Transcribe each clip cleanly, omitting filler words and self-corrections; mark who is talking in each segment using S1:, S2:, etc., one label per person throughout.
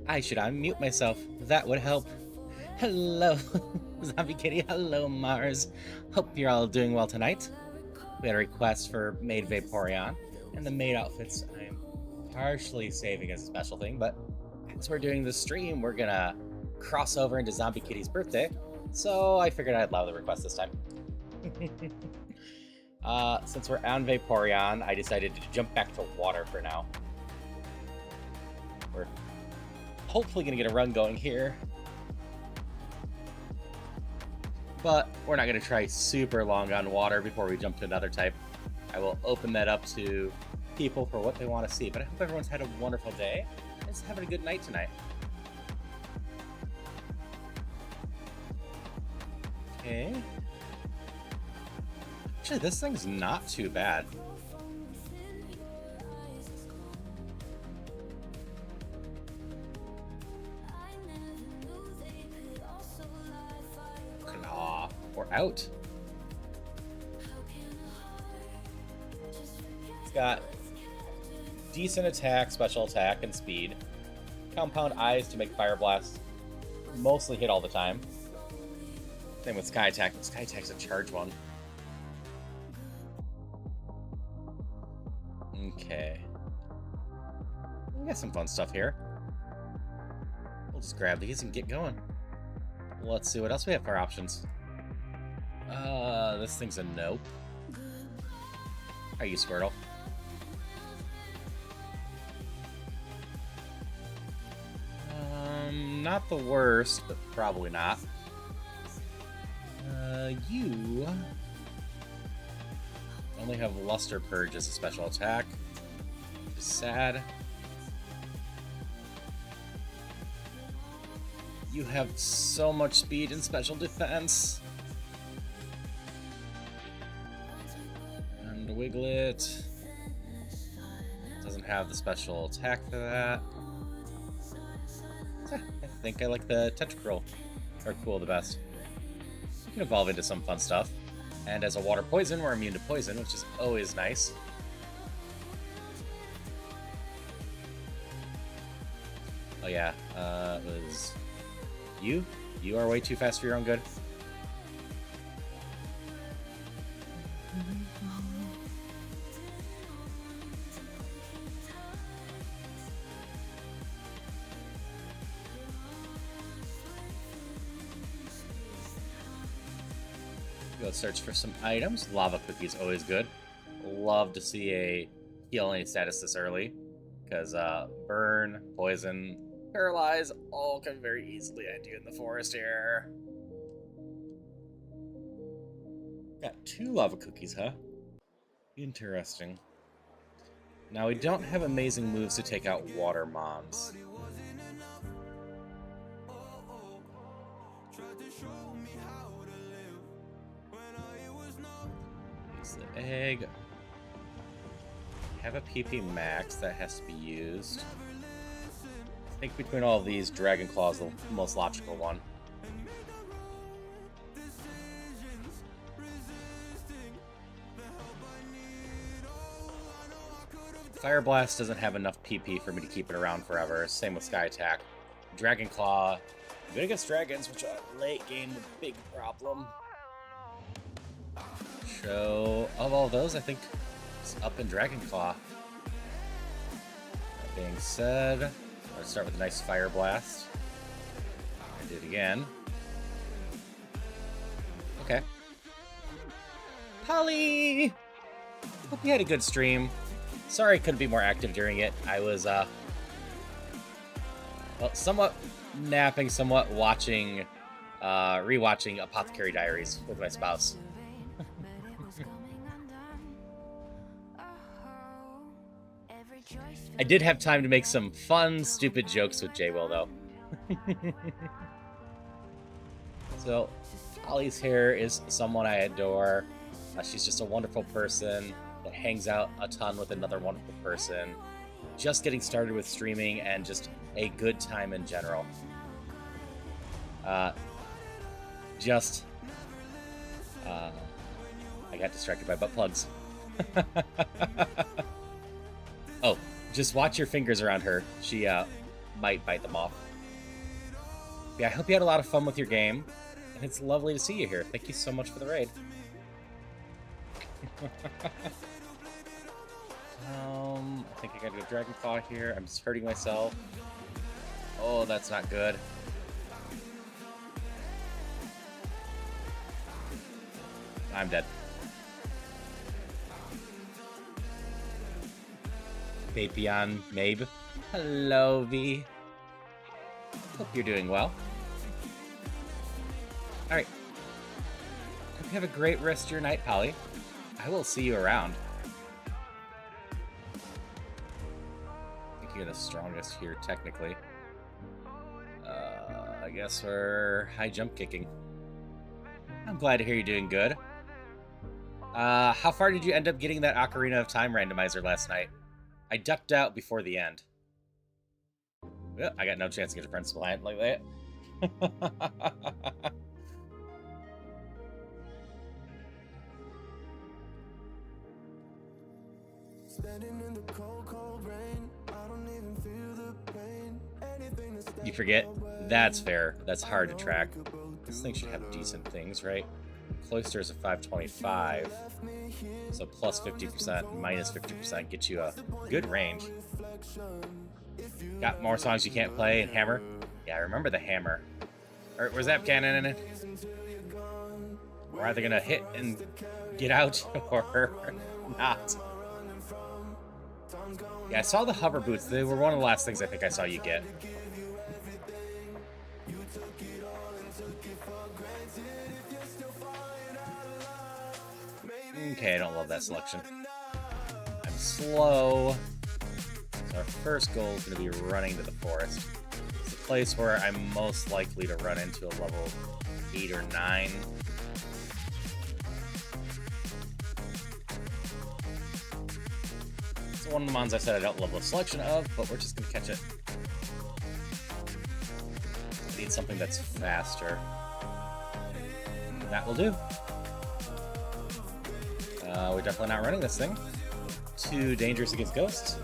S1: I should unmute myself. That would help. Hello, Zombie Kitty. Hello, Mars. Hope you're all doing well tonight. We had a request for Maid Vaporeon, and the maid outfits I'm partially saving as a special thing, but as we're doing this stream, we're gonna cross over into Zombie Kitty's birthday, so I figured I'd allow the request this time. Since we're on Vaporeon, I decided to jump back to water for now. We're hopefully gonna get a run going here, but we're not gonna try super long on water before we jump to another type. I will open that up to people for what they want to see, but I hope everyone's had a wonderful day and is having a good night tonight. Okay. Actually, this thing's not too bad. Aw, we're out. It's got decent attack, special attack, and speed. Compound eyes to make fire blasts mostly hit all the time. Same with Sky Attack. Sky Attack's a charge one. Okay. We got some fun stuff here. We'll just grab these and get going. Let's see what else we have for options. This thing's a nope. How are you, Squirtle? Not the worst, but probably not. You only have Luster Purge as a special attack, which is sad. You have so much speed and special defense. And Wiglet doesn't have the special attack for that. I think I like the Tentacruel, or Cool, the best. You can evolve into some fun stuff. And as a water poison, we're immune to poison, which is always nice. Oh yeah, it was you? You are way too fast for your own good. Go search for some items. Lava Cookie is always good. Love to see a healing status this early, because burn, poison, paralyze all can very easily end you in the forest here. Got 2 Lava Cookies, huh? Interesting. Now we don't have amazing moves to take out water mons. The egg. Have a PP max that has to be used. I think between all of these, Dragon Claw is the most logical one. Fire Blast doesn't have enough PP for me to keep it around forever. Same with Sky Attack. Dragon Claw, good against dragons, which are late game a big problem. So, of all those, I think it's up in Dragon Claw. That being said, let's start with a nice Fire Blast. I did it again. Okay. Polly! Hope you had a good stream. Sorry I couldn't be more active during it. I was, well, somewhat napping, somewhat watching, rewatching Apothecary Diaries with my spouse. I did have time to make some fun, stupid jokes with J-Will, though. So, Polly's hair is someone I adore. She's just a wonderful person that hangs out a ton with another wonderful person. Just getting started with streaming and just a good time in general. I got distracted by butt plugs. Oh, just watch your fingers around her. She might bite them off. Yeah, I hope you had a lot of fun with your game, and it's lovely to see you here. Thank you so much for the raid. I think I gotta go Dragonfall here. I'm just hurting myself. Oh, that's not good. I'm dead. Vapion Mabe. Hello, V. Hope you're doing well. Alright. Hope you have a great rest of your night, Polly. I will see you around. I think you're the strongest here, technically. I guess we're high jump kicking. I'm glad to hear you're doing good. How far did you end up getting that Ocarina of Time randomizer last night? I ducked out before the end. Well, I got no chance to get a principal hand like that. You forget? That's fair. That's hard to track. This thing should have decent things, right? Cloister is a 525. So plus 50%, minus 50% gets you a good range. Got more songs you can't play and Hammer? Yeah, I remember the Hammer. Or was that Cannon in it? We're either gonna hit and get out or not. Yeah, I saw the hover boots. They were one of the last things I think I saw you get. Okay, I don't love that selection. I'm slow. So our first goal is going to be running to the forest. It's the place where I'm most likely to run into a level 8 or 9. It's one of the mons I said I don't love the selection of, but we're just going to catch it. I need something that's faster. That will do. We're definitely not running this thing. Too dangerous against ghosts.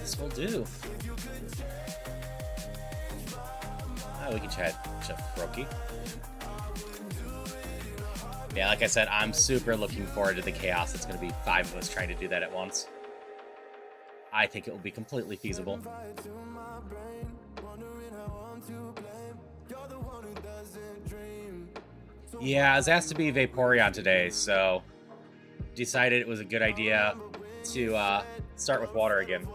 S1: This will do. We can chat Roki. Yeah, like I said, I'm super looking forward to the chaos. It's going to be 5 of us trying to do that at once. I think it will be completely feasible. Yeah, I was asked to be Vaporeon today, so decided it was a good idea to start with water again.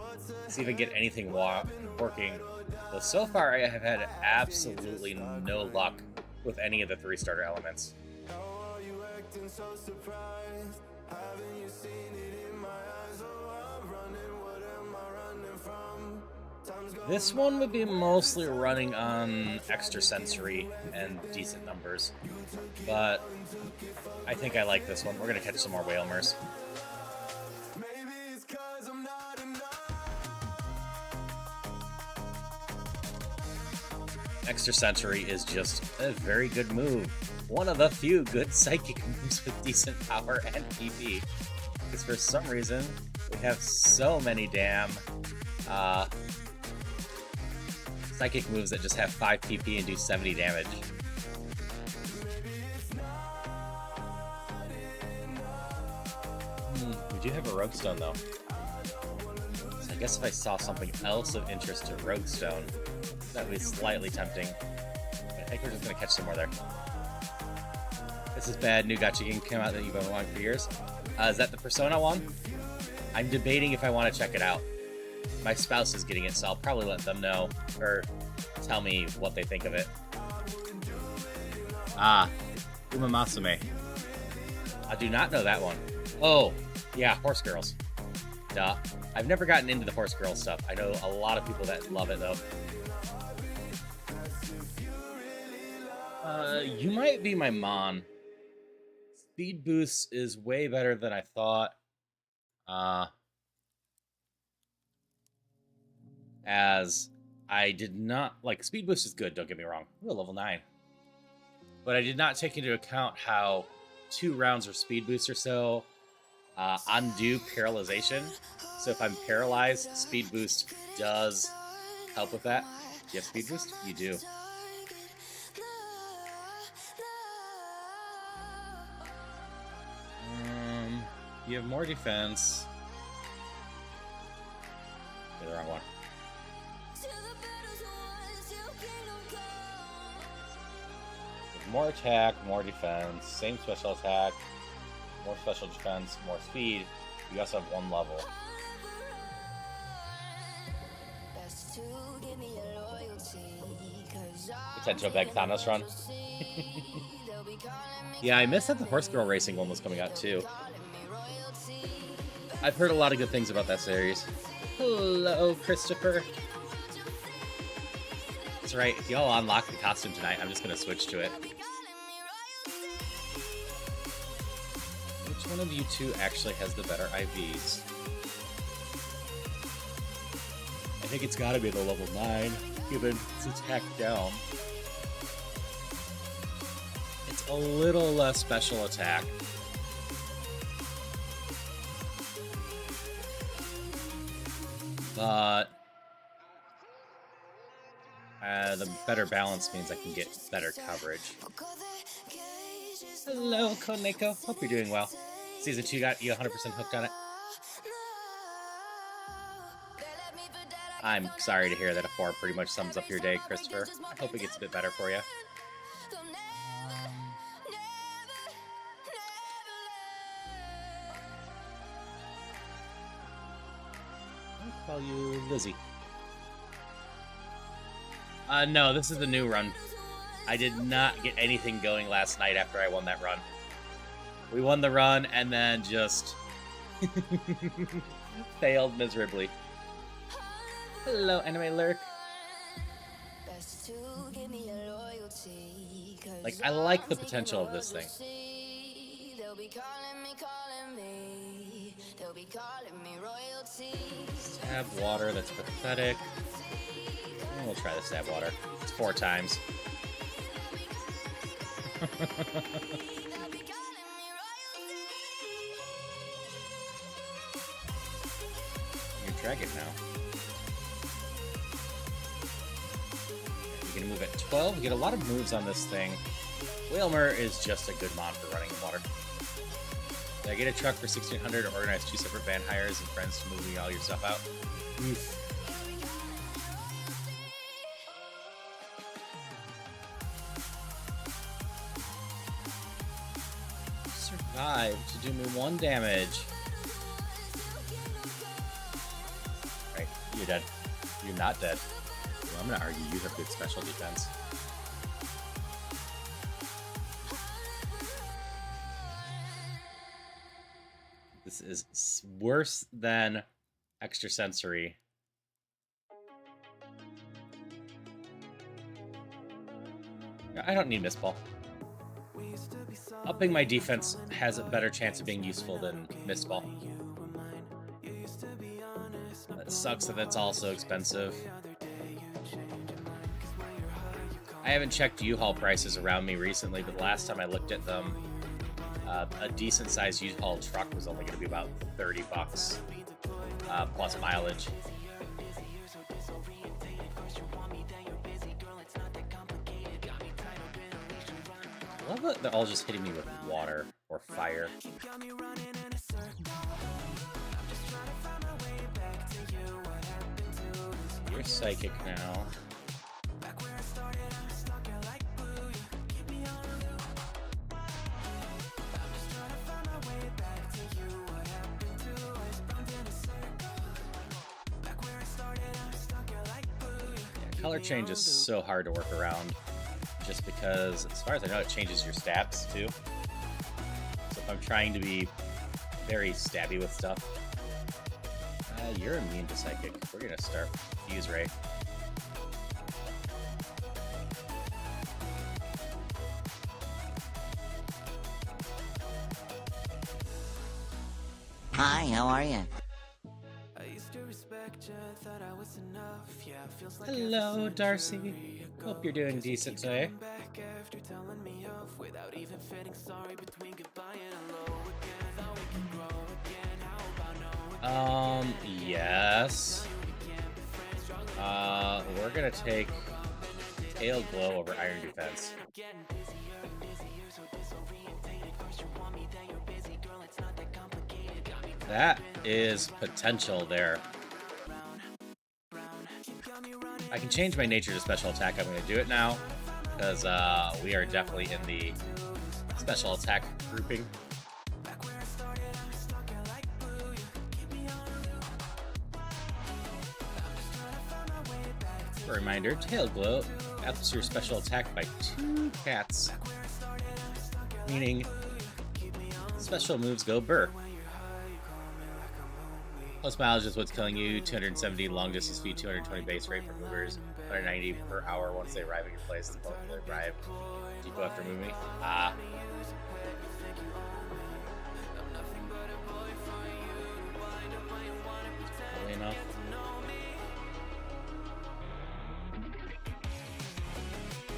S1: See if I can get anything working. But so far, I have had absolutely no luck with any of the 3 starter elements. This one would be mostly running on extrasensory and decent numbers, but I think I like this one. We're going to catch some more Whalmers. Extrasensory is just a very good move. One of the few good psychic moves with decent power and PP. Because for some reason, we have so many damn psychic moves that just have 5 PP and do 70 damage. We do have a Roguestone, though. So I guess if I saw something else of interest to Roguestone, that would be slightly tempting. But I think we're just going to catch some more there. This is bad. New gacha game came out that you've been wanting for years. Is that the Persona one? I'm debating if I want to check it out. My spouse is getting it, so I'll probably let them know, or tell me what they think of it. Umamasume. I do not know that one. Oh, yeah, Horse Girls. Duh. I've never gotten into the Horse Girl stuff. I know a lot of people that love it, though. You might be my Mon. Speed boost is way better than I thought. As I did not, like, speed boost is good, don't get me wrong. We're level 9. But I did not take into account how 2 rounds of speed boost or so undo paralyzation. So if I'm paralyzed, speed boost does help with that. you have speed boost? You do. You have more defense. Okay, the wrong one. More attack, more defense, same special attack, more special defense, more speed. You also have one level. Potential Thanos run. Yeah, I missed that the Horse Girl Racing one was coming out too. I've heard a lot of good things about that series. Hello, Christopher. That's right, if y'all unlock the costume tonight, I'm just gonna switch to it. Which one of you two actually has the better IVs? I think it's gotta be the level 9, given its attack down. It's a little less special attack. But the better balance means I can get better coverage. Hello, Koneko. Hope you're doing well. Season 2 got you 100% hooked on it. I'm sorry to hear that a 4 pretty much sums up your day, Christopher. I hope it gets a bit better for you. I'll call you Lizzie. No, this is the new run. I did not get anything going last night after I won that run. We won the run and then just failed miserably. Hello, Anime Lurk. Like, I like the potential of this thing. Stab water, that's pathetic. And we'll try the stab water. It's 4 times. You're dragon now. You're gonna move at 12. You get a lot of moves on this thing. Whalmer is just a good mod for running in water. I get a truck for 1,600 to organize 2 separate van hires and friends to move me all your stuff out. Oof. Survive to do me 1 damage. Right, you're dead. You're not dead. Well, I'm gonna argue you have good special defense. This is worse than extrasensory. I don't need Mist Ball. Upping my defense has a better chance of being useful than Mist Ball. That sucks that it's also expensive. I haven't checked U-Haul prices around me recently, but the last time I looked at them, a decent-sized U-Haul truck was only going to be about 30 bucks, plus mileage. I love that they're all just hitting me with water or fire. You're psychic now. Color change is so hard to work around, just because, as far as I know, it changes your stats too. So if I'm trying to be very stabby with stuff, you're immune to psychic. We're gonna start Fuse Ray.
S2: Hi, how are you?
S1: Hello, Darcy. Hope you're doing decent today. Yes. We're gonna take Tail Glow over Iron Defense. That is potential there. I can change my nature to special attack. I'm going to do it now because we are definitely in the special attack grouping. For a reminder, Tail Glow ups your special attack by 2 cats, meaning special moves go burr. Plus mileage is what's killing you, 270 long distance speed, 220 base rate for movers, 190 per hour once they arrive at your place. The moment they arrive, do you go after moving? Probably enough.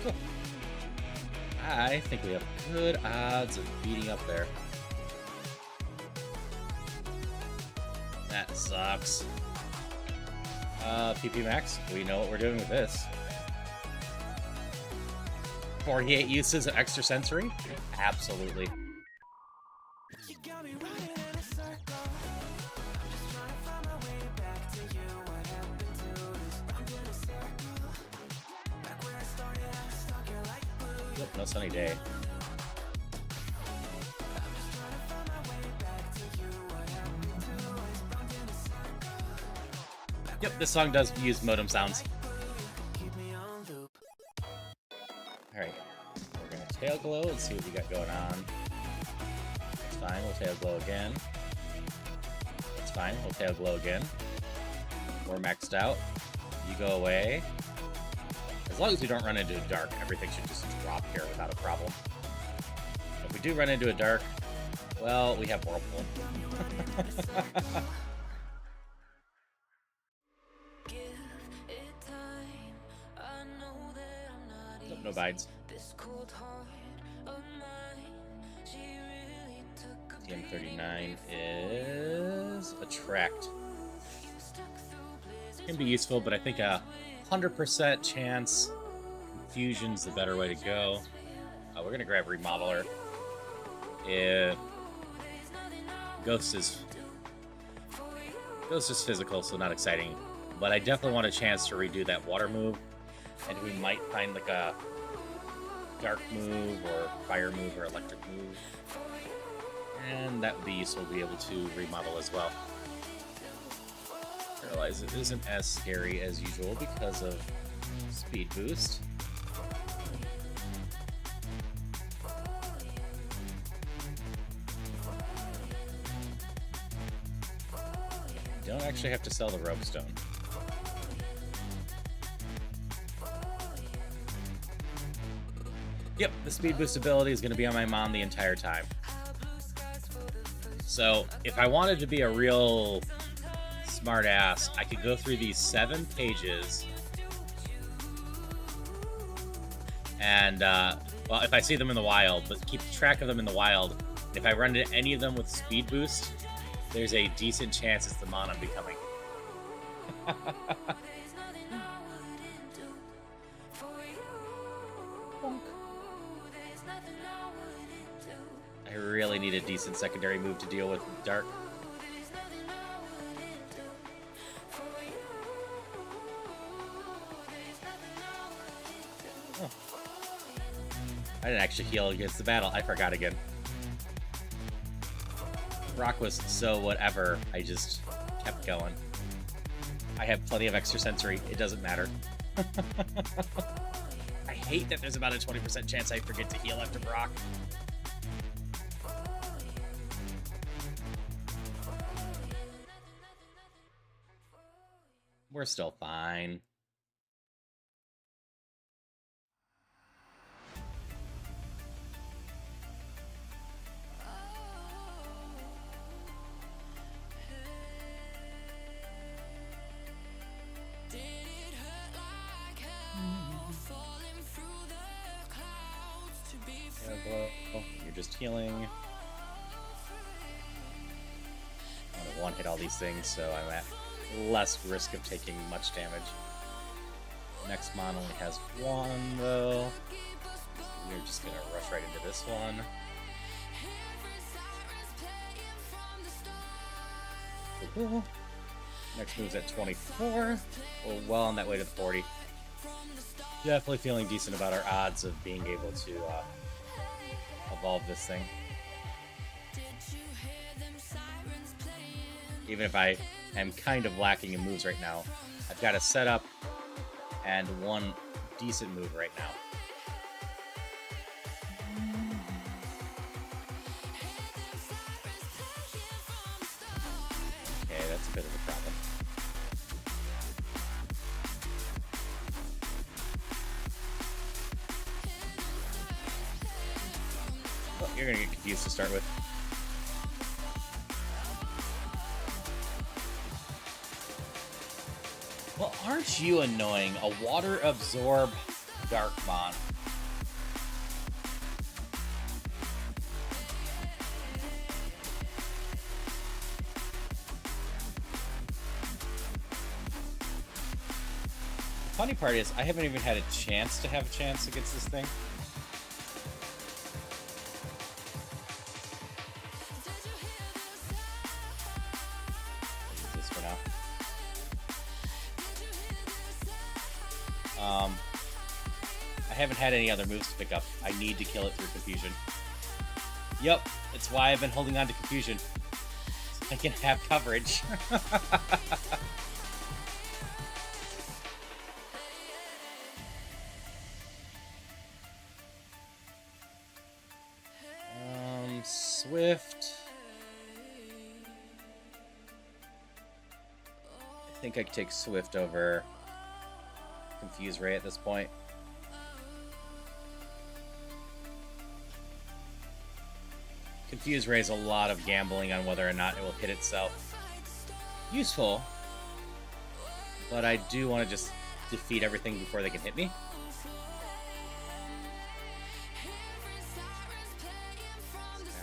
S1: Cool. I think we have good odds of beating up there. That sucks. PP Max, we know what we're doing with this. 48 uses of extrasensory? Absolutely. Yep, no sunny day. Yep, this song does use modem sounds. Alright, we're gonna Tail Glow and see what we got going on. That's fine, we'll Tail Glow again. That's fine, we'll Tail Glow again. We're maxed out. You go away. As long as we don't run into a dark, everything should just drop here without a problem. If we do run into a dark, well, we have Whirlpool. Nope, no bides. TM39 is Attract. Can be useful, but I think a 100% chance Confusion's the better way to go. We're gonna grab Remodeler. If Ghost is physical, so not exciting. But I definitely want a chance to redo that water move, and we might find like a dark move or fire move or electric move, and that would be useful to be able to remodel as well. I realize it isn't as scary as usual because of speed boost. You don't actually have to sell the Rogue Stone. Yep, the speed boost ability is going to be on my Mon the entire time. So, if I wanted to be a real smart ass, I could go through these 7 pages and, well, if I see them in the wild, but keep track of them in the wild. If I run into any of them with speed boost, there's a decent chance it's the Mon I'm becoming. I really need a decent secondary move to deal with Dark. Oh. I didn't actually heal against the battle. I forgot again. Brock was so whatever, I just kept going. I have plenty of extrasensory, it doesn't matter. I hate that there's about a 20% chance I forget to heal after Brock. We're still fine. You're just healing. I want to one-hit all these things, so I'm at less risk of taking much damage. Next mon only has one, though. We're just gonna rush right into this one. Cool. Next move's at 24. We're well on that way to the 40. Definitely feeling decent about our odds of being able to evolve this thing. Even if I am kind of lacking in moves right now, I've got a setup and one decent move right now. Okay, that's a bit of a problem. Well, you're gonna get confused to start with. Well, aren't you annoying? A water absorb Darkmon. The funny part is, I haven't even had a chance to have a chance against this thing. This for now. I haven't had any other moves to pick up. I need to kill it through confusion. Yep, it's why I've been holding on to confusion. So I can have coverage. Swift. I think I could take Swift over Confuse Ray at this point. Confuse Ray is a lot of gambling on whether or not it will hit itself. Useful, but I do want to just defeat everything before they can hit me.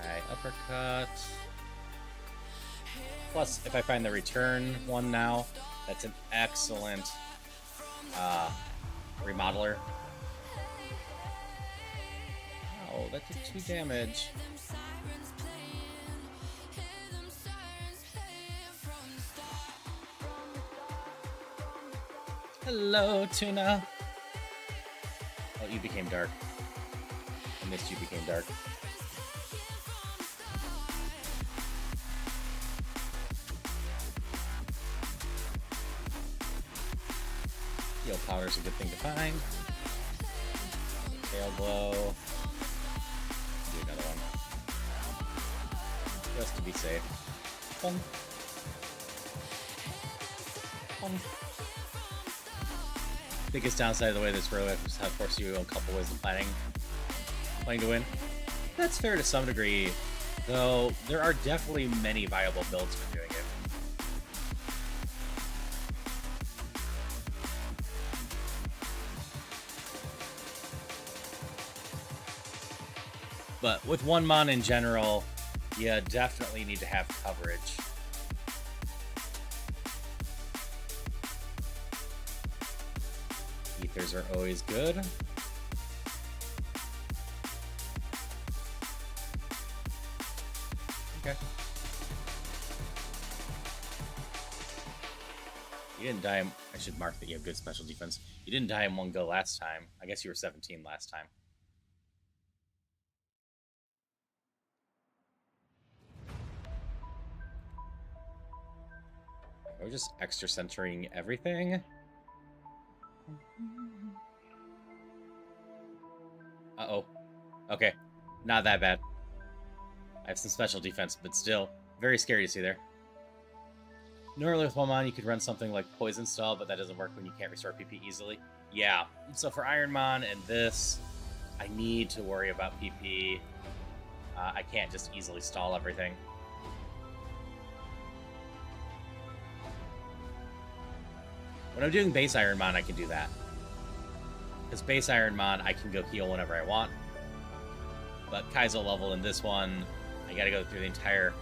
S1: Alright, uppercut. Plus, if I find the return one now, that's an excellent remodeler. Oh, that did 2 damage. Hello, Tuna. Oh, you became dark. I missed you became dark. Heal powder's a good thing to find. Tail blow. Do another one. Just to be safe. Fun. Fun. Biggest downside of the way this rogue is how it forces you a couple ways of playing to win. That's fair to some degree, though there are definitely many viable builds for doing it. But with one mon in general, you definitely need to have coverage. Ethers are always good. Okay. You didn't die in... I should mark that you have good special defense. You didn't die in one go last time. I guess you were 17 last time. We're just extra centering everything. Uh-oh. Okay. Not that bad. I have some special defense, but still very scary to see there. Normally with one mon, you could run something like Poison Stall, but that doesn't work when you can't restore PP easily. Yeah. So for Ironmon and this, I need to worry about PP. I can't just easily stall everything. When I'm doing base Ironmon, I can do that. Because base Ironmon, I can go heal whenever I want. But Kaizo level in this one, I gotta go through the entire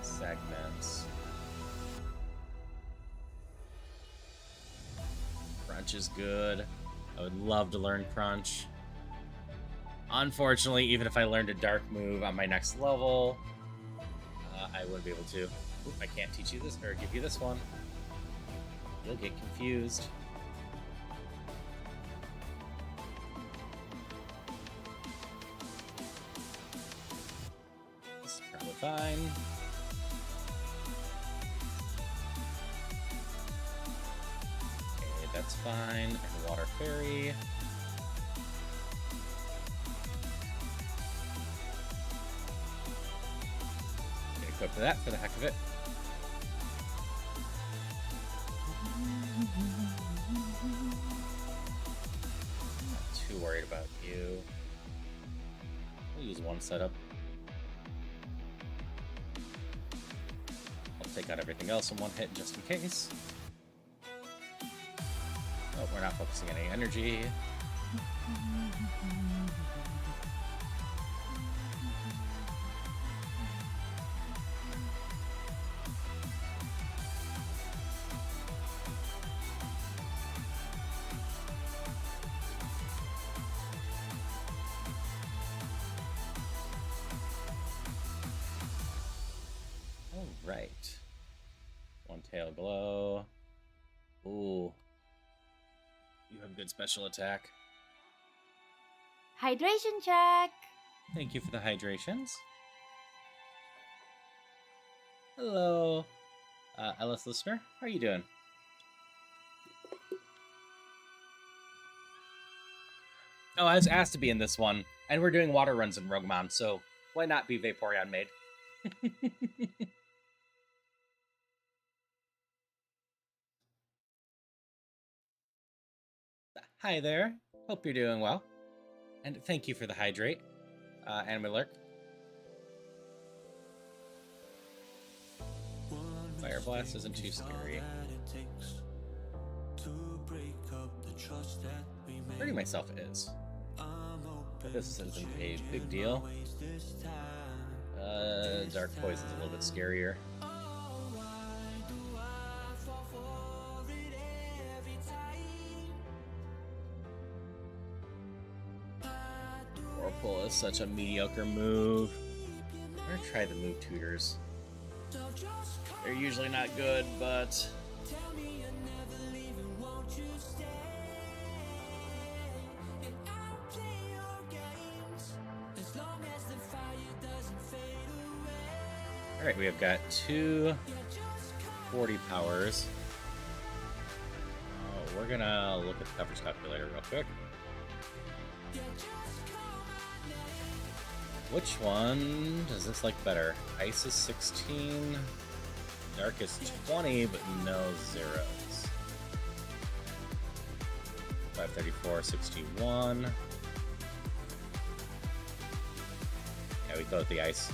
S1: segments. Crunch is good. I would love to learn Crunch. Unfortunately, even if I learned a dark move on my next level, I wouldn't be able to. Oop, I can't teach you this or give you this one. You'll get confused. This is probably fine. Okay, that's fine. And Water Fairy. Equip that for the heck of it. Not too worried about you. We'll use one setup. I'll take out everything else in one hit just in case. Oh, we're not focusing any energy. Right. One tail glow. Ooh. You have good special attack.
S2: Hydration check.
S1: Thank you for the hydrations. Hello, Ellis listener. How are you doing? Oh, I was asked to be in this one, and we're doing water runs in Roguemon, so why not be Vaporeon made? Hi there. Hope you're doing well. And thank you for the hydrate, Anime Lurk. Fire Blast isn't too scary. Hurting myself is. But this isn't a big deal. Dark Poison's a little bit scarier. Whirlpool is such a mediocre move. I'm gonna try the move tutors. They're usually not good, but alright, we have got two 40 powers. We're gonna look at the coverage calculator real quick. Which one does this like better? Ice is 16, Dark is 20, but no zeros. 534, 61. Yeah, we go with the ice.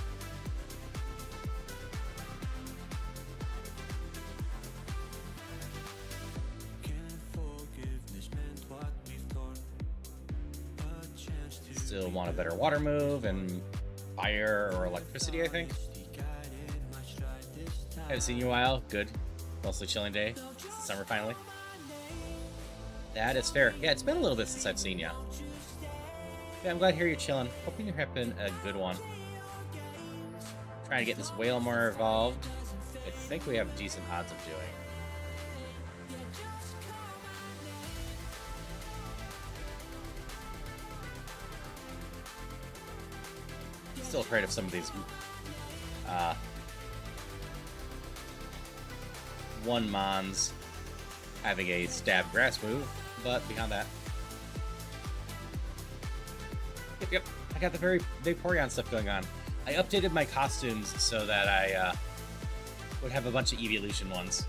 S1: Still want a better water move and fire or electricity, I think. Haven't seen you in a while. Good. Mostly chilling day. It's the summer finally. That is fair. Yeah, it's been a little bit since I've seen you. Yeah, I'm glad to hear you're chilling. Hoping you're having a good one. Trying to get this whale more evolved. I think we have decent odds of doing. Still afraid of some of these one mons having a stab grass move, but beyond that, yep, I got the very Vaporeon stuff going on. I updated my costumes so that I would have a bunch of evolution ones.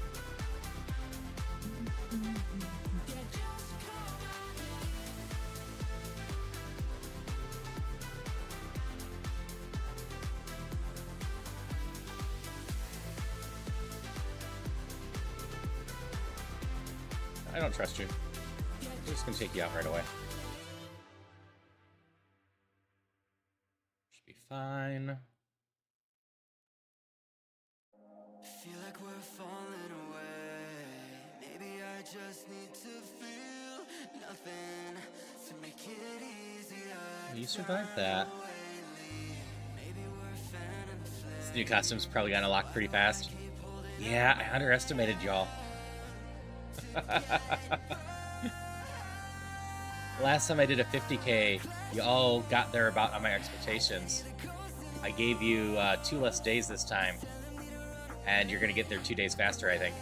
S1: I don't trust you. I'm just gonna take you out right away. Should be fine.
S3: Feel like we're falling away. Maybe I just need to feel
S1: Oh, you survived that. This new costume's probably gonna lock pretty fast. Yeah, I underestimated y'all. Last time I did a 50k, you all got there about on my expectations. I gave you 2 less days this time, and you're gonna get there 2 days faster, I think.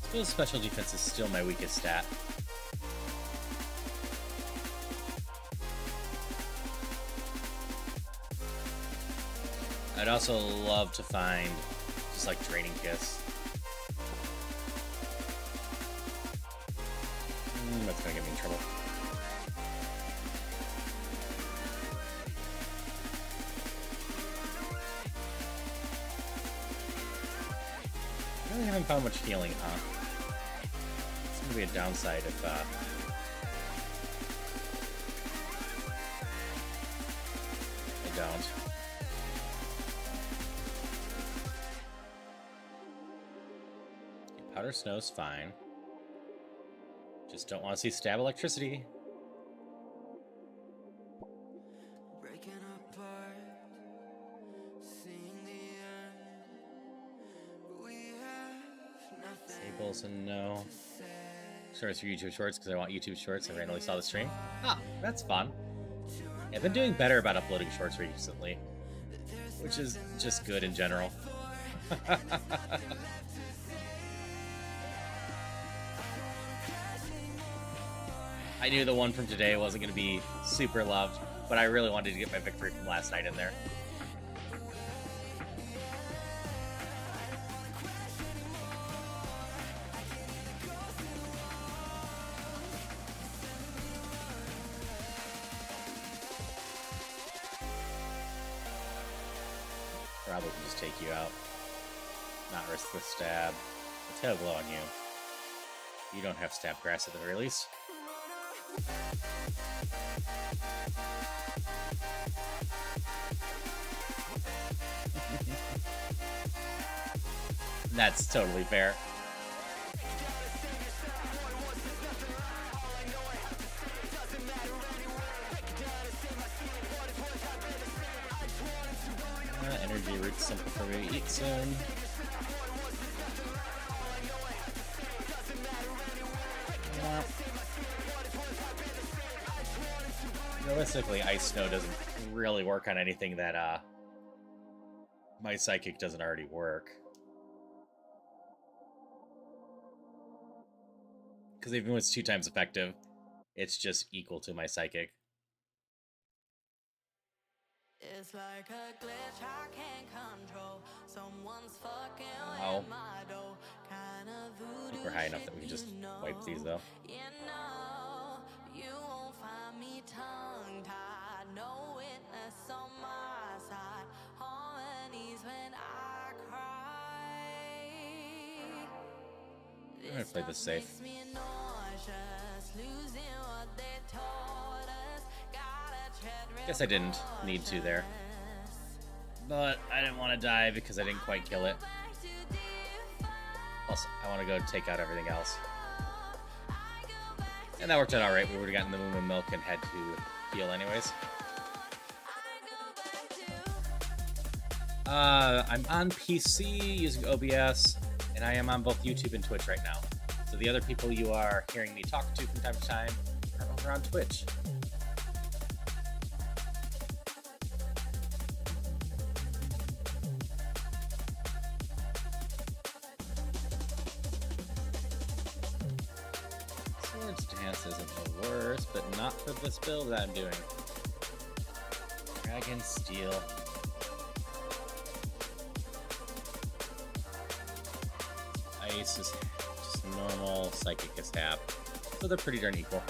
S1: Still, special defense is still my weakest stat. I'd also love to find just like Draining Kiss. That's gonna get me in trouble. I really haven't found much healing, huh? It's gonna be a downside if I don't. Powder Snow's fine. Just don't want to see stab electricity. Sables and no. Sorry for YouTube Shorts because I want YouTube Shorts. I randomly saw the stream. Ah, that's fun. Yeah, I've been doing better about uploading shorts recently, which is just good in general. I knew the one from today wasn't going to be super loved, but I really wanted to get my victory from last night in there. Probably can just take you out. Not risk the stab. The tail glow on you. You don't have stab grass at the very least. That's totally fair. Energy root simple for me to eat soon. Realistically, Ice Snow doesn't really work on anything that my Psychic doesn't already work. Because even when it's 2 times effective, it's just equal to my Psychic. It's like a glitch I can't control. Someone's fucking with my dough. Kind of voodoo. I think we're high enough that we can just wipe these though. You know, you won't find me tongue-tied. No witness on my side. Harmonies when I cry. I'm gonna play this safe. Guess I didn't need to there. But I didn't want to die because I didn't quite kill it. Plus, I want to go take out everything else. And that worked out alright. We would have gotten the Moon and Milk and had to heal anyways. I'm on PC using OBS, and I am on both YouTube and Twitch right now. So the other people you are hearing me talk to from time to time are over on Twitch. Swords Dance isn't the worst, but not for this build that I'm doing. Dragon Steel. Ice is just normal, Psychic is half. So they're pretty darn equal.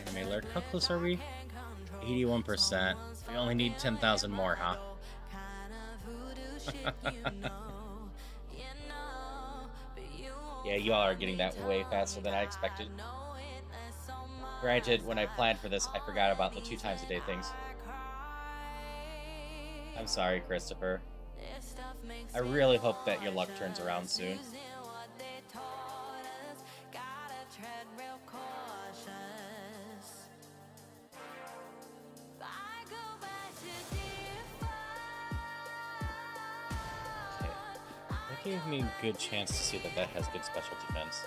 S1: Anime alert, how close are we? 81%. We only need 10,000 more, huh? Yeah, you all are getting that way faster than I expected. Granted, when I planned for this, I forgot about the 2 times a day things. I'm sorry, Christopher. I really hope that your luck turns around soon. Okay, that gave me a good chance to see that that has good special defense.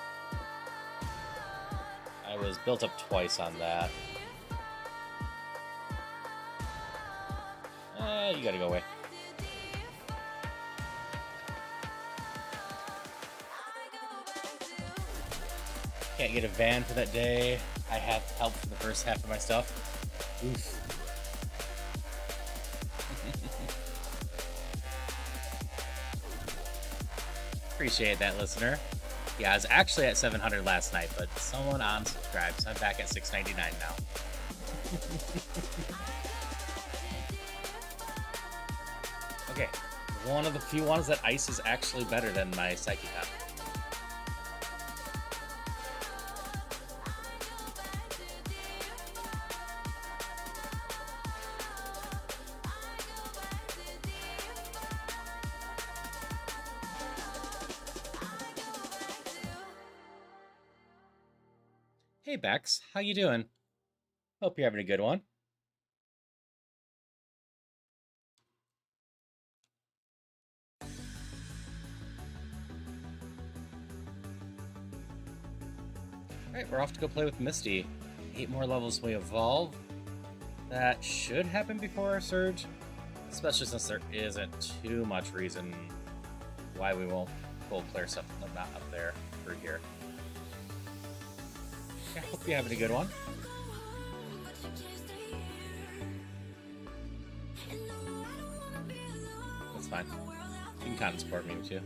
S1: I was built up twice on that. You gotta go away. Can't get a van for that day. I have help for the first half of my stuff. Oof. Appreciate that, listener. Yeah, I was actually at 700 last night, but someone unsubscribed, so I'm back at 699 now. Okay, one of the few ones that ice is actually better than my Psychic Hop. Hey Bex, how you doing? Hope you're having a good one. Alright, we're off to go play with Misty. 8 more levels we evolve. That should happen before our surge, especially since there isn't too much reason why we won't full clear stuff not up there through here. I hope you're having a good one. That's fine. You can kind of support me too.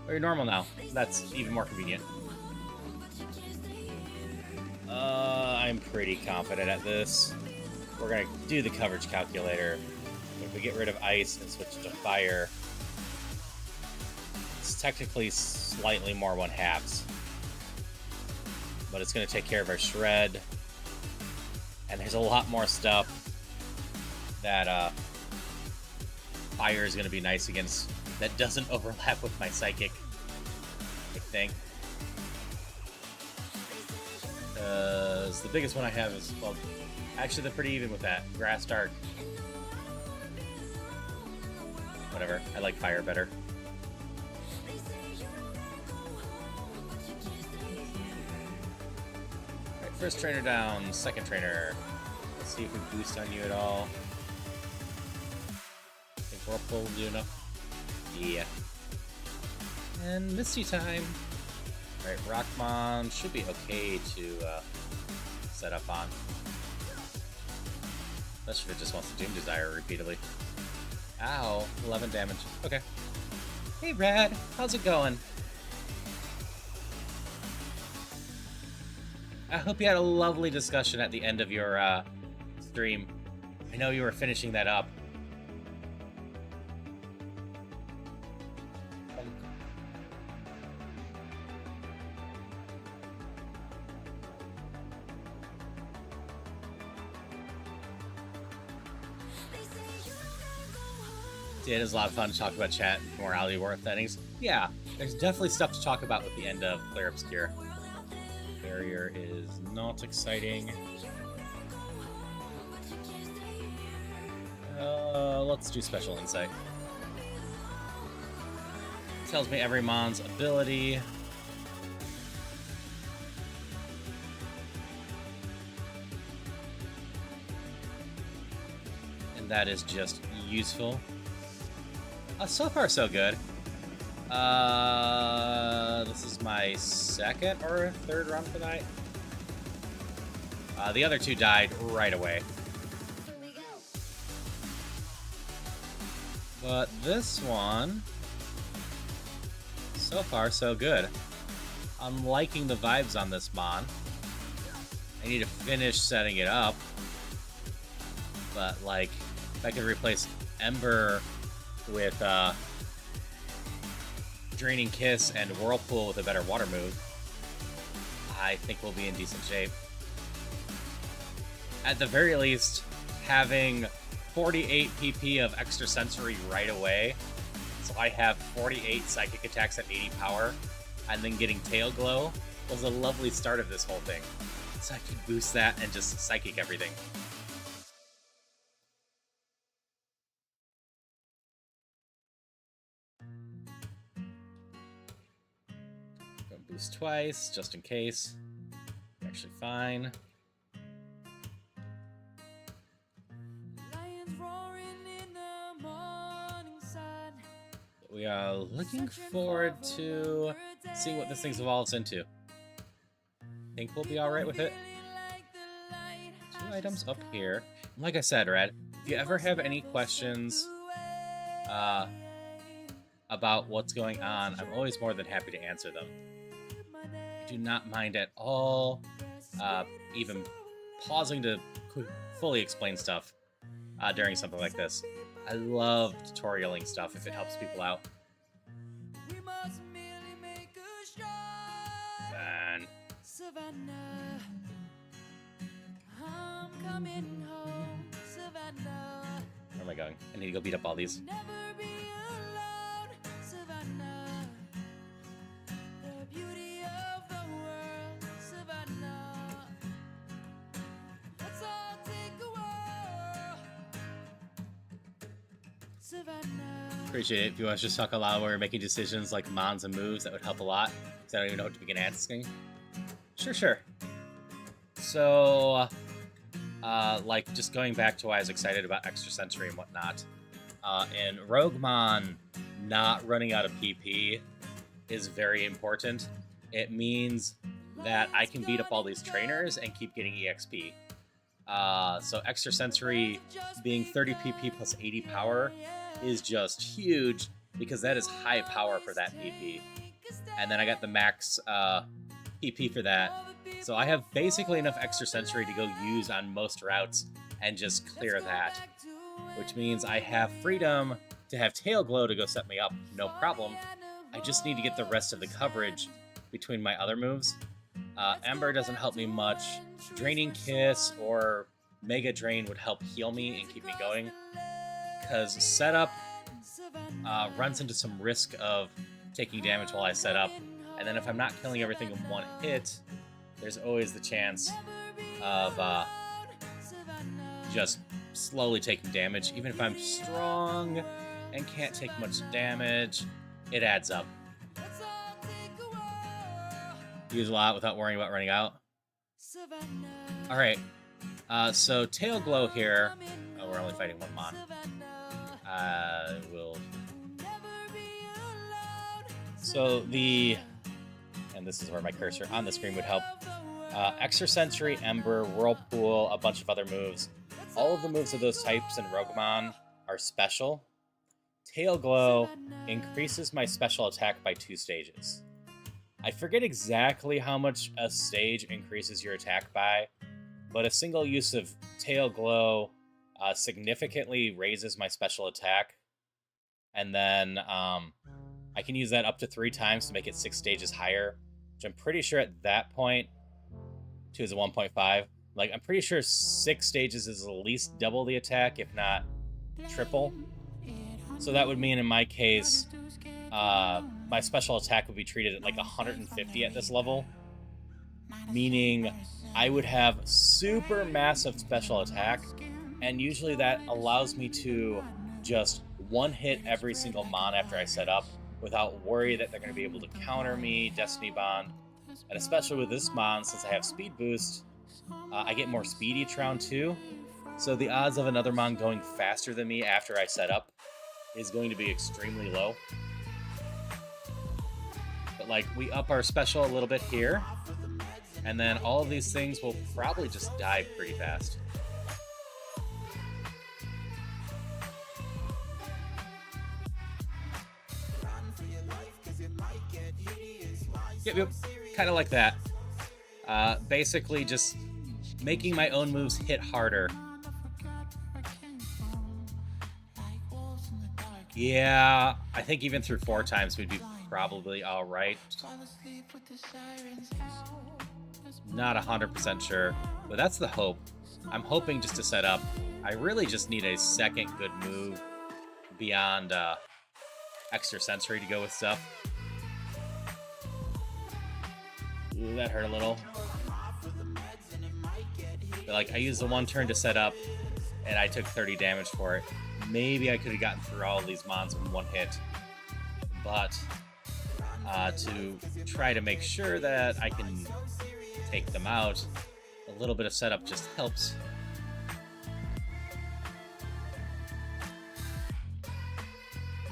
S1: Oh, you're normal now. That's even more convenient. I'm pretty confident at this. We're gonna do the coverage calculator. If we get rid of ice and switch to fire, it's technically slightly more 1/2s. But it's going to take care of our shred. And there's a lot more stuff that fire is going to be nice against that doesn't overlap with my psychic, I think. The biggest one I have is, well, actually they're pretty even with that. Grass Dark. Whatever, I like fire better. First trainer down, second trainer. Let's see if we boost on you at all. Think Whirlpool will do enough? Yeah. And Misty time. Alright, Rockmon should be okay to set up on. Especially if it just wants to Doom Desire repeatedly. Ow, 11 damage. Okay. Hey Rad, how's it going? I hope you had a lovely discussion at the end of your stream. I know you were finishing that up. Yeah, it is a lot of fun to talk about chat and morality war settings. Yeah, there's definitely stuff to talk about with the end of Clear Obscure. Barrier is not exciting. Let's do Special Insight. Tells me every mon's ability. And that is just useful. So far, so good. This is my second or third run for night. The other two died right away. But this one, so far, so good. I'm liking the vibes on this Mon. I need to finish setting it up. But, like, if I could replace Ember with, Draining Kiss and Whirlpool with a better water move, I think we'll be in decent shape. At the very least, having 48 PP of extra sensory right away, so I have 48 psychic attacks at 80 power, and then getting Tail Glow was a lovely start of this whole thing. So I could boost that and just psychic everything. Don't boost twice, just in case. Actually fine. We are looking forward to seeing what this thing evolves into. Think we'll be alright with it. 2 items up here. Like I said, Red, if you ever have any questions about what's going on, I'm always more than happy to answer them. I do not mind at all even pausing to fully explain stuff during something like this. I love tutorialing stuff if it helps people out. Man. Where am I going? I need to go beat up all these. Appreciate it. If you want to just talk a lot while we're making decisions like mons and moves, that would help a lot. Because I don't even know what to begin asking. Sure. So, like, just going back to why I was excited about extra sensory and whatnot. In Roguemon, not running out of PP is very important. It means that I can beat up all these trainers and keep getting EXP. So extra sensory being 30 PP plus 80 power is just huge because that is high power for that PP. And then I got the max PP for that. So I have basically enough extra sensory to go use on most routes and just clear that. Which means I have freedom to have Tail Glow to go set me up, no problem. I just need to get the rest of the coverage between my other moves. Ember doesn't help me much. Draining Kiss or Mega Drain would help heal me and keep me going. Because setup runs into some risk of taking damage while I set up. And then if I'm not killing everything in one hit, there's always the chance of just slowly taking damage. Even if I'm strong and can't take much damage, it adds up. Use a lot without worrying about running out. Alright, so Tail Glow here. Oh, we're only fighting one mon. So and this is where my cursor on the screen would help. Extra Sensory, Ember, Whirlpool, a bunch of other moves. All of the moves of those types in Roguemon are special. Tail Glow increases my special attack by 2 stages. I forget exactly how much a stage increases your attack by, but a single use of Tail Glow significantly raises my special attack. And then I can use that up to 3 times to make it 6 stages higher, which I'm pretty sure at that point, 2 is a 1.5. Like, I'm pretty sure 6 stages is at least double the attack, if not triple. So that would mean, in my case, my special attack would be treated at like 150 at this level. Meaning, I would have super massive special attack, and usually that allows me to just one-hit every single mon after I set up, without worry that they're going to be able to counter me, Destiny Bond. And especially with this mon, since I have speed boost, I get more speed each round too. So the odds of another mon going faster than me after I set up is going to be extremely low. But like, we up our special a little bit here, and then all of these things will probably just die pretty fast. Yep, kind of like that. Basically just making my own moves hit harder. Yeah, I think even through 4 times we'd be probably all right. Not 100% sure, but that's the hope. I'm hoping just to set up. I really just need a second good move beyond extra sensory to go with stuff. Ooh, that hurt a little. But like, I used the one turn to set up, and I took 30 damage for it. Maybe I could have gotten through all of these mons in one hit, but to try to make sure that I can take them out, a little bit of setup just helps.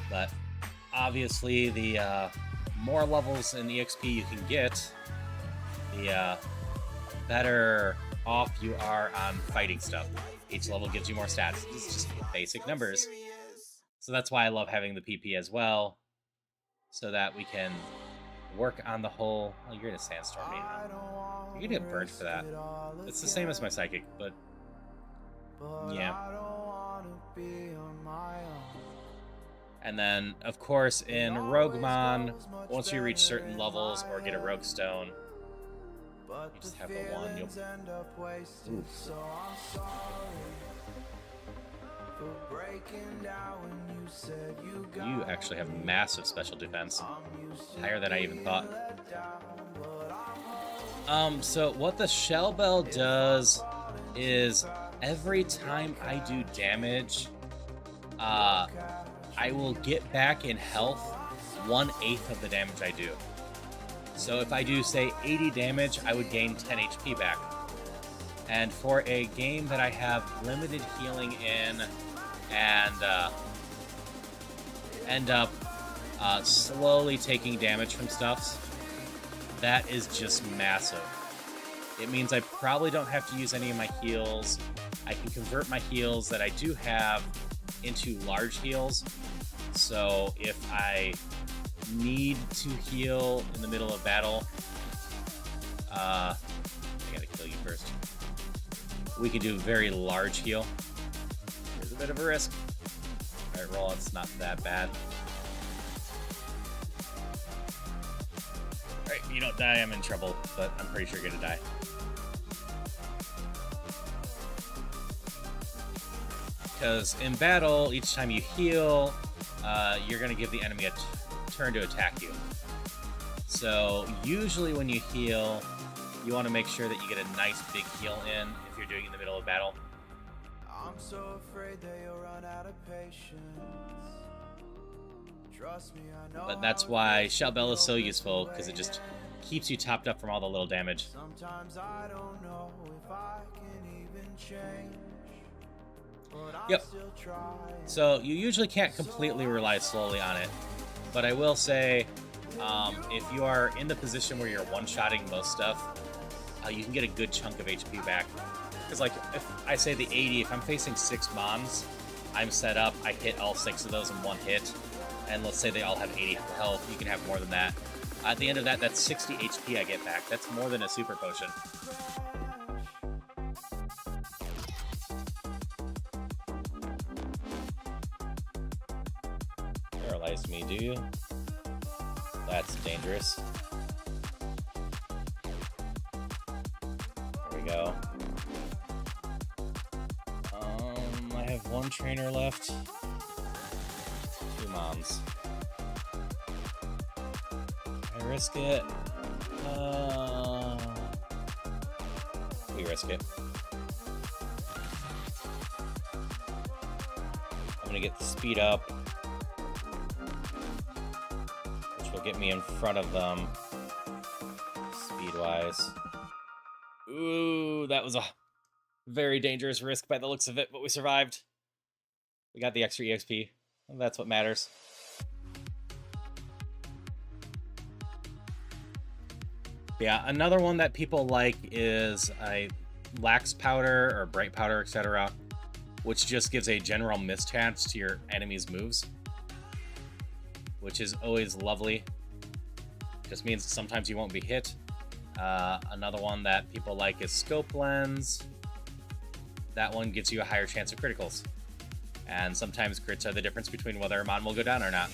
S1: But obviously, the more levels in EXP you can get, the better off you are on fighting stuff. Each level gives you more stats. It's just basic numbers. So that's why I love having the PP as well, so that we can work on the whole... Oh, you're in a sandstorm, Nathan. You're gonna get burned for that. It's the same as my psychic, but... yeah. And then, of course, in Roguemon, once you reach certain levels or get a Rogue Stone, you just have the one. You'll... Oof. You actually have massive special defense. Higher than I even thought. So what the Shell Bell does is every time I do damage, I will get back in health 1/8 of the damage I do. So if I do, say, 80 damage, I would gain 10 HP back. And for a game that I have limited healing in and end up slowly taking damage from stuffs, that is just massive. It means I probably don't have to use any of my heals. I can convert my heals that I do have into large heals. So if I need to heal in the middle of battle, I gotta kill you first. We can do a very large heal. There's a bit of a risk. Alright, roll, it's not that bad. Alright, you don't die, I'm in trouble, but I'm pretty sure you're gonna die. Because in battle, each time you heal, you're gonna give the enemy a turn to attack you. So usually when you heal, you want to make sure that you get a nice big heal in if you're doing it in the middle of battle. I'm so afraid that you'll run out of patience. Trust me, I know. But that's why Shell Bell is so useful, because it just keeps you topped up from all the little damage. Sometimes I don't know if I can even change. Yep. So you usually can't completely rely solely on it, but I will say, if you are in the position where you're one-shotting most stuff, you can get a good chunk of HP back. Because, like, if I say the 80, if I'm facing 6 mons, I'm set up, I hit all 6 of those in one hit, and let's say they all have 80 health, you can have more than that. At the end of that, that's 60 HP I get back. That's more than a super potion. Paralyze me, do you? That's dangerous. There we go. I have one trainer left. 2 mons. I risk it. We risk it. I'm gonna get the speed up, which will get me in front of them speed-wise. Ooh, that was a very dangerous risk by the looks of it, but we survived. We got the extra EXP. That's what matters. Yeah, another one that people like is a lax powder or bright powder, etc., which just gives a general mischance to your enemy's moves, which is always lovely. Just means sometimes you won't be hit. Another one that people like is Scope Lens. That one gives you a higher chance of criticals. And sometimes crits are the difference between whether a mon will go down or not.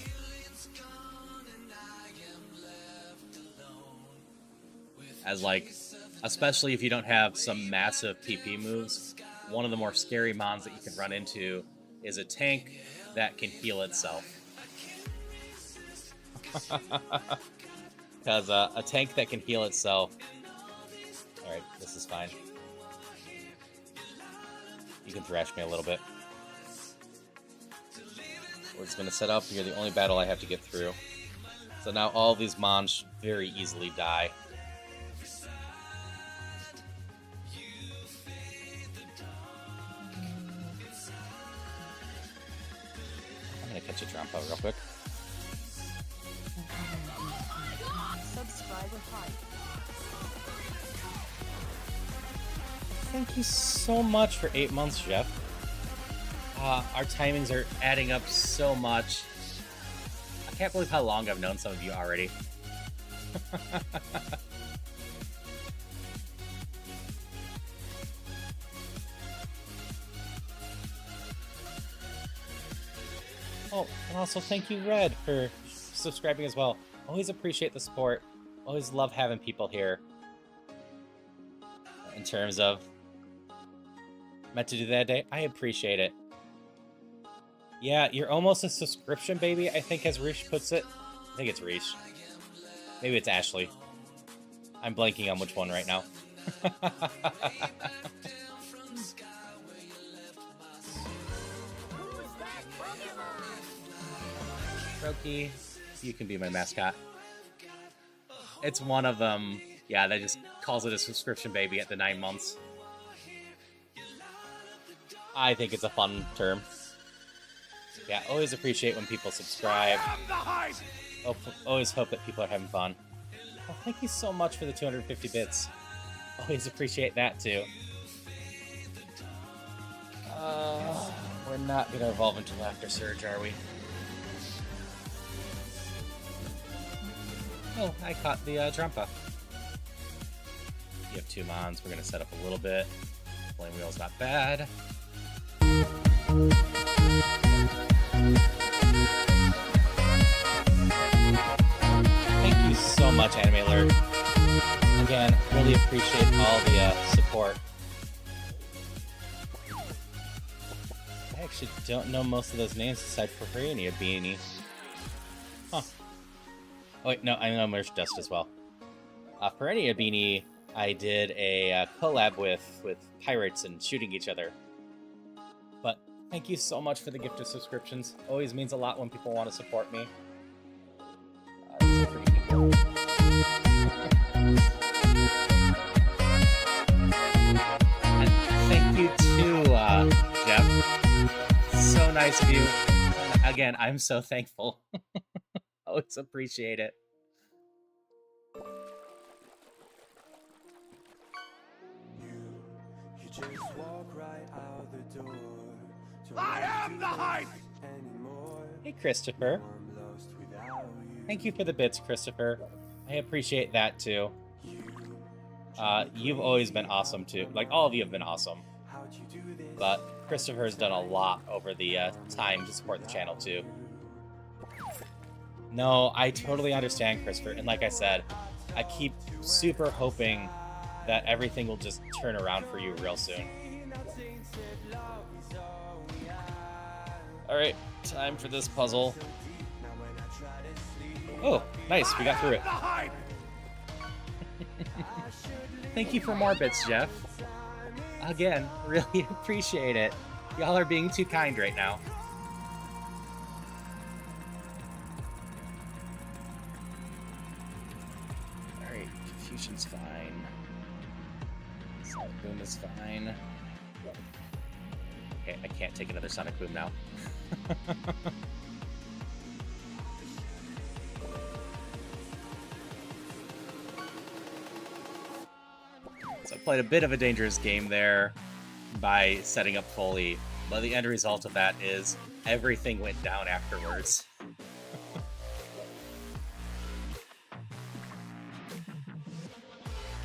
S1: as like, especially if you don't have some massive PP moves, one of the more scary mons that you can run into is a tank that can heal itself. Because a tank that can heal itself... Alright, this is fine. You can thrash me a little bit. We're just going to set up. You're the only battle I have to get through. So now all these mons very easily die. I'm going to catch a Trompo real quick.
S2: Subscriber hype.
S1: Thank you so much for 8 months, Jeff. Our timings are adding up so much. I can't believe how long I've known some of you already. Oh, and also thank you, Red, for subscribing as well. Always appreciate the support. Always love having people here. In terms of meant to do that day, I appreciate it. Yeah, you're almost a subscription baby, I think, as Rish puts it. I think it's Rish. Maybe it's Ashley. I'm blanking on which one right now. Roki, you can be my mascot. It's one of them. Yeah, that just calls it a subscription baby at the 9 months. I think it's a fun term. Yeah, always appreciate when people subscribe. Always hope that people are having fun. Oh, thank you so much for the 250 bits. Always appreciate that too. We're not gonna evolve into Laughter Surge, are we? Oh, I caught the Trumpa. You have 2 mons. We're gonna set up a little bit. Flame Wheel's not bad. Thank you so much, Anime Alert. Again, really appreciate all the support. I actually don't know most of those names aside from Perennia Beanie. Huh. Oh wait, no, I know Merch Dust as well. Perennia Beanie, I did a collab with pirates and shooting each other. But thank you so much for the gift of subscriptions. Always means a lot when people want to support me. And thank you too, Jeff. So nice of you. Again, I'm so thankful. Always appreciate it.
S3: You just walk right out the door.
S4: I am the hype!
S1: Hey, Christopher. Thank you for the bits, Christopher. I appreciate that too. You've always been awesome too. Like, all of you have been awesome. But Christopher's done a lot over the time to support the channel too. No, I totally understand, Christopher. And like I said, I keep super hoping that everything will just turn around for you real soon. Alright, time for this puzzle. Oh, nice, we got through it. Thank you for more bits, Jeff. Again, really appreciate it. Y'all are being too kind right now. Alright, Confusion's fine. Sonic Boom is fine. Okay, I can't take another Sonic Boom now. So I played a bit of a dangerous game there by setting up fully, but the end result of that is everything went down afterwards.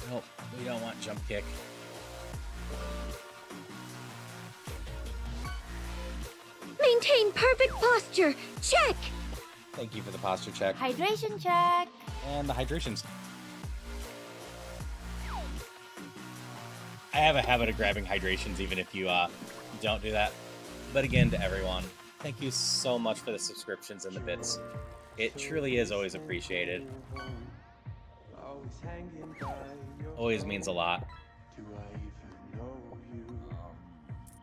S1: Nope, we don't want jump kick.
S2: Maintain perfect posture. Check.
S1: Thank you for the posture check.
S2: Hydration check.
S1: And the hydration's... I have a habit of grabbing hydrations even if you don't do that. But again, to everyone, thank you so much for the subscriptions and the bits. It truly is always appreciated. Always means a lot.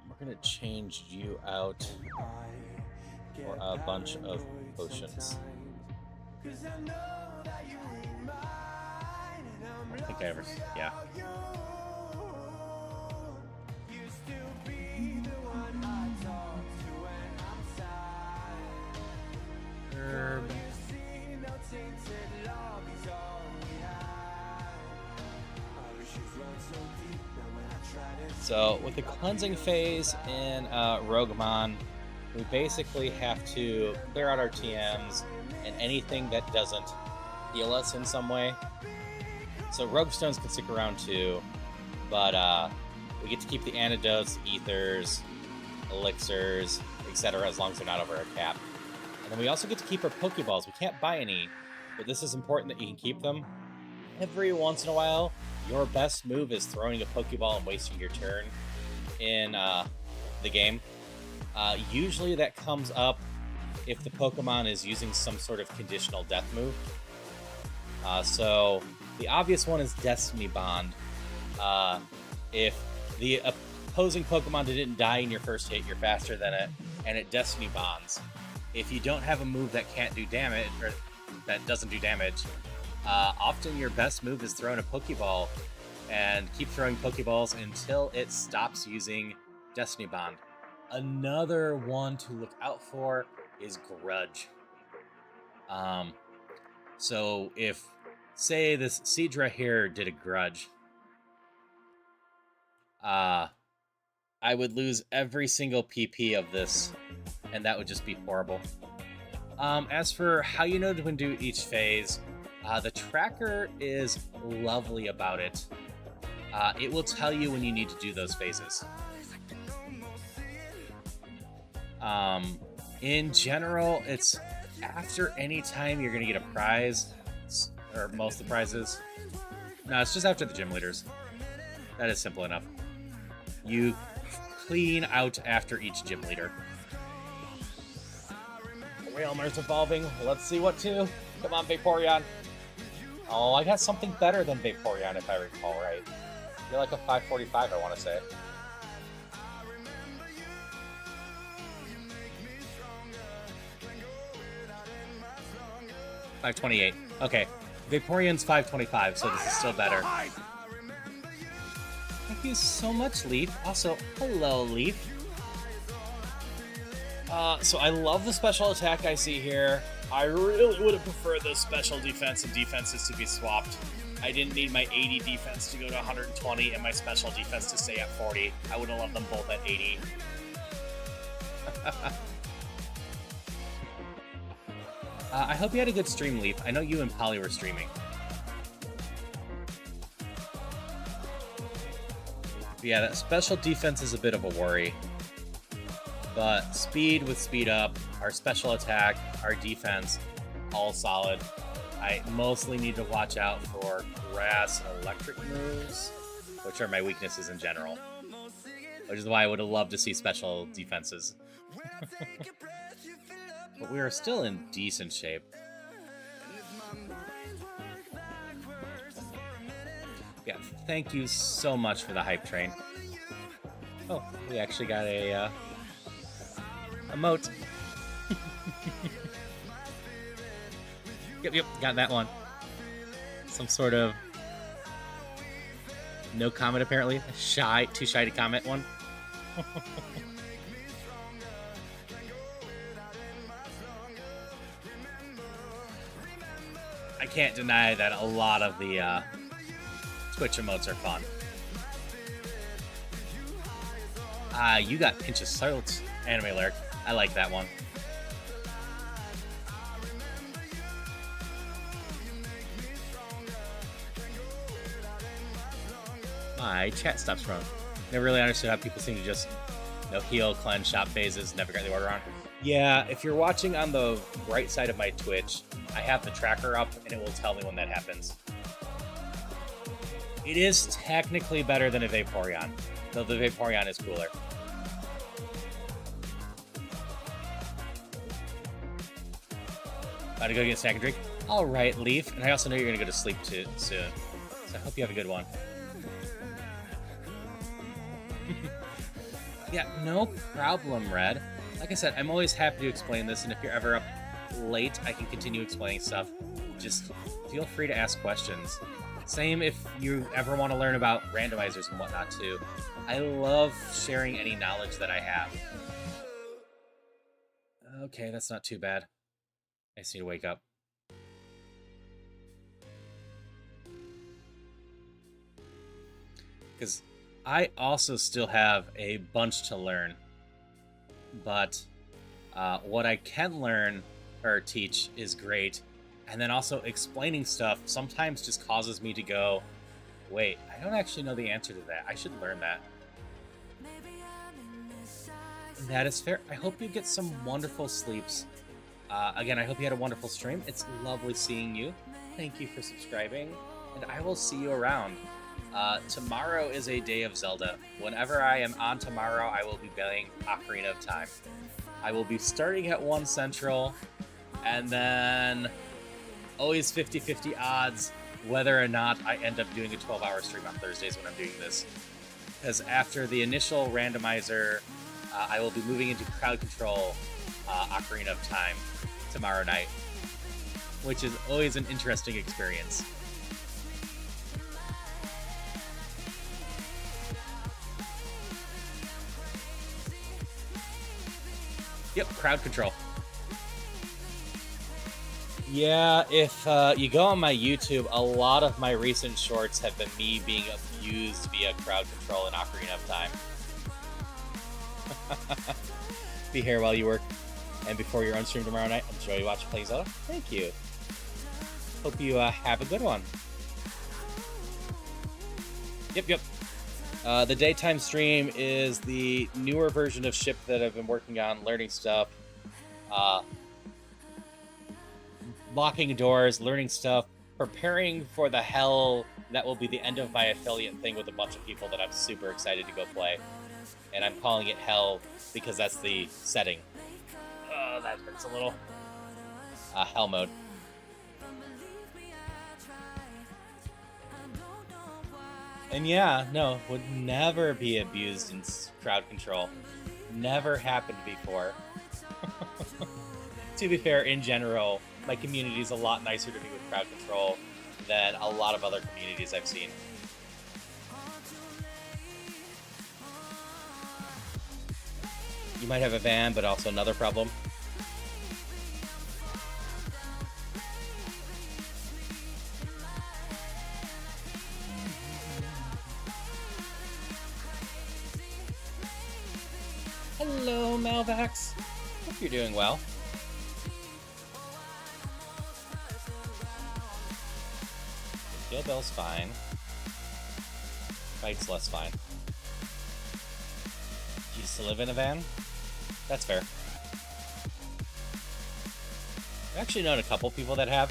S1: We're gonna change you out for a bunch of potions. I think I ever, yeah. Herb. So with the cleansing phase in Roguemon, we basically have to clear out our TMs and anything that doesn't heal us in some way. So Rogue Stones can stick around too, but we get to keep the antidotes, ethers, elixirs, etc. as long as they're not over our cap. And then we also get to keep our Pokeballs. We can't buy any, but this is important that you can keep them. Every once in a while, your best move is throwing a Pokeball and wasting your turn in the game. Usually that comes up if the Pokemon is using some sort of conditional death move. So the obvious one is Destiny Bond. If the opposing Pokemon didn't die in your first hit, you're faster than it, and it Destiny Bonds. If you don't have a move that can't do damage, or that doesn't do damage, often your best move is throwing a Pokeball and keep throwing Pokeballs until it stops using Destiny Bond. Another one to look out for is Grudge. So if, say, this Seadra here did a Grudge, I would lose every single PP of this, and that would just be horrible. As for how you know when to do each phase, the tracker is lovely about it. It will tell you when you need to do those phases. In general, it's after any time you're going to get a prize, or most of the prizes. No, it's just after the gym leaders. That is simple enough. You clean out after each gym leader. Realmer's evolving. Let's see what to. Come on, Vaporeon. Oh, I got something better than Vaporeon if I recall right. You're like a 545, I want to say. $528. Okay. Vaporeon's 525, so this is still better. Thank you so much, Leaf. Also, hello, Leaf. So I love the special attack I see here. I really would have preferred those special defense and defenses to be swapped. I didn't need my 80 defense to go to 120 and my special defense to stay at 40. I would have loved them both at 80. I hope you had a good stream, Leaf. I know you and Polly were streaming. But yeah, that special defense is a bit of a worry. But speed with speed up, our special attack, our defense, all solid. I mostly need to watch out for grass and electric moves, which are my weaknesses in general. Which is why I would have loved to see special defenses. But we are still in decent shape. Yeah, thank you so much for the hype train. Oh, we actually got a emote. Yep, got that one. Some sort of no comment apparently. Too shy to comment one. I can't deny that a lot of the Twitch emotes are fun. You got Pinch of Salt, Anime Lyric. I like that one. My chat stops from. Never really understood how people seem to just heal, cleanse, shop phases, never get the order on. Yeah, if you're watching on the right side of my Twitch, I have the tracker up and it will tell me when that happens. It is technically better than a Vaporeon, though the Vaporeon is cooler. About to go get a snack and drink? Alright, Leaf. And I also know you're going to go to sleep too soon. So I hope you have a good one. Yeah, no problem, Red. Like I said, I'm always happy to explain this, and if you're ever up late, I can continue explaining stuff. Just feel free to ask questions. Same if you ever want to learn about randomizers and whatnot, too. I love sharing any knowledge that I have. Okay, that's not too bad. I just need to wake up. Because I also still have a bunch to learn. But what I can learn or teach is great. And then also explaining stuff sometimes just causes me to go, wait, I don't actually know the answer to that. I should learn that. And that is fair. I hope you get some wonderful sleeps. Again, I hope you had a wonderful stream. It's lovely seeing you. Thank you for subscribing. And I will see you around. Tomorrow is a day of Zelda. Whenever I am on tomorrow, I will be playing Ocarina of Time. I will be starting at 1 Central, and then always 50-50 odds whether or not I end up doing a 12-hour stream on Thursdays when I'm doing this. Because after the initial randomizer, I will be moving into crowd control Ocarina of Time tomorrow night, which is always an interesting experience. Yep, crowd control. Yeah, if you go on my YouTube, a lot of my recent shorts have been me being abused via crowd control in Ocarina of Time. Be here while you work, and before your own stream tomorrow night, enjoy watching playing Zelda. Thank you. Hope you have a good one. Yep. The daytime stream is the newer version of Ship that I've been working on, learning stuff, locking doors, learning stuff, preparing for the hell that will be the end of my affiliate thing with a bunch of people that I'm super excited to go play. And I'm calling it hell because that's the setting. Oh, that hurts a little. Hell mode. And yeah, no, would never be abused in crowd control. Never happened before. To be fair, in general, my community is a lot nicer to me with crowd control than a lot of other communities I've seen. You might have a van, but also another problem. Hello, Malvax. Hope you're doing well. Kill Bill's fine. Fight's less fine. You used to live in a van? That's fair. I've actually known a couple people that have.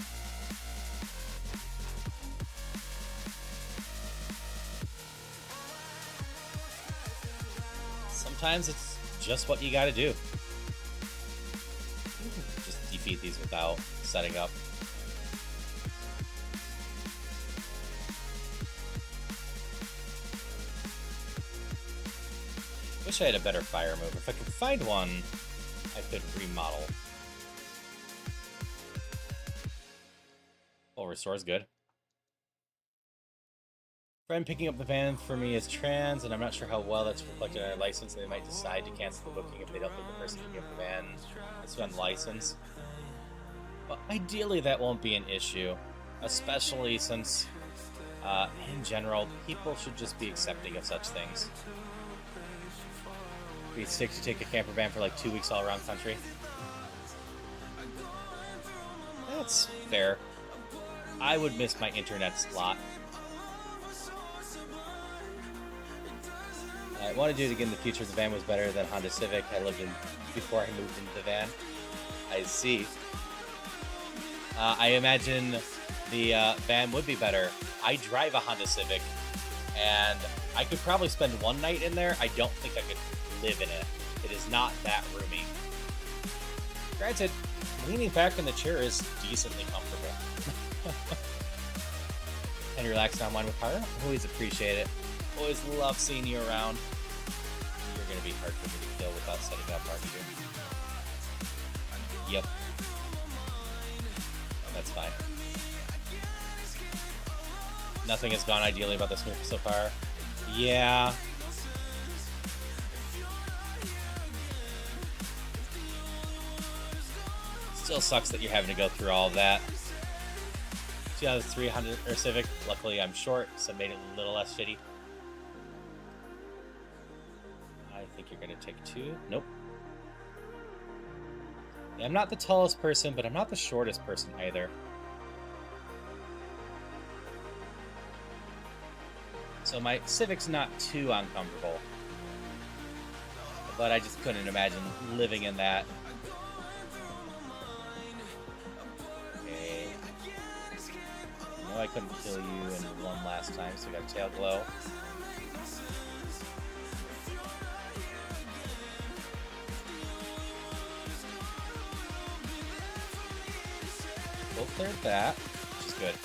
S1: Sometimes it's just what you gotta do. Just defeat these without setting up. Wish I had a better fire move. If I could find one, I could remodel. Full restore is good. Friend picking up the van for me is trans, and I'm not sure how well that's reflected on their license. They might decide to cancel the booking if they don't think the person picking up the van is on license. But ideally, that won't be an issue, especially since, in general, people should just be accepting of such things. We'd stick to take a camper van for like 2 weeks all around country. That's fair. I would miss my internet slot. I want to do it again in the future. The van was better than Honda Civic I lived in before I moved into the van. I see. I imagine the van would be better. I drive a Honda Civic, and I could probably spend one night in there. I don't think I could live in it. It is not that roomy. Granted, leaning back in the chair is decently comfortable. And relaxing online with her. Always appreciate it. Always love seeing you around. You're going to be hard for me to kill without setting up, aren't you? Yep. That's fine. Nothing has gone ideally about this move so far. Yeah. Still sucks that you're having to go through all of that. 2300 or Civic. Luckily, I'm short, so it made it a little less shitty. I think you're gonna take 2. Nope. Yeah, I'm not the tallest person, but I'm not the shortest person either. So my Civic's not too uncomfortable. But I just couldn't imagine living in that. Okay. No, I couldn't kill you in one last time, so we got Tail Glow. Both cleared that, which is good.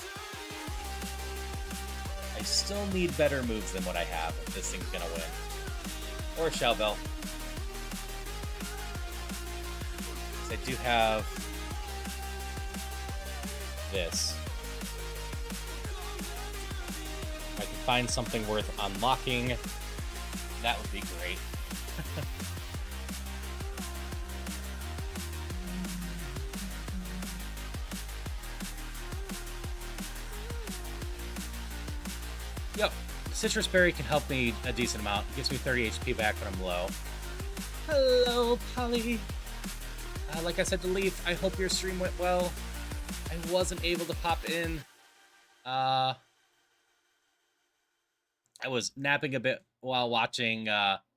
S1: I still need better moves than what I have if this thing's gonna win. Or Shell Bell. I do have this. If I can find something worth unlocking, that would be great. Yep, Citrus Berry can help me a decent amount. It gives me 30 HP back when I'm low. Hello, Polly. Like I said to Leaf, I hope your stream went well. I wasn't able to pop in. I was napping a bit while watching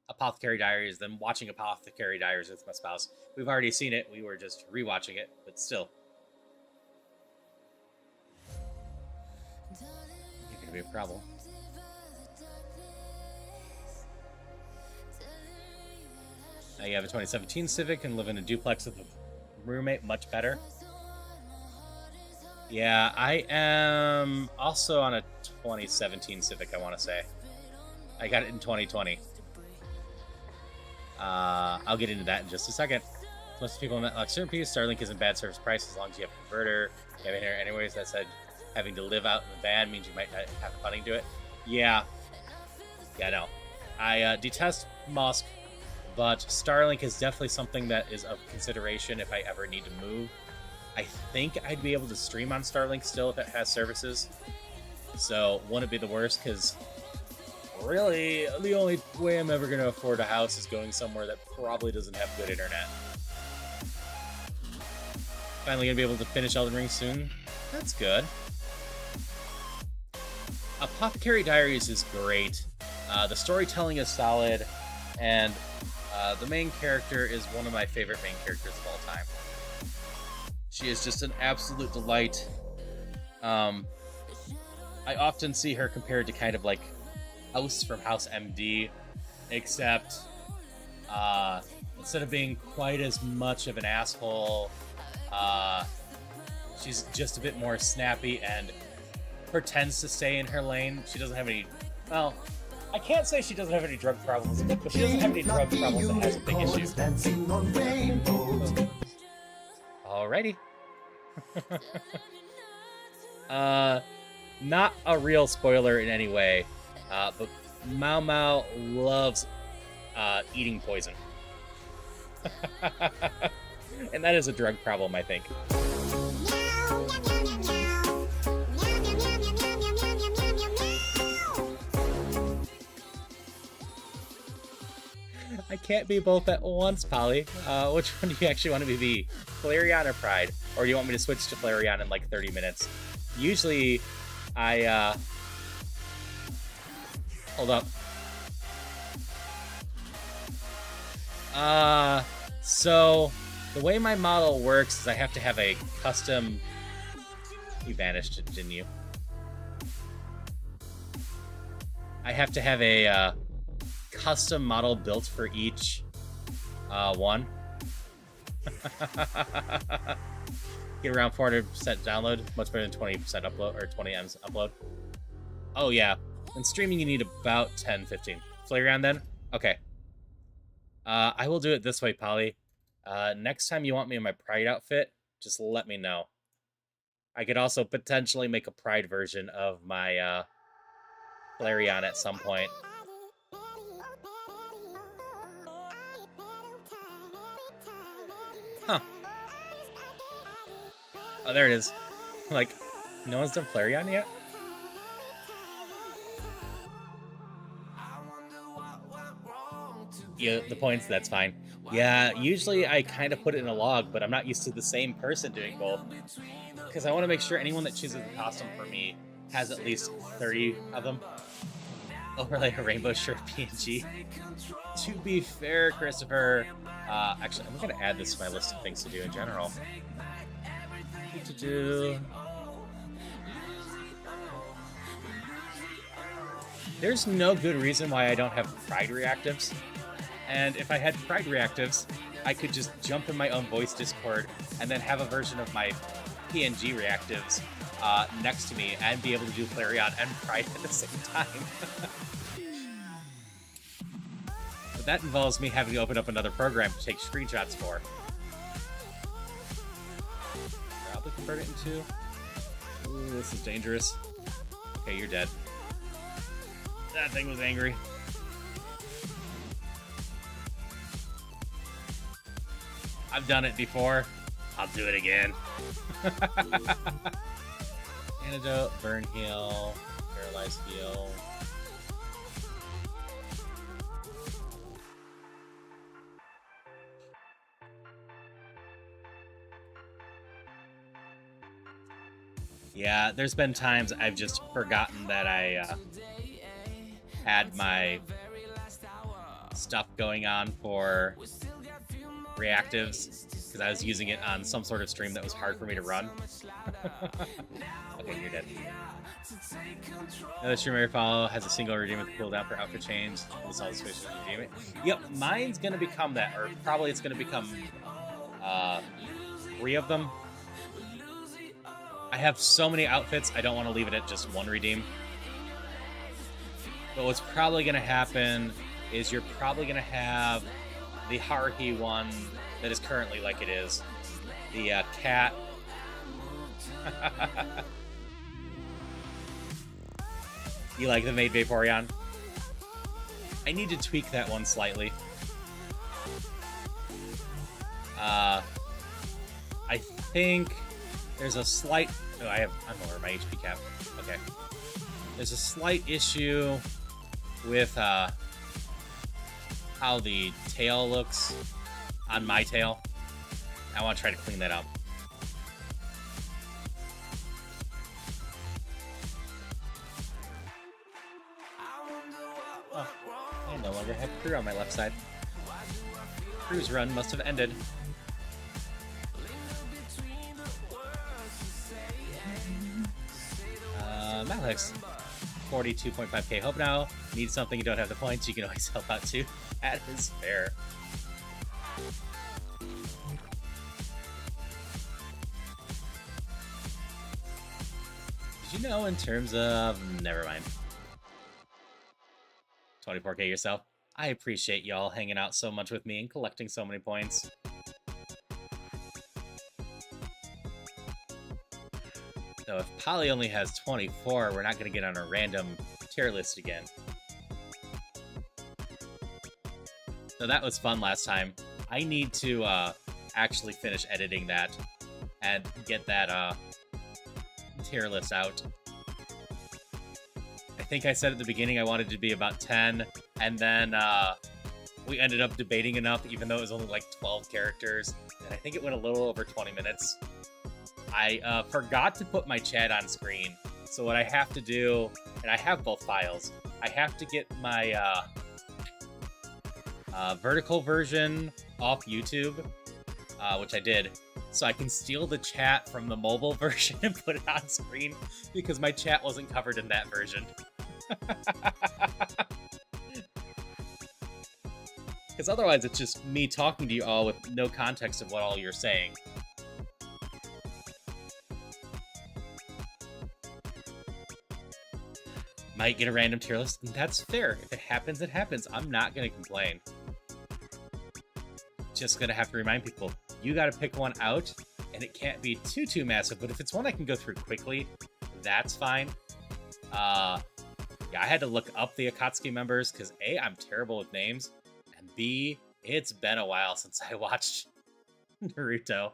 S1: Apothecary Diaries, then watching Apothecary Diaries with my spouse. We've already seen it. We were just rewatching it, but still. You're gonna be a problem. Now you have a 2017 Civic and live in a duplex with a roommate, much better. Yeah, I am also on a 2017 Civic, I want to say. I got it in 2020. I'll get into that in just a second. Most people met like certain piece. Starlink isn't bad service price as long as you have a converter. You have it here anyways. That said, having to live out in the van means you might not have the funding to do it. Yeah, no. I detest Musk. But Starlink is definitely something that is of consideration if I ever need to move. I think I'd be able to stream on Starlink still if it has services. So wouldn't be the worst, because really the only way I'm ever going to afford a house is going somewhere that probably doesn't have good internet. Finally going to be able to finish Elden Ring soon. That's good. Apothecary Diaries is great. The storytelling is solid, and the main character is one of my favorite main characters of all time. She is just an absolute delight. I often see her compared to kind of like House from House MD, except instead of being quite as much of an asshole, she's just a bit more snappy and pretends to stay in her lane. She doesn't have any, well, I can't say she doesn't have any drug problems, but she doesn't have any drug problems that has a big issue. Alrighty. Not a real spoiler in any way, but Mao Mao loves eating poison. And that is a drug problem, I think. I can't be both at once, Polly. Which one do you actually want me to be? Flareon or Pride? Or do you want me to switch to Flareon in like 30 minutes? Usually, I, hold up. So, the way my model works is I have to have a custom... You vanished, didn't you? I have to have a custom model built for each one. Get around 400% download, much better than 20% upload or 20 M's upload. Oh yeah, in streaming you need about 10, 15. Flareon then? Okay. I will do it this way, Polly. Next time you want me in my Pride outfit, just let me know. I could also potentially make a Pride version of my Flareon at some point. Huh. Oh, there it is. Like, no one's done Flareon yet? Yeah, the points, that's fine. Yeah, usually I kind of put it in a log, but I'm not used to the same person doing both. Because I want to make sure anyone that chooses the costume for me has at least 30 of them. Overlay a rainbow shirt PNG. To be fair, Christopher, actually, I'm going to add this to my list of things to do in general. What to do? There's no good reason why I don't have Pride reactives. And if I had Pride reactives, I could just jump in my own voice Discord and then have a version of my PNG reactives next to me and be able to do Flareon and Pride at the same time. But that involves me having to open up another program to take screenshots for. Probably convert it into... Ooh, this is dangerous. Okay, you're dead. That thing was angry. I've done it before. I'll do it again. Antidote, burn heal, paralyzed heal. Yeah, there's been times I've just forgotten that I had my stuff going on for reactives because I was using it on some sort of stream that was hard for me to run. Okay, you're dead. Another streamer I follow has a single redeemable cooldown for outfit change. This all the switches to redeem it. Yep, mine's gonna become that, or probably it's gonna become 3 of them. I have so many outfits, I don't want to leave it at just one redeem. But what's probably gonna happen is you're probably gonna have the Haruhi one that is currently like it is. The cat. You like the Maid Vaporeon? I need to tweak that one slightly. I think there's a slight... Oh, I'm over my HP cap. Okay. There's a slight issue with how the tail looks on my tail. I want to try to clean that up. Oh, I no longer have crew on my left side. Crew's run must have ended. Malix, 42.5k hope now. Need something, you don't have the points, you can always help out too. That is fair. Did you know in terms of... Never mind. 24k yourself. I appreciate y'all hanging out so much with me and collecting so many points. So if Polly only has 24, we're not going to get on a random tier list again. So that was fun last time. I need to actually finish editing that and get that tier list out. I think I said at the beginning I wanted to be about 10, and then we ended up debating enough, even though it was only like 12 characters, and I think it went a little over 20 minutes. I forgot to put my chat on screen, so what I have to do, and I have both files, I have to get my vertical version off YouTube, which I did, so I can steal the chat from the mobile version and put it on screen, because my chat wasn't covered in that version. Because otherwise it's just me talking to you all with no context of what all you're saying. Might get a random tier list, and that's fair. If it happens, it happens. I'm not going to complain. Just going to have to remind people, you got to pick one out, and it can't be too massive, but if it's one I can go through quickly, that's fine. Yeah, I had to look up the Akatsuki members, because A, I'm terrible with names, and B, it's been a while since I watched Naruto.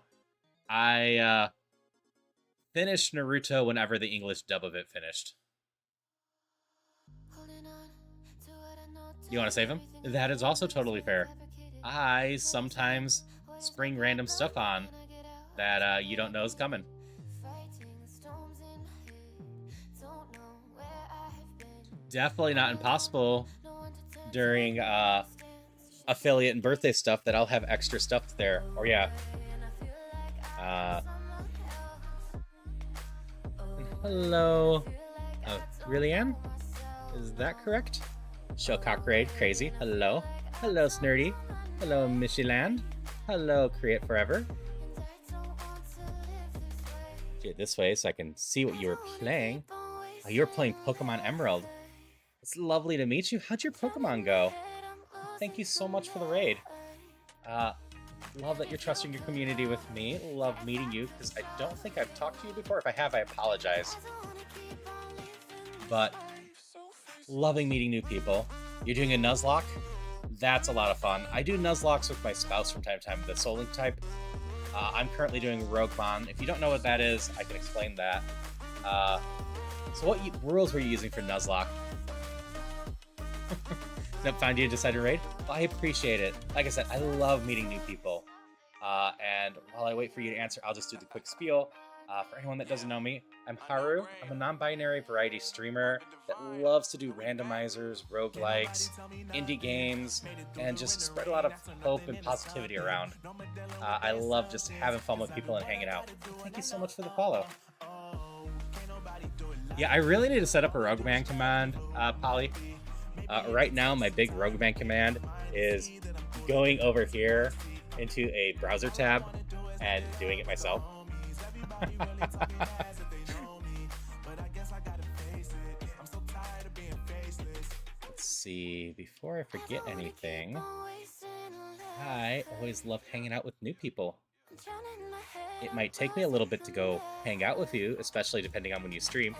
S1: I finished Naruto whenever the English dub of it finished. You want to save him? That is also totally fair. I sometimes spring random stuff on that you don't know is coming. Definitely not impossible during affiliate and birthday stuff that I'll have extra stuff there. Or yeah. Hello. Really, Anne? Is that correct? Shellcock Raid, crazy. Hello. Hello, Snurdy. Hello, Mishyland. Hello, Create Forever. Get this way so I can see what you were playing. Oh, you were playing Pokemon Emerald. It's lovely to meet you. How'd your Pokemon go? Thank you so much for the raid. Love that you're trusting your community with me. Love meeting you, because I don't think I've talked to you before. If I have, I apologize. But loving meeting new people. You're doing a Nuzlocke? That's a lot of fun. I do Nuzlocks with my spouse from time to time, the Soul Link type. I'm currently doing Roguemon. If you don't know what that is, I can explain that. So what rules were you using for Nuzlocke? Nope, found you and decided to raid? Well, I appreciate it. Like I said, I love meeting new people. And while I wait for you to answer, I'll just do the quick spiel. For anyone that doesn't know me, I'm Haru. I'm a non-binary variety streamer that loves to do randomizers, roguelikes, indie games, and just spread a lot of hope and positivity around. I love just having fun with people and hanging out. Thank you so much for the follow. Yeah, I really need to set up a Rogueman command, Polly. Right now, my big Rogueman command is going over here into a browser tab and doing it myself. Let's see, before I forget anything, I always love hanging out with new people. It might take me a little bit to go hang out with you, especially depending on when you stream.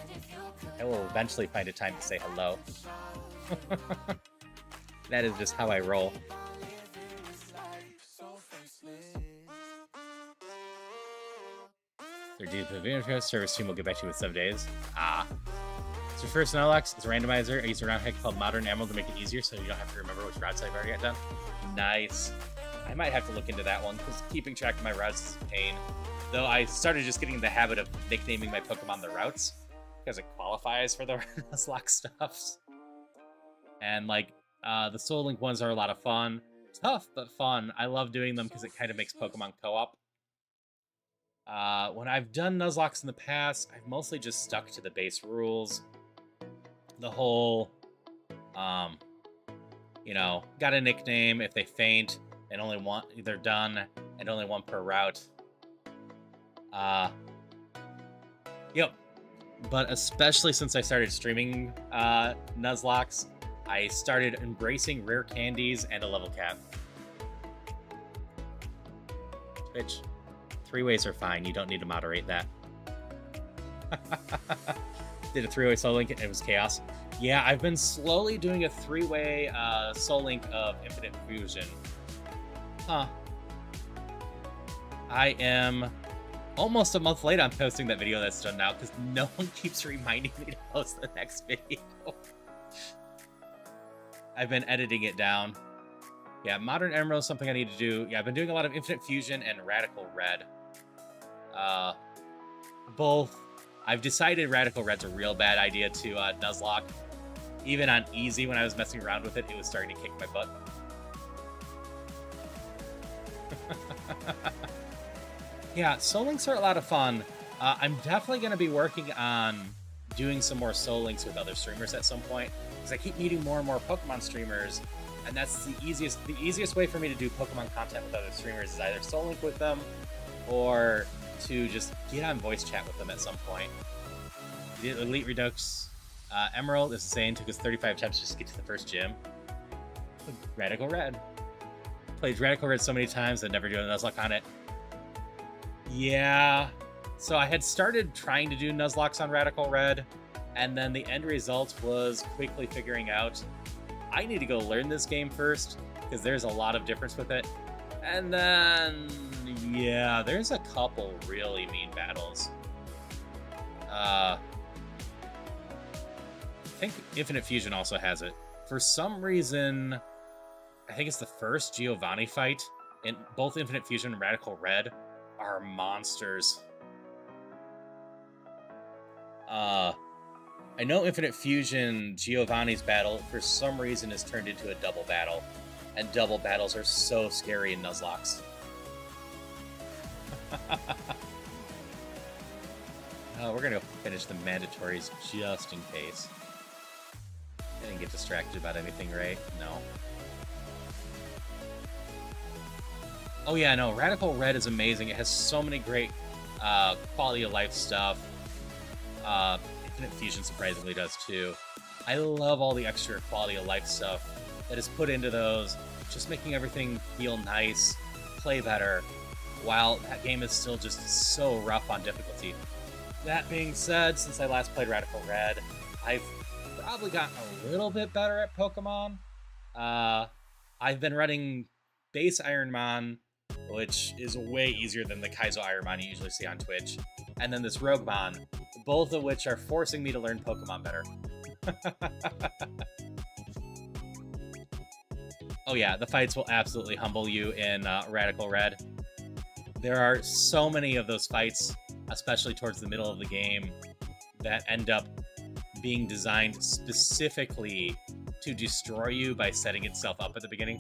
S1: I will eventually find a time to say hello. That is just how I roll. Their deep service team will get back to you with 7 days. So first Nuzlocke is a randomizer. I use a round hack called Modern Emerald to make it easier so you don't have to remember which routes I've already got done. Nice. I might have to look into that one, because keeping track of my routes is a pain. Though I started just getting in the habit of nicknaming my Pokemon the routes, because it qualifies for the Nuzlocke stuffs. And like, the Soul Link ones are a lot of fun. Tough, but fun. I love doing them because it kind of makes Pokemon co-op. When I've done Nuzlocks in the past, I've mostly just stuck to the base rules. The whole, you know, got a nickname. If they faint, and only one, they're done, and only one per route. Yep. But especially since I started streaming Nuzlocks, I started embracing rare candies and a level cap. Twitch. 3 ways are fine. You don't need to moderate that. Did a 3-way Soul Link and it was chaos. Yeah, I've been slowly doing a 3-way Soul Link of Infinite Fusion. Huh. I am almost a month late on posting that video that's done now because no one keeps reminding me to post the next video. I've been editing it down. Yeah, Modern Emerald is something I need to do. Yeah, I've been doing a lot of Infinite Fusion and Radical Red. Both. I've decided Radical Red's a real bad idea to Nuzlocke. Even on easy, when I was messing around with it, it was starting to kick my butt. Yeah, Soul Links are a lot of fun. I'm definitely going to be working on doing some more soul links with other streamers at some point, because I keep meeting more and more Pokemon streamers, and that's the easiest way for me to do Pokemon content with other streamers is either soul link with them or to just get on voice chat with them at some point. The Elite Redux Emerald is insane. Took us 35 attempts just to get to the first gym. Radical Red. Played Radical Red so many times I'd never do a Nuzlocke on it. Yeah. So I had started trying to do Nuzlocks on Radical Red, and then the end result was quickly figuring out I need to go learn this game first, because there's a lot of difference with it. And then, yeah, there's a couple really mean battles. I think Infinite Fusion also has it. For some reason, I think it's the first Giovanni fight in both Infinite Fusion and Radical Red are monsters. I know Infinite Fusion Giovanni's battle for some reason is turned into a double battle, and double battles are so scary in Nuzlocks. We're gonna finish the mandatories just in case. I didn't get distracted about anything, right? No. Oh yeah, no, Radical Red is amazing. It has so many great quality of life stuff. Infinite Fusion surprisingly does too. I love all the extra quality of life stuff that is put into those, just making everything feel nice, play better, while that game is still just so rough on difficulty. That being said, since I last played Radical Red, I've probably gotten a little bit better at Pokemon. I've been running base Ironmon, which is way easier than the Kaizo Ironmon you usually see on Twitch, and then this Roguemon, both of which are forcing me to learn Pokemon better. Oh yeah, the fights will absolutely humble you in Radical Red. There are so many of those fights, especially towards the middle of the game, that end up being designed specifically to destroy you by setting itself up at the beginning.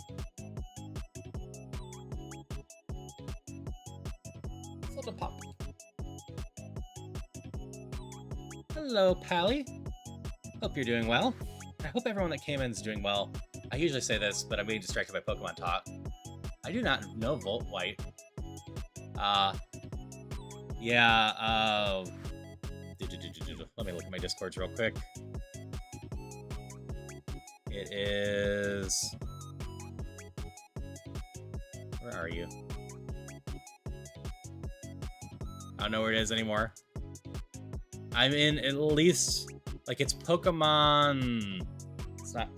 S1: Little pop. Hello, Pally. Hope you're doing well. I hope everyone that came in is doing well. I usually say this, but I'm being distracted by Pokemon talk. I do not know Volt White. Yeah, let me look at my Discords real quick. It is... Where are you? I don't know where it is anymore. I'm in at least... Like, it's Pokemon... It's not...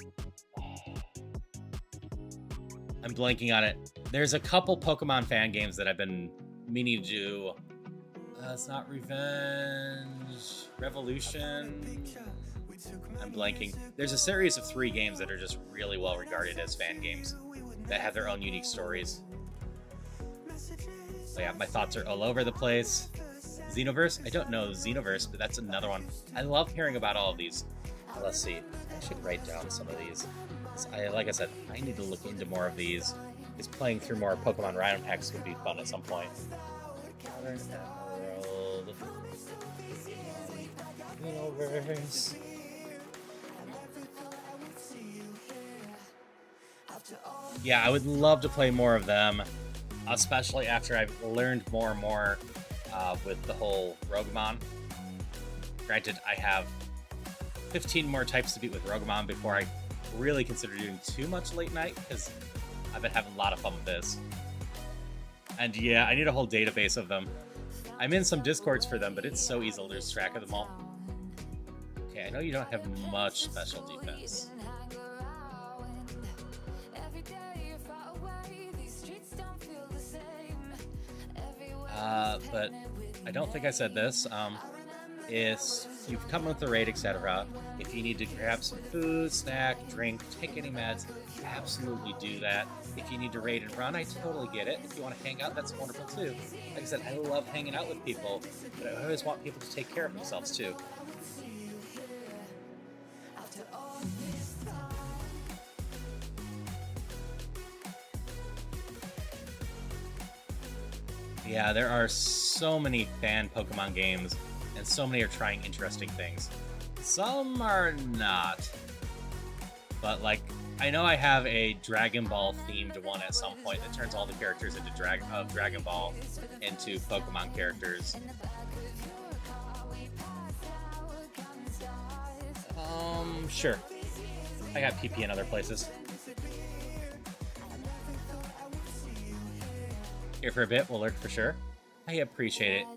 S1: I'm blanking on it. There's a couple Pokemon fan games that I've been meaning to do. It's not Revenge... Revolution... I'm blanking. There's a series of 3 games that are just really well regarded as fan games that have their own unique stories. So yeah, my thoughts are all over the place. Xenoverse? I don't know Xenoverse, but that's another one. I love hearing about all of these. Let's see. I should write down some of these. Like I said, I need to look into more of these. Because playing through more Pokemon Random Packs would be fun at some point. Modern Emerald. Xenoverse. Yeah, I would love to play more of them, especially after I've learned more and more with the whole Roguemon. Granted, I have 15 more types to beat with Roguemon before I really consider doing too much late night, because I've been having a lot of fun with this. And yeah, I need a whole database of them. I'm in some Discords for them, but it's so easy to lose track of them all. Okay, I know you don't have much special defense. But I don't think I said this. If you've come with the raid, etc., if you need to grab some food, snack, drink, take any meds, absolutely do that. If you need to raid and run, I totally get it. If you want to hang out, that's wonderful too. Like I said, I love hanging out with people, but I always want people to take care of themselves too. Yeah, there are so many fan Pokemon games and so many are trying interesting things. Some are not. But, like, I know I have a Dragon Ball themed one at some point that turns all the characters into Dragon Ball into Pokemon characters. Sure. I got PP in other places. Here for a bit, we'll lurk for sure. I appreciate it.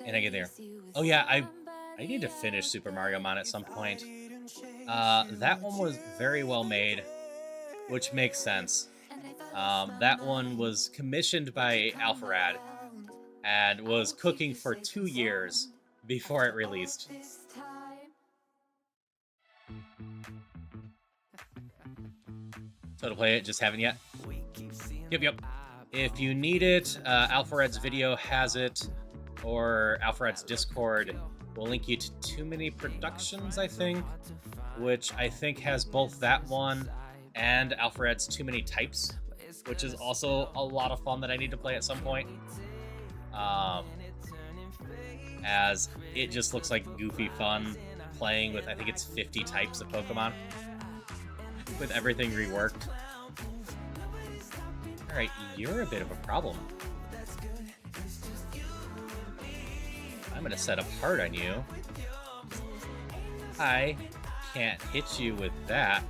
S1: And I get there. Oh yeah, I need to finish Super Mario Man at some point. That one was very well made, which makes sense. That one was commissioned by Alpharad and was cooking for 2 years before it released. So to play it, just haven't yet. Yep. If you need it, Alpharad's video has it, or Alpharad's Discord will link you to Too Many Productions, I think, which I think has both that one and Alpharad's Too Many Types, which is also a lot of fun that I need to play at some point. As it just looks like goofy fun playing with, I think it's 50 types of Pokemon, with everything reworked. Alright, you're a bit of a problem. I'm gonna set up hard on you. I can't hit you with that.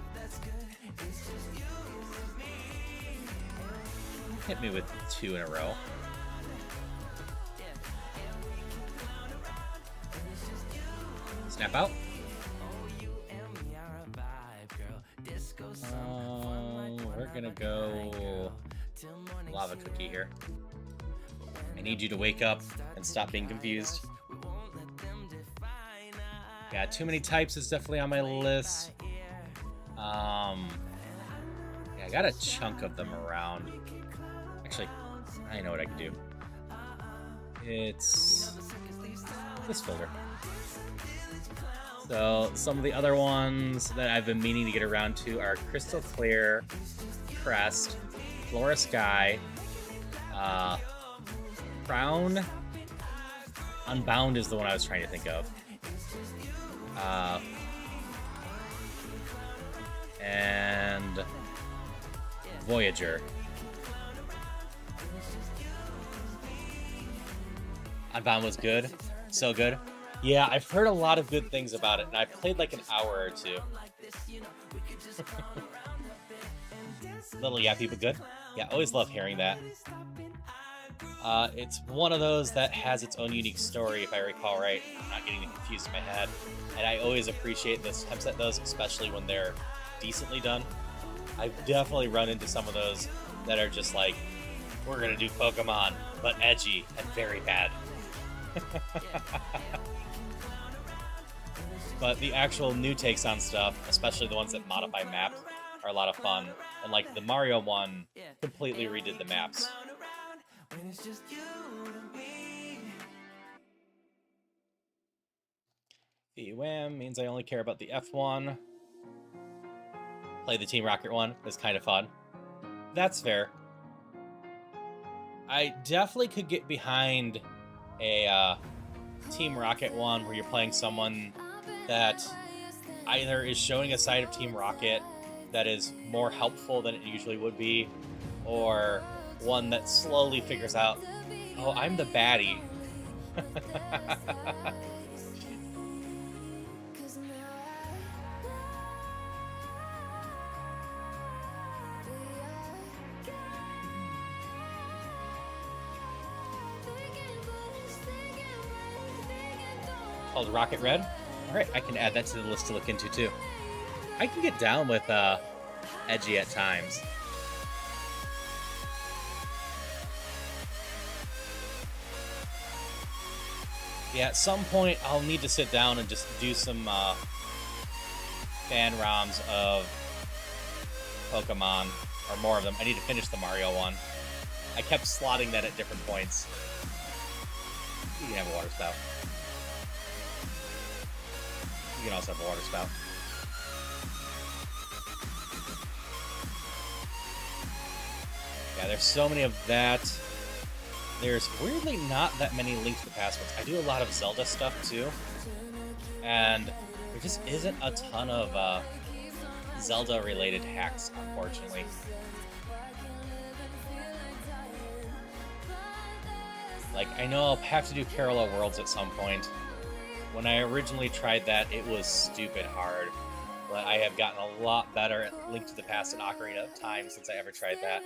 S1: Hit me with 2 in a row. Snap out. We're gonna go Lava Cookie here. I need you to wake up and stop being confused. Yeah, Too Many Types is definitely on my list. Yeah, I got a chunk of them around. Actually, I know what I can do. It's this folder. So some of the other ones that I've been meaning to get around to are Crystal Clear, Crest, Flora Sky, Crown, Unbound is the one I was trying to think of. And Voyager. Unbound was good. So good. Yeah, I've heard a lot of good things about it, and I've played like an hour or two. Little yappy, but good. Yeah, always love hearing that. It's one of those that has its own unique story, if I recall right. I'm not getting confused in my head. And I always appreciate this attempts at those, especially when they're decently done. I've definitely run into some of those that are just like, we're gonna do Pokemon, but edgy and very bad. But the actual new takes on stuff, especially the ones that modify maps, are a lot of fun. And like the Mario one completely redid the maps. The WAM means I only care about the F1. Play the Team Rocket one is kind of fun. That's fair. I definitely could get behind a Team Rocket one where you're playing someone that either is showing a side of Team Rocket that is more helpful than it usually would be, or one that slowly figures out, oh, I'm the baddie. Called Rocket Red. Alright, I can add that to the list to look into too. I can get down with edgy at times. Yeah, at some point I'll need to sit down and just do some fan ROMs of Pokemon, or more of them. I need to finish the Mario one. I kept slotting that at different points. You can have a water spout. You can also have a water spout. Yeah, there's so many of that there's weirdly not that many Link to the Past ones. I do a lot of Zelda stuff too, and there just isn't a ton of Zelda-related hacks, unfortunately. Like, I know I'll have to do Parallel Worlds at some point. When I originally tried that, it was stupid hard. But I have gotten a lot better at Link to the Past and Ocarina of Time since I ever tried that.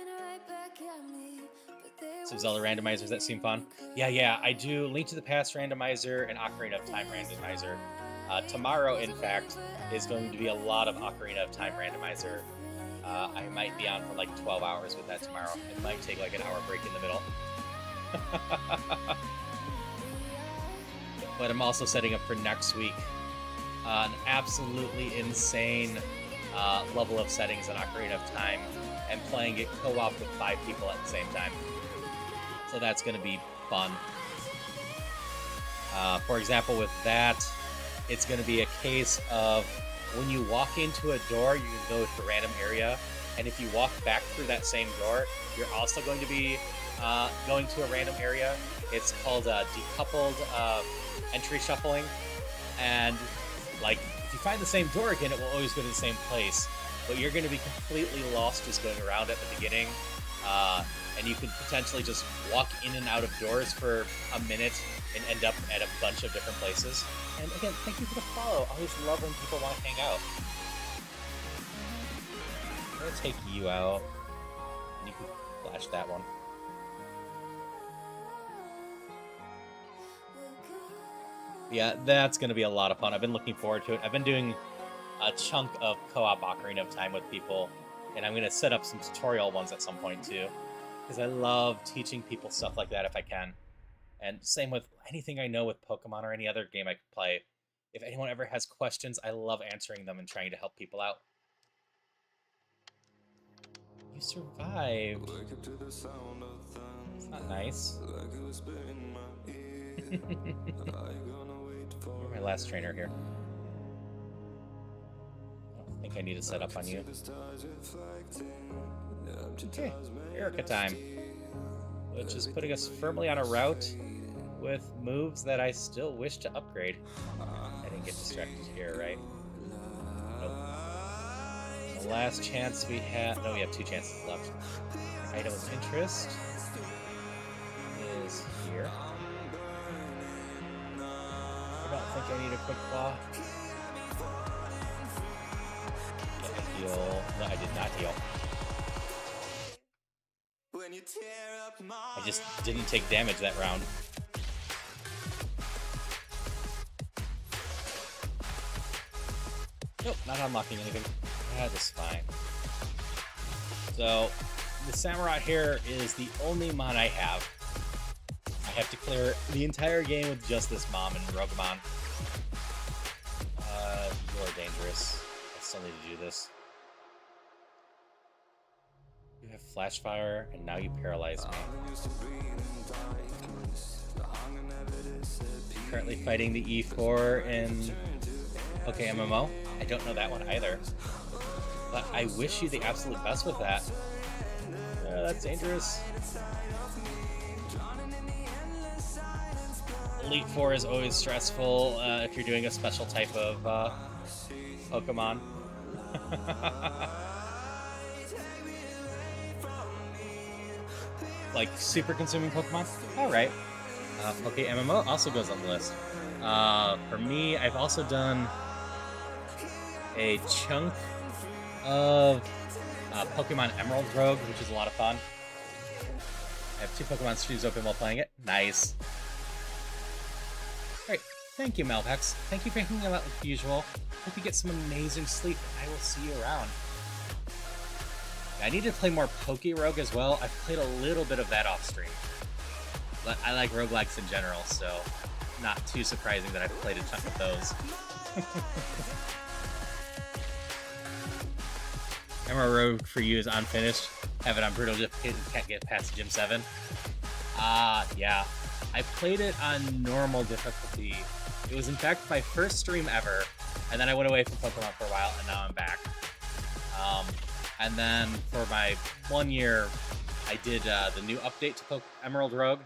S1: Some Zelda randomizers that seem fun. Yeah, I do Link to the Past randomizer and Ocarina of Time randomizer. Tomorrow, in fact, is going to be a lot of Ocarina of Time randomizer. I might be on for like 12 hours with that tomorrow. It might take like an hour break in the middle. But I'm also setting up for next week an absolutely insane level of settings in Ocarina of Time and playing it co-op with 5 people at the same time. So that's going to be fun. For example, with that, it's going to be a case of when you walk into a door, you can go to a random area, and if you walk back through that same door, you're also going to be going to a random area. It's called decoupled entry shuffling, and like if you find the same door again, it will always go to the same place, but you're going to be completely lost just going around at the beginning, and you could potentially just walk in and out of doors for a minute and end up at a bunch of different places. And again, thank you for the follow. I always love when people want to hang out. I'm going to take you out, and you can flash that one. Yeah, that's going to be a lot of fun. I've been looking forward to it. I've been doing a chunk of co-op Ocarina of Time with people, and I'm going to set up some tutorial ones at some point too, because I love teaching people stuff like that if I can. And same with anything I know with Pokemon or any other game I could play. If anyone ever has questions, I love answering them and trying to help people out. You survived. It's not nice. You're my last trainer here. I don't think I need to set up on you. Okay, Erica time. Which is putting us firmly on a route with moves that I still wish to upgrade. I didn't get distracted here, right? Nope. The last chance we have... No, we have 2 chances left. Item of interest is here. I don't think I need a quick claw. Did I heal? No, I did not heal. I just didn't take damage that round. Nope, not unlocking anything. That is fine. So, the Samurai here is the only mon I have. I have to clear the entire game with just this mom and Roguemon. You're dangerous. I still need to do this. You have flash fire, and now you paralyze me. Currently fighting the E4 in MMO. I don't know that one either. But I wish you the absolute best with that. That's dangerous. Elite 4 is always stressful if you're doing a special type of Pokemon. Like super consuming Pokemon? Alright. MMO also goes on the list. For me, I've also done a chunk of Pokemon Emerald Rogue, which is a lot of fun. I have 2 Pokemon streams open while playing it. Nice. Alright, thank you, Malpex. Thank you for hanging out like usual. Hope you get some amazing sleep, and I will see you around. I need to play more Poke Rogue as well. I've played a little bit of that off stream. But I like roguelikes in general, so not too surprising that I've played a chunk of those. Emerald Rogue for you is unfinished. Have it on Brutal Difficulty, can't get past Gym 7. Yeah. I played it on normal difficulty. It was in fact my first stream ever, and then I went away from Pokemon for a while, and now I'm back. And then for my 1 year, I did the new update to Emerald Rogue,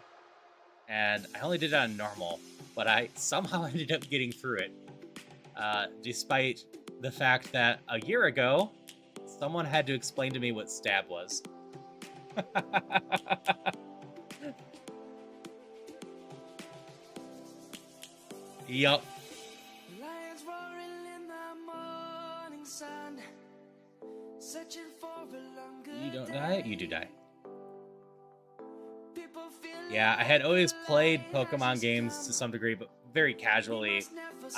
S1: and I only did it on normal, but I somehow ended up getting through it, despite the fact that a year ago, someone had to explain to me what stab was. Yup.
S3: Lions roaring in the morning sun, searching for a longer
S1: You don't die? You do die.
S3: people feel
S1: Yeah, I had always played Pokemon games to some degree, but very casually.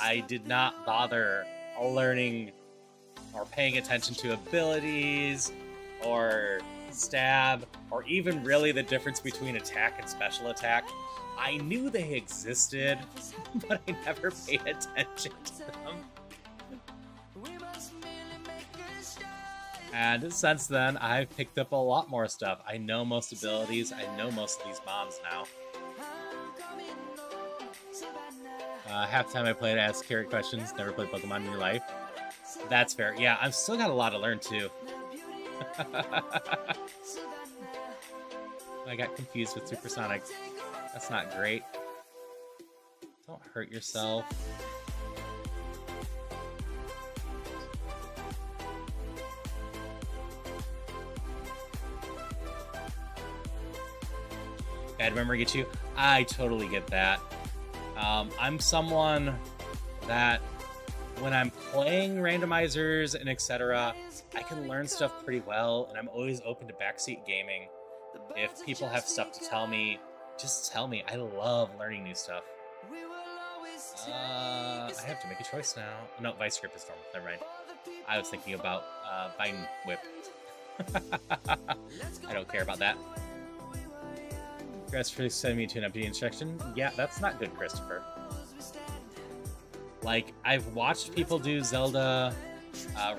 S1: I did not bother learning or paying attention to abilities or stab or even really the difference between attack and special attack. I knew they existed, but I never paid attention to them. And since then, I've picked up a lot more stuff. I know most abilities, I know most of these mons now. Half the time I played Ask Carrot Questions, never played Pokemon in your life. That's fair. Yeah, I've still got a lot to learn too. I got confused with Supersonic. That's not great. Don't hurt yourself. Bad memory get you? I totally get that. I'm someone that when I'm playing randomizers and etc., I can learn stuff pretty well, and I'm always open to backseat gaming. If people have stuff to tell me, just tell me. I love learning new stuff. I have to make a choice now. No, Vice Grip is normal. Never mind. I was thinking about Vine Whip. I don't care about that. Christopher sending me to an empty instruction. Yeah, that's not good, Christopher. Like, I've watched people do Zelda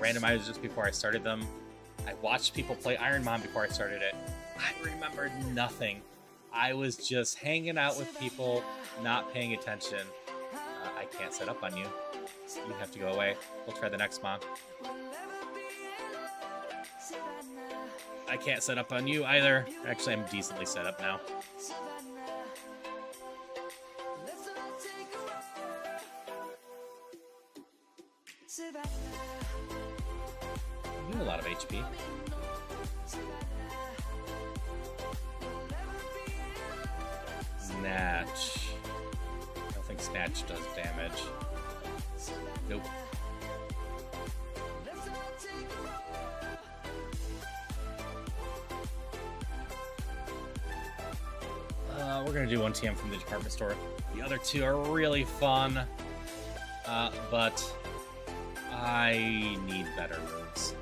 S1: randomizers before I started them. I watched people play Iron Man before I started it. I remembered nothing. I was just hanging out with people, not paying attention. I can't set up on you. You have to go away. We'll try the next mon. I can't set up on you either. Actually, I'm decently set up now. You have a lot of HP. Snatch. I don't think Snatch does damage. Nope. We're gonna do one TM from the department store. The other two are really fun, but I need better moves.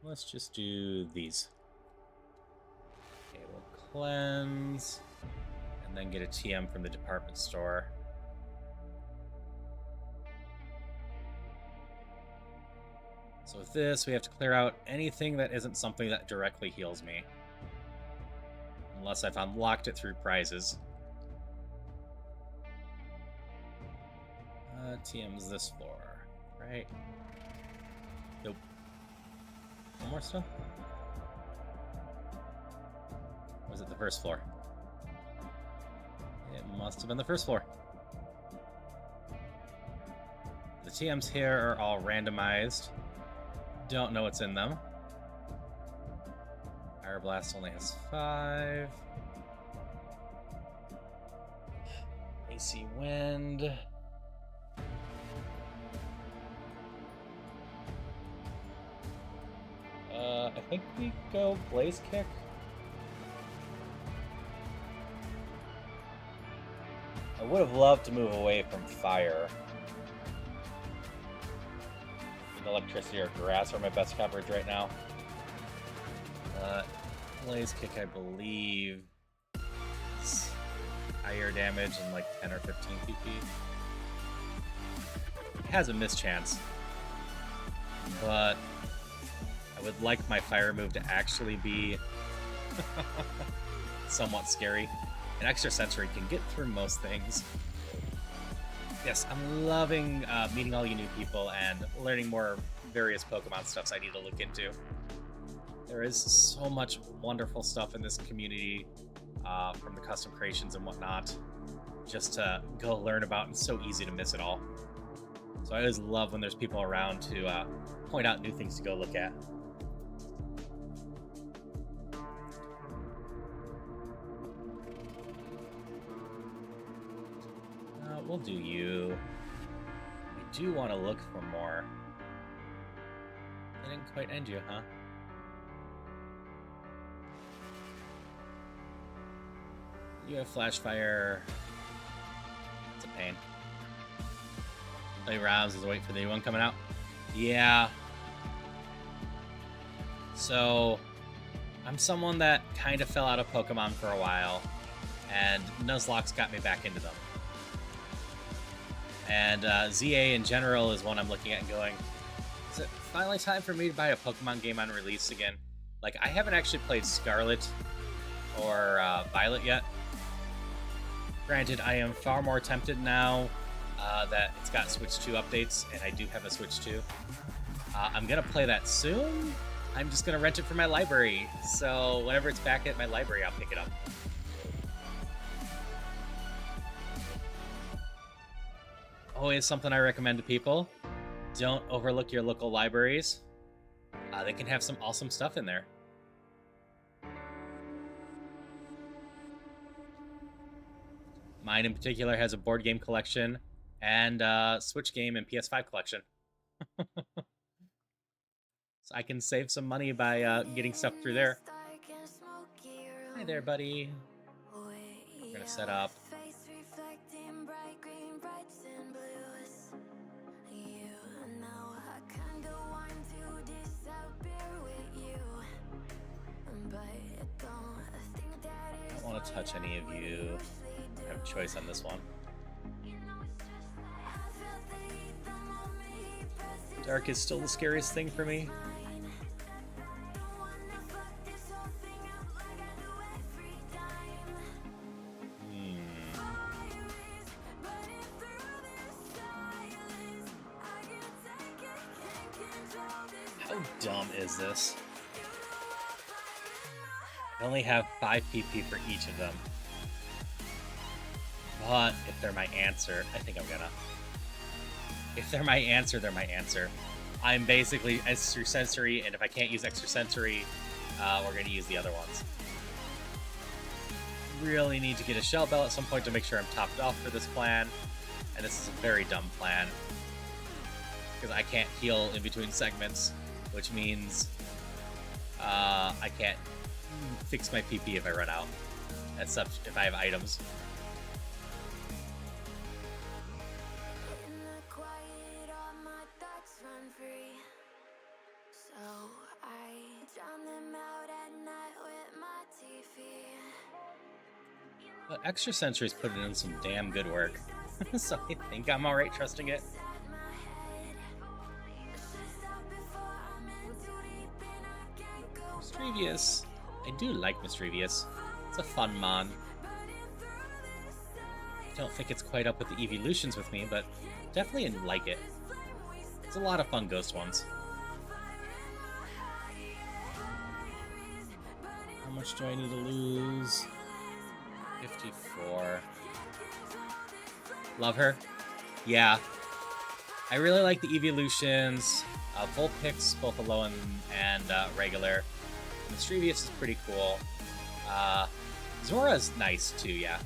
S1: Let's just do these. Okay, we'll cleanse, and then get a TM from the department store. So with this, we have to clear out anything that isn't something that directly heals me. Unless I've unlocked it through prizes. TM's this floor, right? Nope. One more still? Or was it the first floor? It must have been the first floor. The TMs here are all randomized. Don't know what's in them. Fire Blast only has 5. AC Wind. I think we go Blaze Kick. I would have loved to move away from fire. Electricity or grass are my best coverage right now. Blaze Kick, I believe, is higher damage and like 10 or 15 PP. It has a mischance, but I would like my fire move to actually be somewhat scary. And extrasensory can get through most things. Yes, I'm loving meeting all you new people and learning more various Pokemon stuffs I need to look into. There is so much wonderful stuff in this community, from the custom creations and whatnot, just to go learn about, and so easy to miss it all. So I always love when there's people around to point out new things to go look at. We'll do you. I do want to look for more. I didn't quite end you, huh? You have Flash Fire. It's a pain. Play rounds as a wait for the new one coming out. Yeah. So, I'm someone that kind of fell out of Pokemon for a while, and Nuzlockes got me back into them. And ZA in general is one I'm looking at and going, is it finally time for me to buy a Pokemon game on release again? Like, I haven't actually played Scarlet or Violet yet. Granted, I am far more tempted now that it's got Switch 2 updates, and I do have a Switch 2. I'm going to play that soon. I'm just going to rent it from my library. So whenever it's back at my library, I'll pick it up. Always something I recommend to people. Don't overlook your local libraries. They can have some awesome stuff in there. Mine in particular has a board game collection and a Switch game and PS5 collection. So I can save some money by getting stuff through there. Hi there, buddy. We're gonna set up. I don't want to touch any of you. I have a choice on this one. Dark is still the scariest thing for me. How dumb is this? I only have 5 PP for each of them. But if they're my answer, I think I'm gonna. If they're my answer, they're my answer. I'm basically extrasensory, and if I can't use extrasensory, we're gonna use the other ones. Really need to get a Shell Bell at some point to make sure I'm topped off for this plan. And this is a very dumb plan, because I can't heal in between segments, which means I can't fix my PP if I run out, except if I have items. But Extrasensory's put in some damn good work, so I think I'm alright trusting it. Mischievous. I do like Mischievous. It's a fun mon. I don't think it's quite up with the evolutions with me, but definitely like it. It's a lot of fun ghost ones. How much do I need to lose? 54. Love her. Yeah. I really like the evolutions. Vulpix, both Alolan and regular. Mischievous is pretty cool. Zora's nice too, yeah.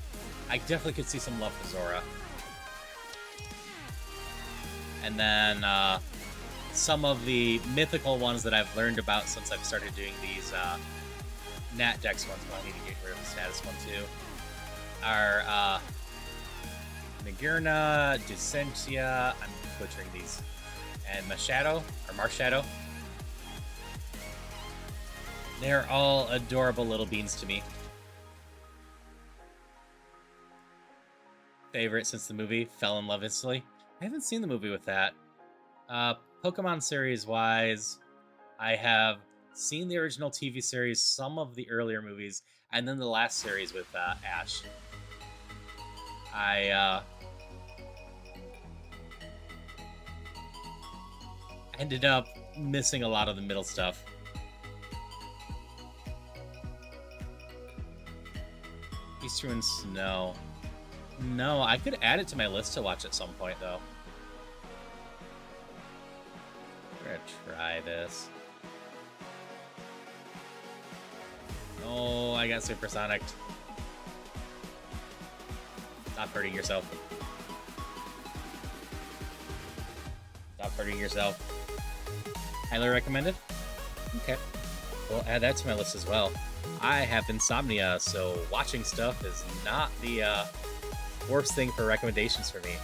S1: I definitely could see some love for Zora. And then some of the mythical ones that I've learned about since I've started doing these Nat Dex ones, but I need to get rid of the status one too, are Nagirna, Dicentia, I'm butchering these, and Marshadow. They're all adorable little beans to me. Favorite since the movie, fell in love instantly. I haven't seen the movie with that. Pokemon series wise, I have seen the original TV series, some of the earlier movies, and then the last series with Ash. I ended up missing a lot of the middle stuff. Eastern Snow. No, I could add it to my list to watch at some point, though. We're gonna try this. Oh, I got supersonic. Stop hurting yourself. Stop hurting yourself. Highly recommended? Okay. We'll add that to my list as well. I have insomnia, so watching stuff is not the worst thing for recommendations for me.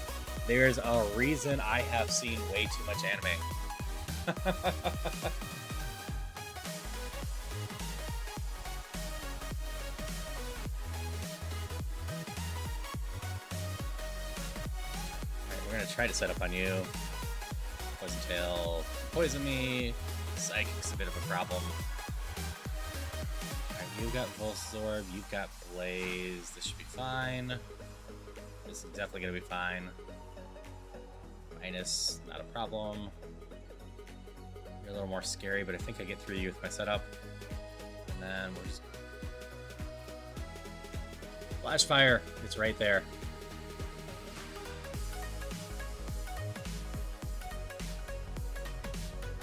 S1: There's a reason I have seen way too much anime. We're gonna try to set up on you. Poison Tail, poison me. Psychic's a bit of a problem. Alright, you've got Volsorb, you've got Blaze. This should be fine. This is definitely gonna be fine. Minus, not a problem. You're a little more scary, but I think I get through you with my setup. And then we're just... Flash Fire! It's right there.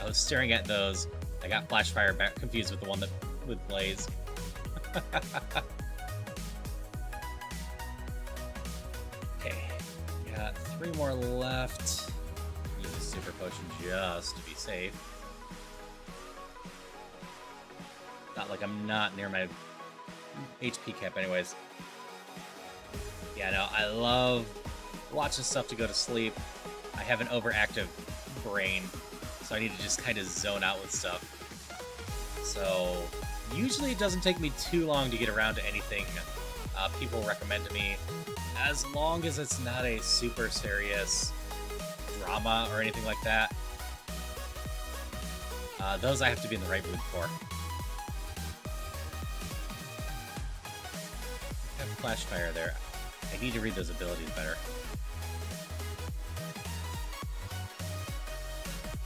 S1: I was staring at those. I got Flash Fire back confused with the one that with Blaze. Okay, got 3 more left. Use a super potion just to be safe. Not like I'm not near my HP cap anyways. Yeah, no, I love watching stuff to go to sleep. I have an overactive brain, so I need to just kind of zone out with stuff. So usually it doesn't take me too long to get around to anything people recommend to me, as long as it's not a super serious drama or anything like that. Those I have to be in the right mood for. I have Flash Fire there. I need to read those abilities better.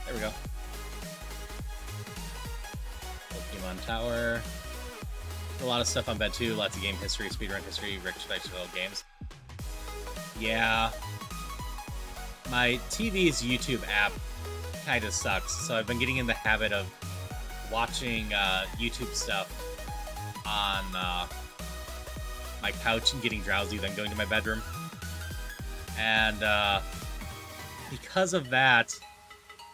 S1: There we go. Roguemon Tower. A lot of stuff on bed too. Lots of game history, speedrun history, Richfield games. Yeah. My TV's YouTube app kind of sucks, so I've been getting in the habit of watching YouTube stuff on my couch and getting drowsy, then going to my bedroom. And because of that,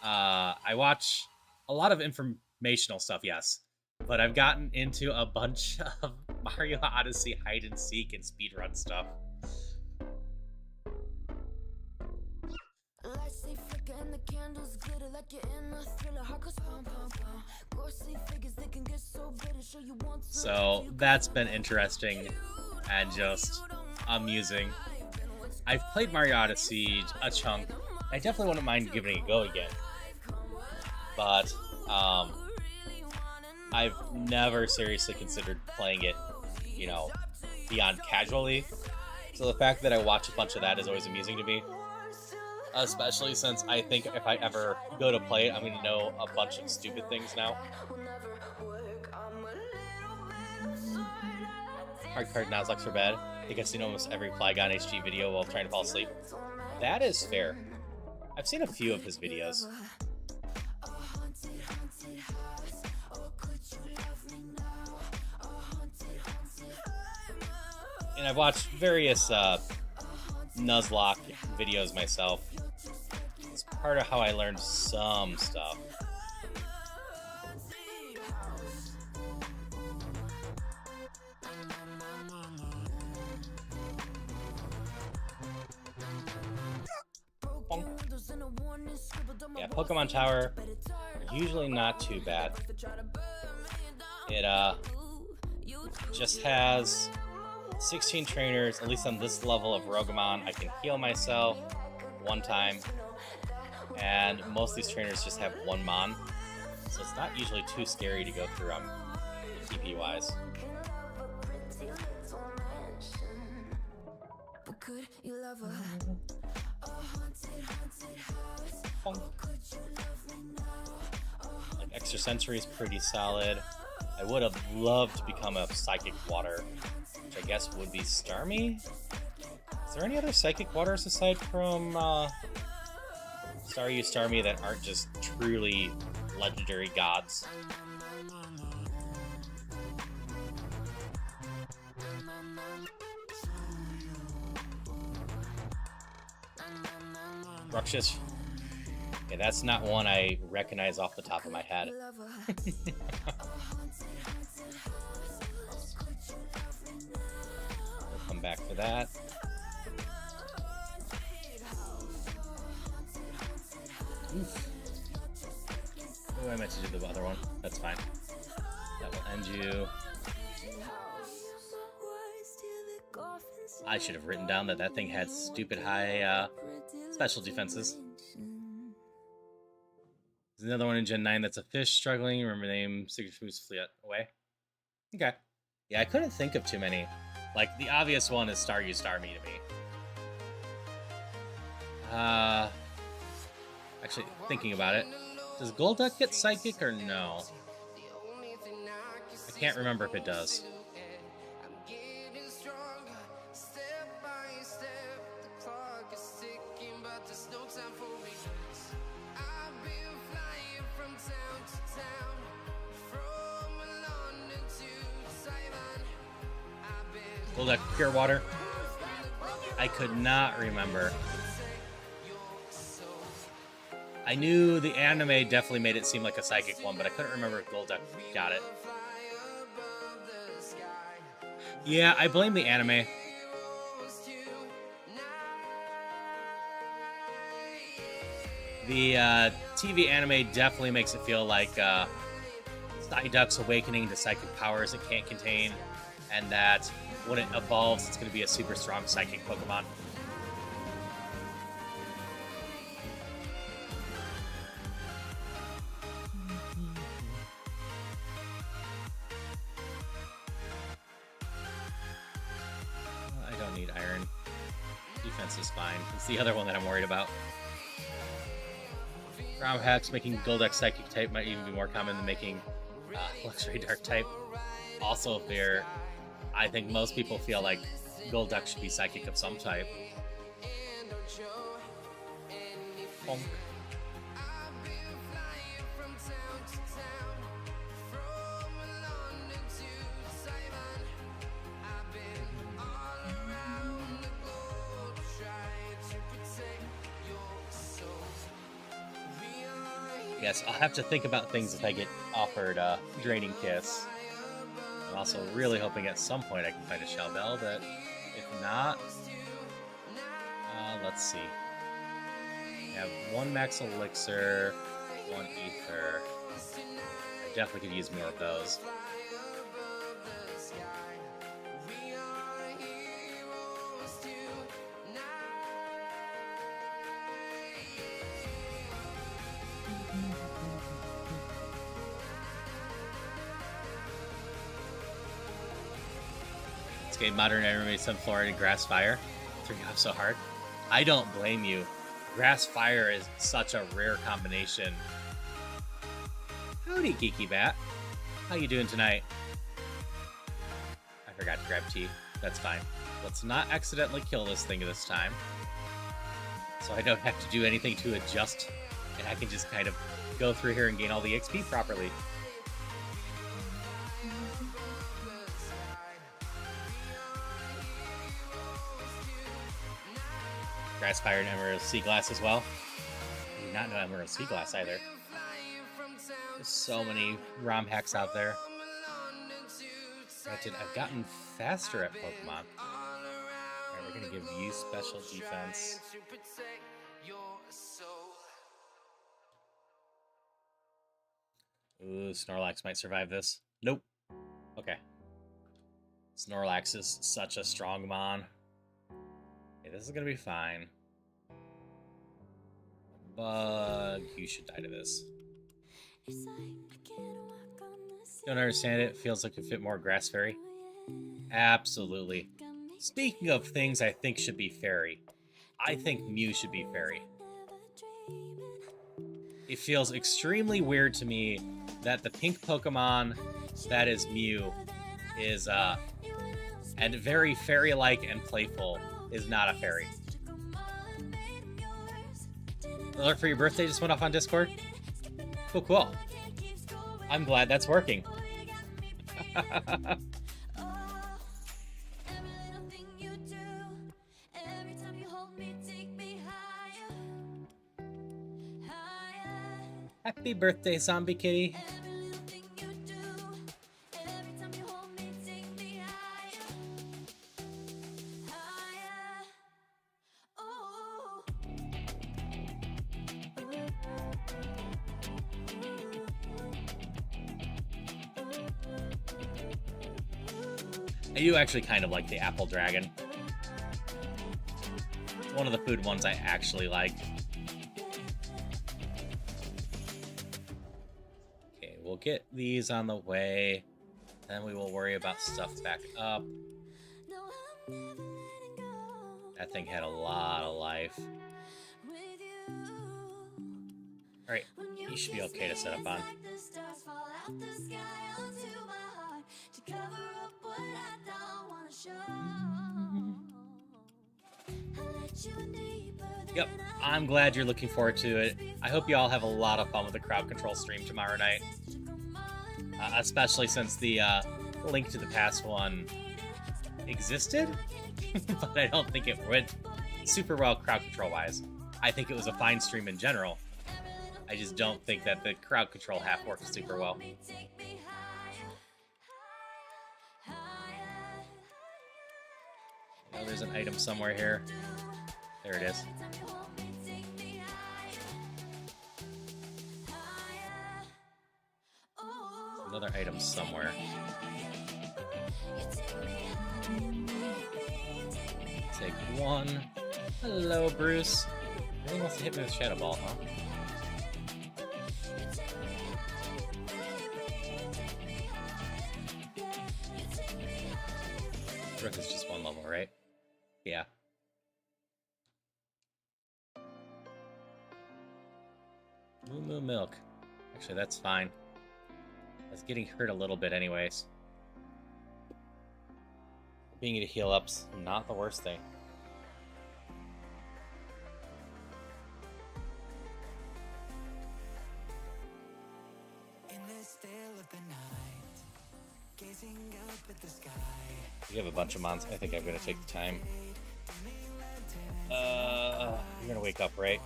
S1: I watch a lot of informational stuff, yes, but I've gotten into a bunch of Mario Odyssey hide and seek and speedrun stuff. So that's been interesting and just amusing. I've played Mario Odyssey a chunk. I definitely wouldn't mind giving it a go again. But I've never seriously considered playing it, you know, beyond casually. So the fact that I watch a bunch of that is always amusing to me. Especially since I think if I ever go to play it, I'm going to know a bunch of stupid things now. Hard card Nuzlocke for bed. I think I've seen almost every Flygon HG video while trying to fall asleep. That is fair. I've seen a few of his videos. And I've watched various Nuzlocke videos myself. It's part of how I learned some stuff. Yeah, Pokemon Tower, usually not too bad. It just has 16 trainers, at least on this level of Roguemon. I can heal myself one time, and most of these trainers just have one Mon, so so it's not usually too scary to go through TP-wise. Like Extrasensory is pretty solid. I would have loved to become a Psychic Water, which I guess would be Starmie? Is there any other Psychic Waters aside from Staryu, Starmie that aren't just truly legendary gods? Ruxish. Okay, that's not one I recognize off the top of my head. We'll come back for that. Oof. Oh, I meant to do the other one. That's fine. That will end you. I should have written down that that thing had stupid high special defenses. There's another one in Gen 9 that's a fish struggling. Remember the name, Secret Moves flee away. Okay. Yeah, I couldn't think of too many. Like, the obvious one is Staryu, Starmie to me. Actually, thinking about it, does Golduck get Psychic or no? I can't remember if it does. Golduck Pure Water. I could not remember. I knew the anime definitely made it seem like a psychic one, but I couldn't remember if Golduck got it. Yeah, I blame the anime. The TV anime definitely makes it feel like Psyduck's awakening to psychic powers it can't contain, and that when it evolves, it's going to be a super strong psychic Pokemon. I don't need Iron. Defense is fine. It's the other one that I'm worried about. Ground Hex making Golduck Psychic type might even be more common than making Luxury Dark type. Also fair. I think most people feel like Golduck should be psychic of some type. Bonk. Yes, I'll have to think about things if I get offered Draining Kiss. I'm also really hoping at some point I can find a Shell Bell, but if not, let's see. I have one Max Elixir, one Ether. I definitely could use more of those. Modern Enemy, Sunflower, and Grass Fire. Threw you off so hard. I don't blame you. Grass Fire is such a rare combination. Howdy, Geeky Bat. How you doing tonight? I forgot to grab tea. That's fine. Let's not accidentally kill this thing this time. So I don't have to do anything to adjust, and I can just kind of go through here and gain all the XP properly. Grass Fire and Emerald Sea Glass as well. I did not know Emerald Sea Glass either. There's so many ROM hacks out there. Granted, I've gotten faster at Pokemon. Alright, we're gonna give you special defense. Ooh, Snorlax might survive this. Nope. Okay. Snorlax is such a strong mon. Okay, this is gonna be fine. Bug, you should die to this. Don't understand it. Feels like it fit more grass fairy. Absolutely. Speaking of things I think should be fairy, I think Mew should be fairy. It feels extremely weird to me that the pink Pokemon that is Mew is, and very fairy-like and playful, is not a fairy. The alert for your birthday just went off on Discord? Cool, cool. I'm glad that's working. Happy birthday, Zombie Kitty. I do actually kind of like the Apple Dragon. It's one of the food ones I actually like. Okay, we'll get these on the way. Then we will worry about stuff back up. That thing had a lot of life. Alright, you should be okay to set up on. Yep, I'm glad you're looking forward to it. I hope you all have a lot of fun with the crowd control stream tomorrow night. Especially since the Link to the Past one existed, but I don't think it went super well crowd control wise. I think it was a fine stream in general. I just don't think that the crowd control half worked super well. Oh, there's an item somewhere here. There it is. Another item somewhere. Take one. Hello, Bruce. Really wants to hit me with Shadow Ball, huh? Rook is just one level, right? Yeah. Moo Moo Milk. Actually, that's fine. I was getting hurt a little bit anyways. Being able to heal up's not the worst thing. You have a bunch of mons. I think I'm gonna take the time. You're gonna wake up, right?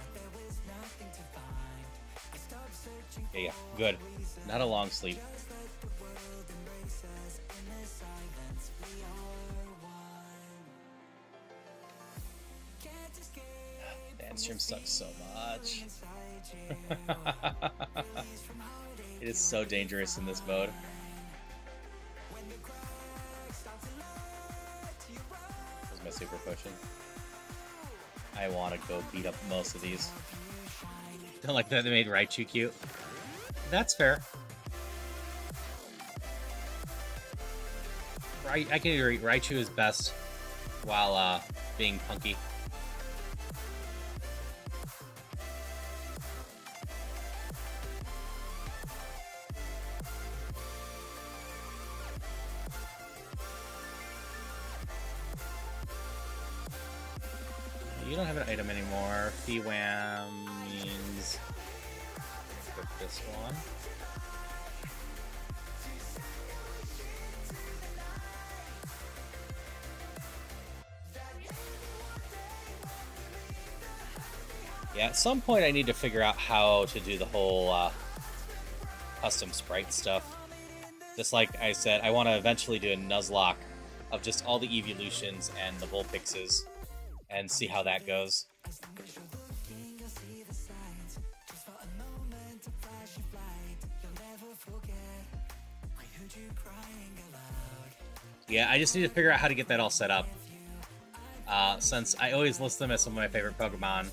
S1: Yeah, good. Not a long sleep. Man, stream sucks so much. It is so dangerous in this mode. Where's my super potion? I want to go beat up most of these. Don't like that they made Raichu cute. That's fair. I can agree. Raichu is best while being punky. You don't have an item anymore. Wham means equip this one. Yeah, at some point I need to figure out how to do the whole custom sprite stuff. Just like I said, I want to eventually do a Nuzlocke of just all the evolutions and the Vulpixes and see how that goes. Yeah, I just need to figure out how to get that all set up. Since I always list them as some of my favorite Pokemon,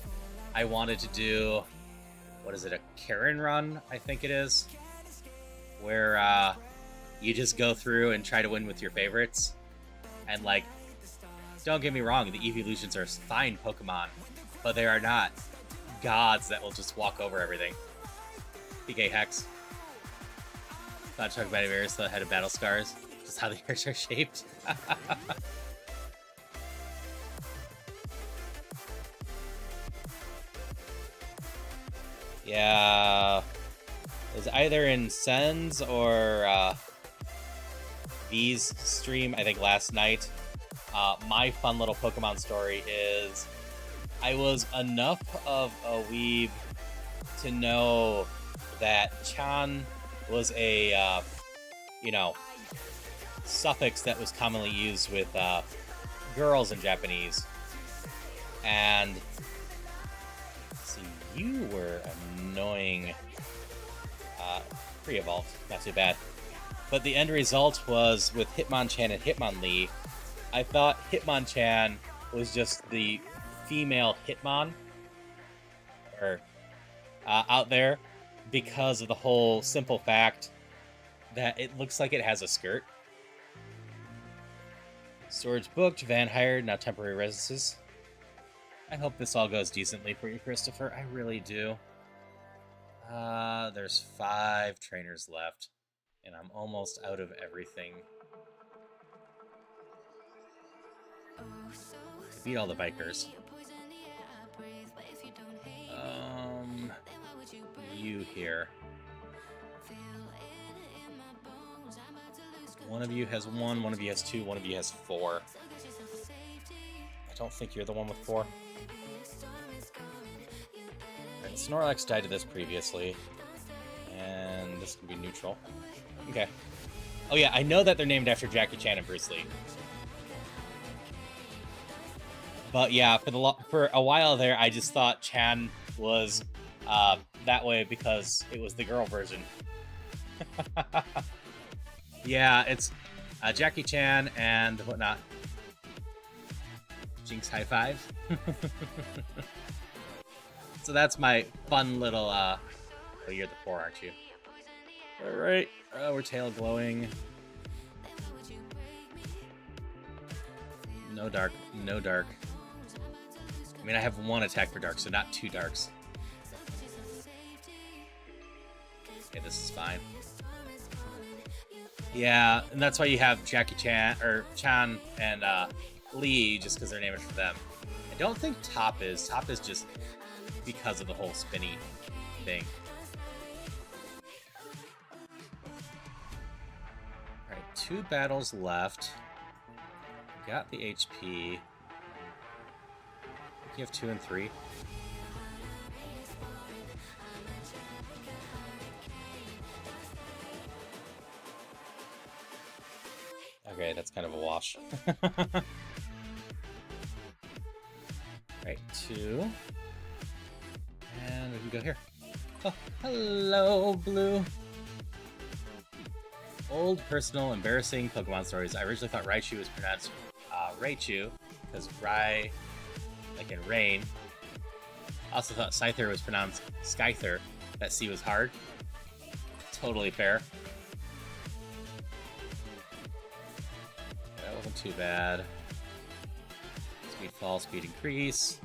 S1: I wanted to do, what is it, a Karen run, I think it is. where you just go through and try to win with your favorites. And like, don't get me wrong, the evolutions are fine Pokemon, but they are not gods that will just walk over everything. PK Hex. Thought Chocobatty Bears still had battle scars. Just how the ears are shaped. Yeah. It was either in Sen's or V's stream, I think last night. My fun little Pokemon story is I was enough of a weeb to know that Chan was a, suffix that was commonly used with girls in Japanese. And see, you were annoying. Pre-evolved, not too bad. But the end result was with Hitmonchan and Hitmonlee. I thought Hitmonchan was just the female Hitmon out there because of the whole simple fact that it looks like it has a skirt. Storage booked, van hired, now temporary residences. I hope this all goes decently for you, Christopher. I really do. There's 5 trainers left, and I'm almost out of everything. I beat all the bikers. You here. One of you has 1, one of you has 2, one of you has 4. I don't think you're the one with 4. Right, Snorlax died to this previously, and this can be neutral. Okay. Oh yeah, I know that they're named after Jackie Chan and Bruce Lee. But yeah, for a while there, I just thought Chan was that way because it was the girl version. Yeah, it's Jackie Chan and whatnot. Jinx high five. So that's my fun little, oh, you're the 4, aren't you? Alright, we're tail glowing. No dark, no dark. I mean, I have 1 attack for dark, so not 2 darks. Okay, this is fine. Yeah, and that's why you have Jackie Chan, or Chan and Lee, just because they're named for them. I don't think Top is. Top is just because of the whole spinny thing. Alright, 2 battles left. Got the HP. You have 2 and 3. Okay, that's kind of a wash. Right, 2. And we can go here. Oh, hello, Blue. Old, personal, embarrassing Pokemon stories. I originally thought Raichu was pronounced Raichu, because Rai, like in rain. I also thought Scyther was pronounced Skyther. That C was hard. Totally fair. That wasn't too bad. Speed fall, speed increase.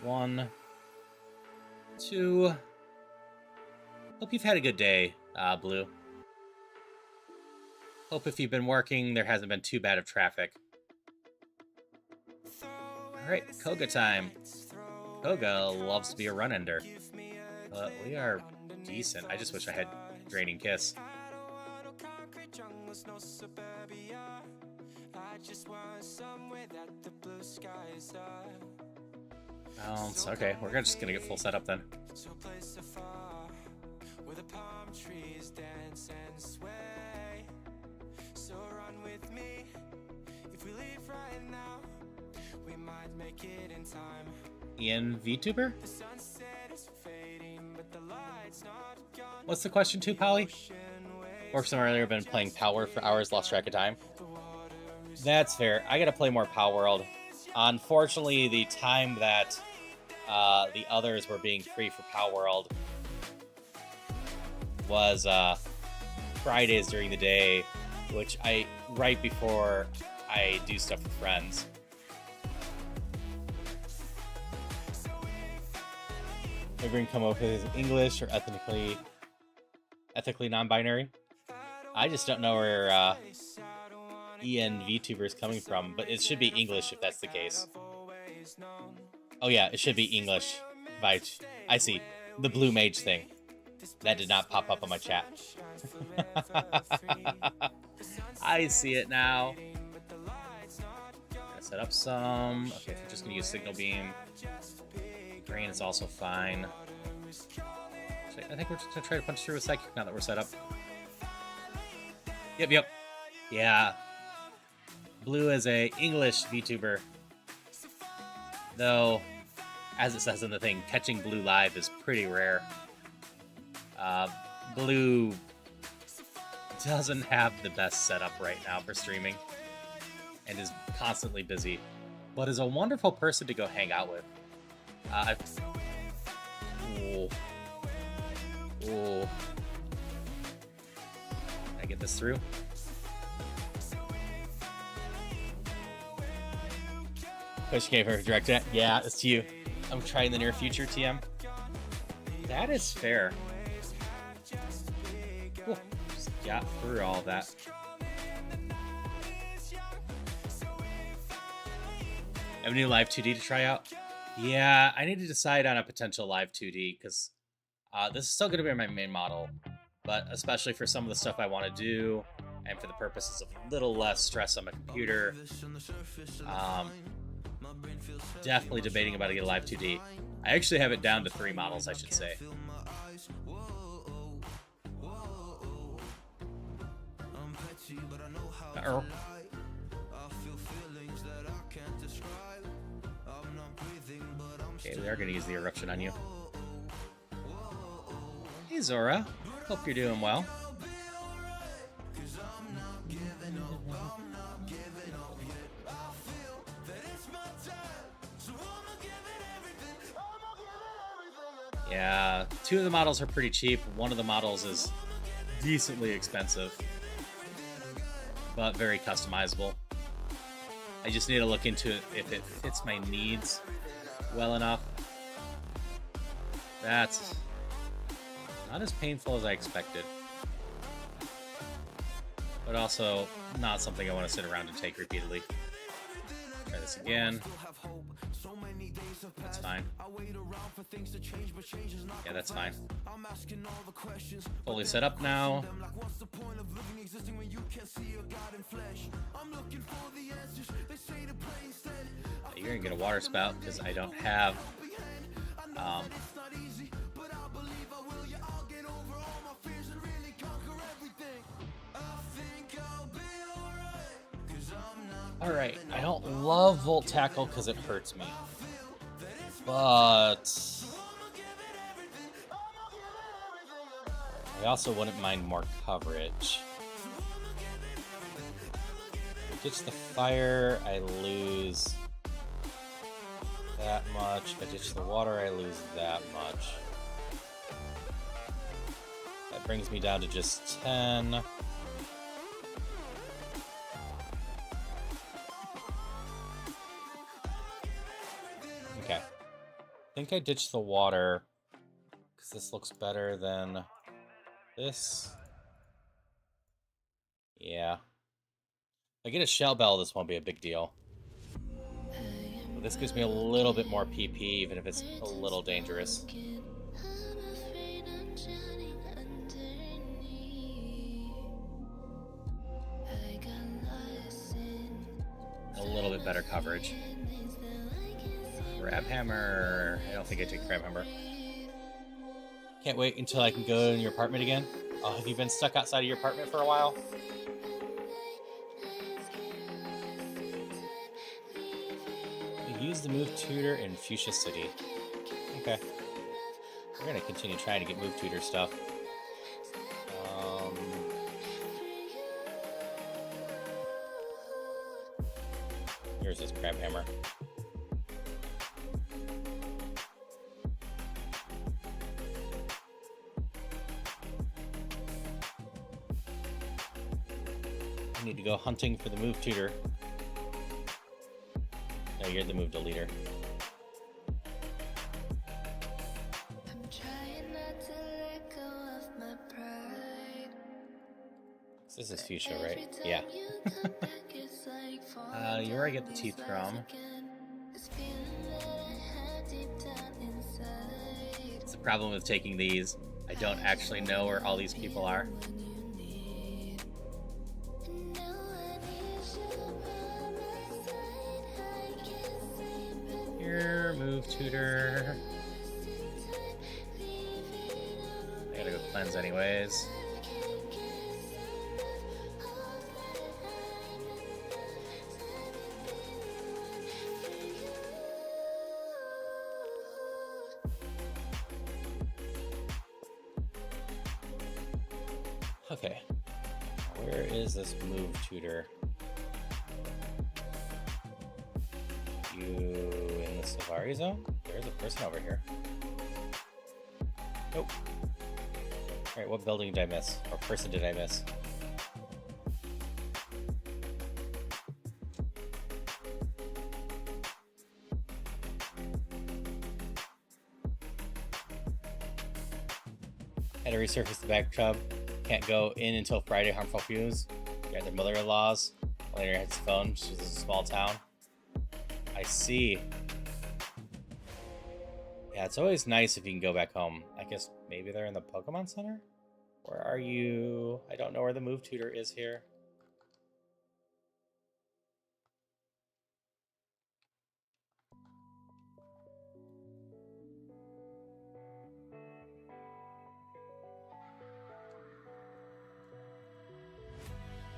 S1: 1, 2. Hope you've had a good day, Blue. Hope if you've been working, there hasn't been too bad of traffic. Alright, Koga time. Koga loves to be a run-ender. But we are decent. I just wish I had Draining Kiss. Okay, we're just gonna get full setup then. Ian VTuber? What's the question too, Polly? Worked somewhere earlier, been playing Power for hours, lost track of time. That's fair. I gotta play more Power World. Unfortunately, the time that the others were being free for Power World was Fridays during the day, which right before I do stuff with friends. Maybe we can come up with English or ethically non-binary. I just don't know where EN VTuber is coming from, but it should be English if that's the case. Oh yeah, it should be English. I see. The blue mage thing. That did not pop up on my chat. I see it now. Gonna set up some. Okay, if we're just gonna use signal beam. Green is also fine. Actually, I think we're just gonna try to punch through a psychic now that we're set up. Yep. Yeah. Blue is a English VTuber. Though, as it says in the thing, catching Blue live is pretty rare. Blue doesn't have the best setup right now for streaming and is constantly busy, but is a wonderful person to go hang out with. Ooh. Can I get this through? Push gave her direct chat. Yeah, it's you. I'm trying the near future, TM. That is fair. Ooh, just got through all that. Have a new live 2D to try out? Yeah, I need to decide on a potential live 2D because this is still going to be my main model, but especially for some of the stuff I want to do and for the purposes of a little less stress on my computer, definitely debating about getting a live 2D. I actually have it down to 3 models, I should say. Uh-oh. Okay, we are going to use the eruption on you. Hey Zora, hope you're doing well. Yeah, 2 of the models are pretty cheap. 1 of the models is decently expensive, but very customizable. I just need to look into it if it fits my needs well enough. That's not as painful as I expected, but also not something I want to sit around and take repeatedly. Try this again. That's fine. Yeah, that's fine. Fully set up now. You're gonna get a water spout because I don't have Alright, I don't love Volt Tackle because it hurts me. But I also wouldn't mind more coverage. If I ditch the fire, I lose that much. If I ditch the water, I lose that much. That brings me down to just 10. Okay. I think I ditched the water because this looks better than this. Yeah. If I get a shell bell, this won't be a big deal. But this gives me a little bit more PP, even if it's a little dangerous. A little bit better coverage. Crab hammer. I don't think I take crab hammer. Can't wait until I can go in your apartment again. Oh, have you been stuck outside of your apartment for a while? Use the move tutor in Fuchsia City. Okay. We're gonna continue trying to get move tutor stuff. Here's this crab hammer. go hunting for the move tutor. No, you're the move deleter. This is Fuchsia, right? Yeah. You're where I get the teeth from. It's the problem with taking these. I don't actually know where all these people are. Here, move tutor. I gotta go cleanse anyways. Okay, where is this move tutor? You in the Safari Zone? There's a person over here. Nope. Alright, what building did I miss? Or person did I miss? Had to resurface the back tub. Can't go in until Friday. Harmful fumes. You got their mother-in-laws. Later hits the phone. She's in a small town. I see. Yeah, it's always nice if you can go back home. I guess maybe they're in the Pokemon Center? Where are you? I don't know where the move tutor is here.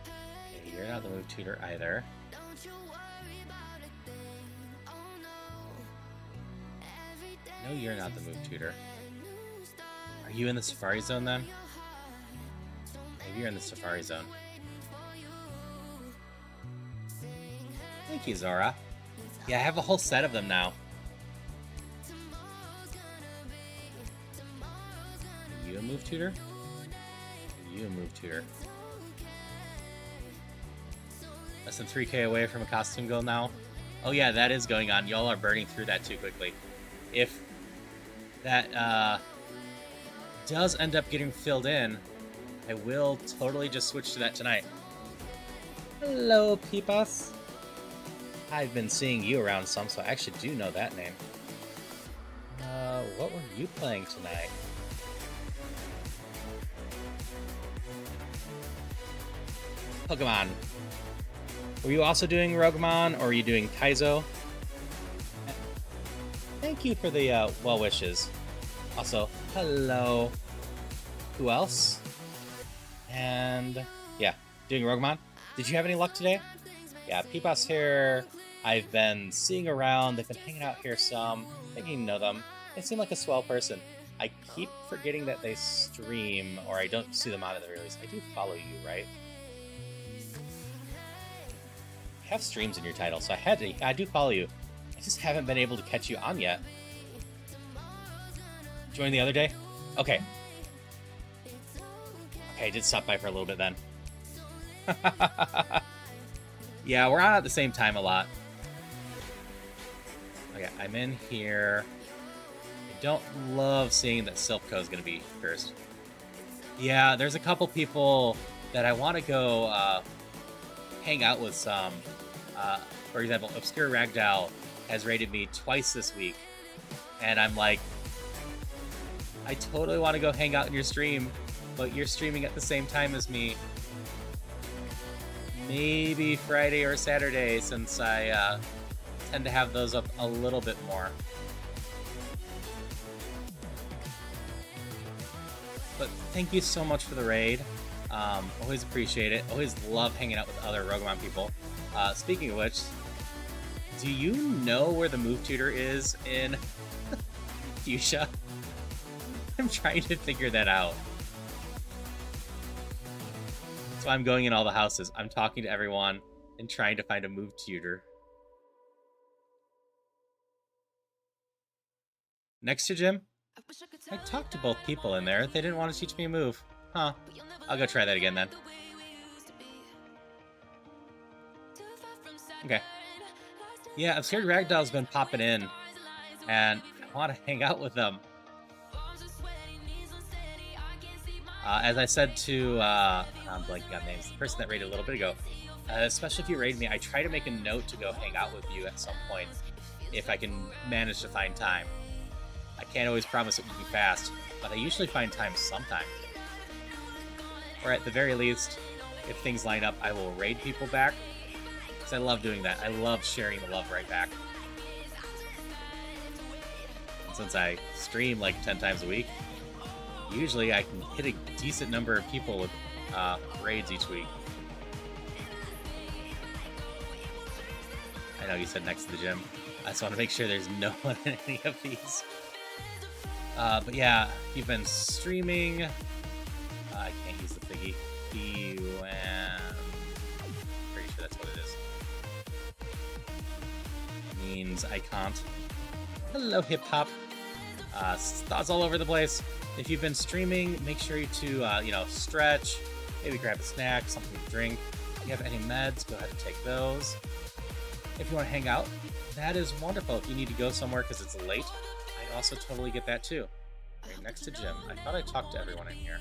S1: Okay, you're not the move tutor either. No, you're not the move tutor. Are you in the Safari Zone then? Maybe you're in the Safari Zone. Thank you, Zora. Yeah, I have a whole set of them now. Are you a move tutor? Are you a move tutor? Less than 3k away from a costume goal now. Oh yeah, that is going on. Y'all are burning through that too quickly. If that does end up getting filled in, I will totally just switch to that tonight. Hello, Peepas. I've been seeing you around some, so I actually do know that name. What were you playing tonight? Pokemon. Were you also doing Roguemon, or were you doing Kaizo? Thank you for the well wishes. Also, hello. Who else? And yeah, doing Roguemon. Did you have any luck today? Yeah, Peepas here. I've been seeing around. They've been hanging out here some. Thinking you know them. They seem like a swell person. I keep forgetting that they stream, or I don't see them out of the release. I do follow you, right? You have streams in your title, so I do follow you. I just haven't been able to catch you on yet. Join the other day? Okay. Okay, I did stop by for a little bit then. Yeah, we're on at the same time a lot. Okay, I'm in here. I don't love seeing that Silpco is going to be first. Yeah, there's a couple people that I want to go hang out with some. For example, Obscure Ragdoll has rated me twice this week. And I'm like, I totally want to go hang out in your stream, but you're streaming at the same time as me. Maybe Friday or Saturday, since I tend to have those up a little bit more. But thank you so much for the raid. Always appreciate it. Always love hanging out with other Roguemon people. Speaking of which, do you know where the move tutor is in Fuchsia? I'm trying to figure that out. So I'm going in all the houses. I'm talking to everyone and trying to find a move tutor. Next to Jim? I talked to both people in there. They didn't want to teach me a move. Huh. I'll go try that again then. Okay. Yeah, Obscured Ragdoll's been popping in, and I want to hang out with them. As I said to, I'm blanking on names, the person that raided a little bit ago, especially if you raid me, I try to make a note to go hang out with you at some point, if I can manage to find time. I can't always promise it will be fast, but I usually find time sometime. Or at the very least, if things line up, I will raid people back, because I love doing that. I love sharing the love right back. And since I stream like 10 times a week, usually I can hit a decent number of people with raids each week. I know you said next to the gym. I just want to make sure there's no one in any of these. But yeah, if you've been streaming, I can't use the thingy. Pretty sure that's what it is. It means I can't. Hello, hip hop. Thoughts all over the place. If you've been streaming, make sure to, stretch, maybe grab a snack, something to drink. If you have any meds, go ahead and take those. If you want to hang out, that is wonderful. If you need to go somewhere because it's late, I also totally get that too. Right next to Jim. I thought I talked to everyone in here.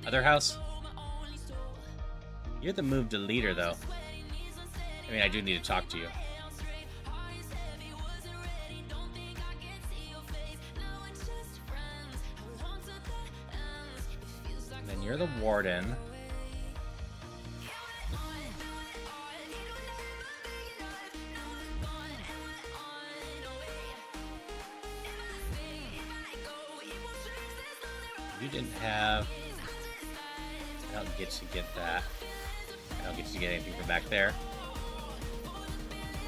S1: Other house? You're the move to leader, though. I mean, I do need to talk to you. And then you're the warden. You didn't have... I don't get to get that. I don't get to get anything from back there.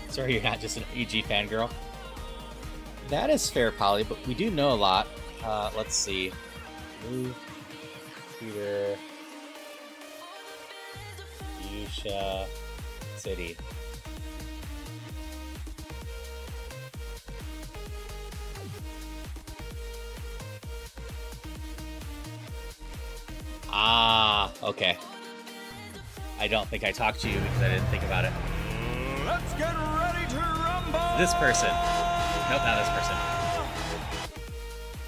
S1: Sorry, you're not just an EG fangirl. That is fair, Polly, but we do know a lot. Let's see. Move. Peter. Fuchsia. City. Ah, okay. I don't think I talked to you because I didn't think about it.
S4: Let's get ready to rumble!
S1: This person. Nope, not this person.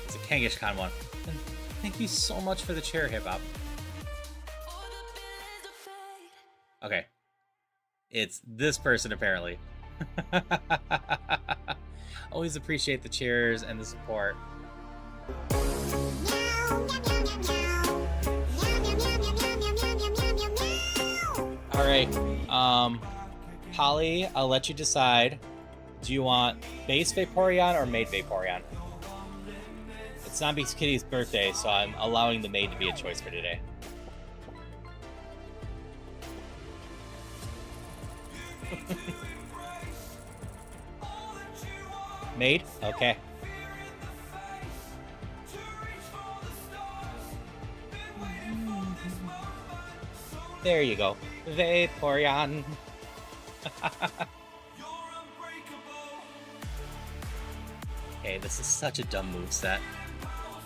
S1: It's a Kangaskhan one. Thank you so much for the chair, Hip Hop. Okay. It's this person, apparently. Always appreciate the cheers and the support. Alright, Polly, I'll let you decide. Do you want base Vaporeon or maid Vaporeon? It's Zombie Kitty's birthday, so I'm allowing the maid to be a choice for today. Maid? Okay. There you go. Vaporeon. Okay, this is such a dumb moveset.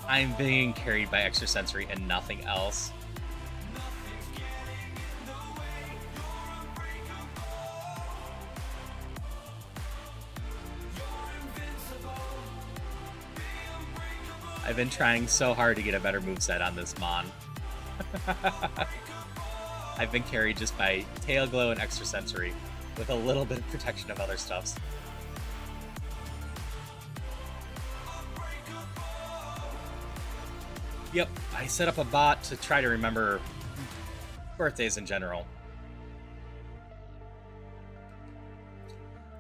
S1: I'm being carried by extrasensory and nothing else. I've been trying so hard to get a better moveset on this Mon. I've been carried just by Tail Glow and Extrasensory, with a little bit of protection of other stuffs. Yep, I set up a bot to try to remember birthdays in general.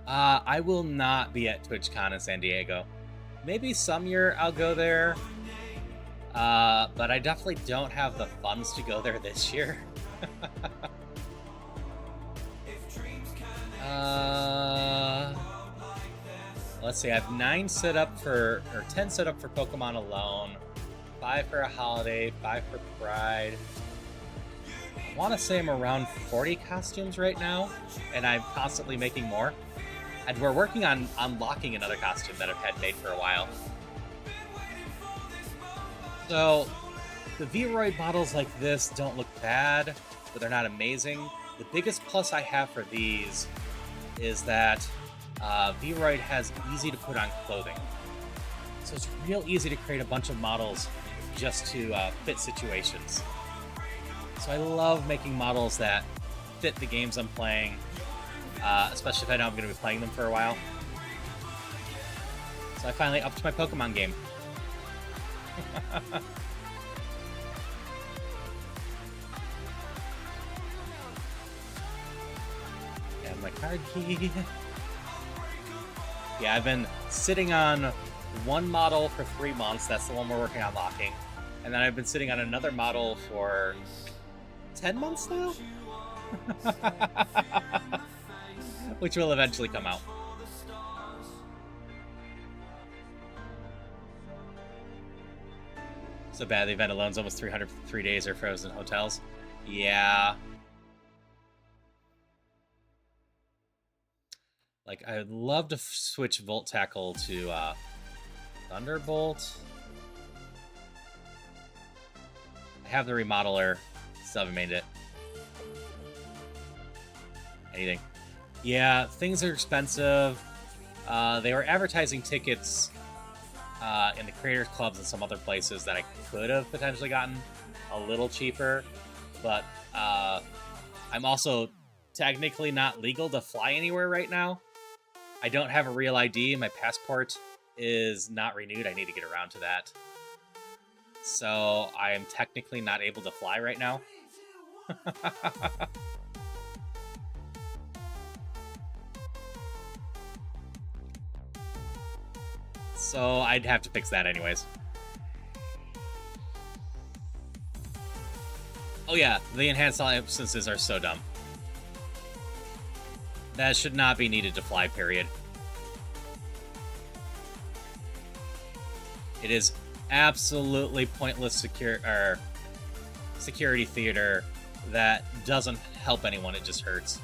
S1: I will not be at TwitchCon in San Diego. Maybe some year I'll go there, but I definitely don't have the funds to go there this year. Let's see, I have 10 set up for Pokemon alone, 5 for a holiday, 5 for Pride. I want to say I'm around 40 costumes right now, and I'm constantly making more. And we're working on unlocking another costume that I've had made for a while. So, the Vroid models like this don't look bad, but they're not amazing. The biggest plus I have for these is that Vroid has easy to put on clothing. So it's real easy to create a bunch of models just to fit situations. So I love making models that fit the games I'm playing, especially if I know I'm going to be playing them for a while. So I finally upped my Pokemon game. And my card key. Yeah, I've been sitting on one model for 3 months. That's the one we're working on locking. And then I've been sitting on another model for 10 months now? Which will eventually come out. So bad, the event alone's almost 303 days are frozen hotels. Yeah. Like, I would love to switch Volt Tackle to Thunderbolt. I have the remodeler, still haven't made it. Anything. Yeah, things are expensive. They were advertising tickets in the creators clubs and some other places that I could have potentially gotten a little cheaper, but I'm also technically not legal to fly anywhere right now. I don't have a real ID. My passport is not renewed. I need to get around to that. So I am technically not able to fly right now. So I'd have to fix that anyways. Oh yeah, the enhanced licenses are so dumb. That should not be needed to fly, period. It is absolutely pointless security theater that doesn't help anyone, it just hurts.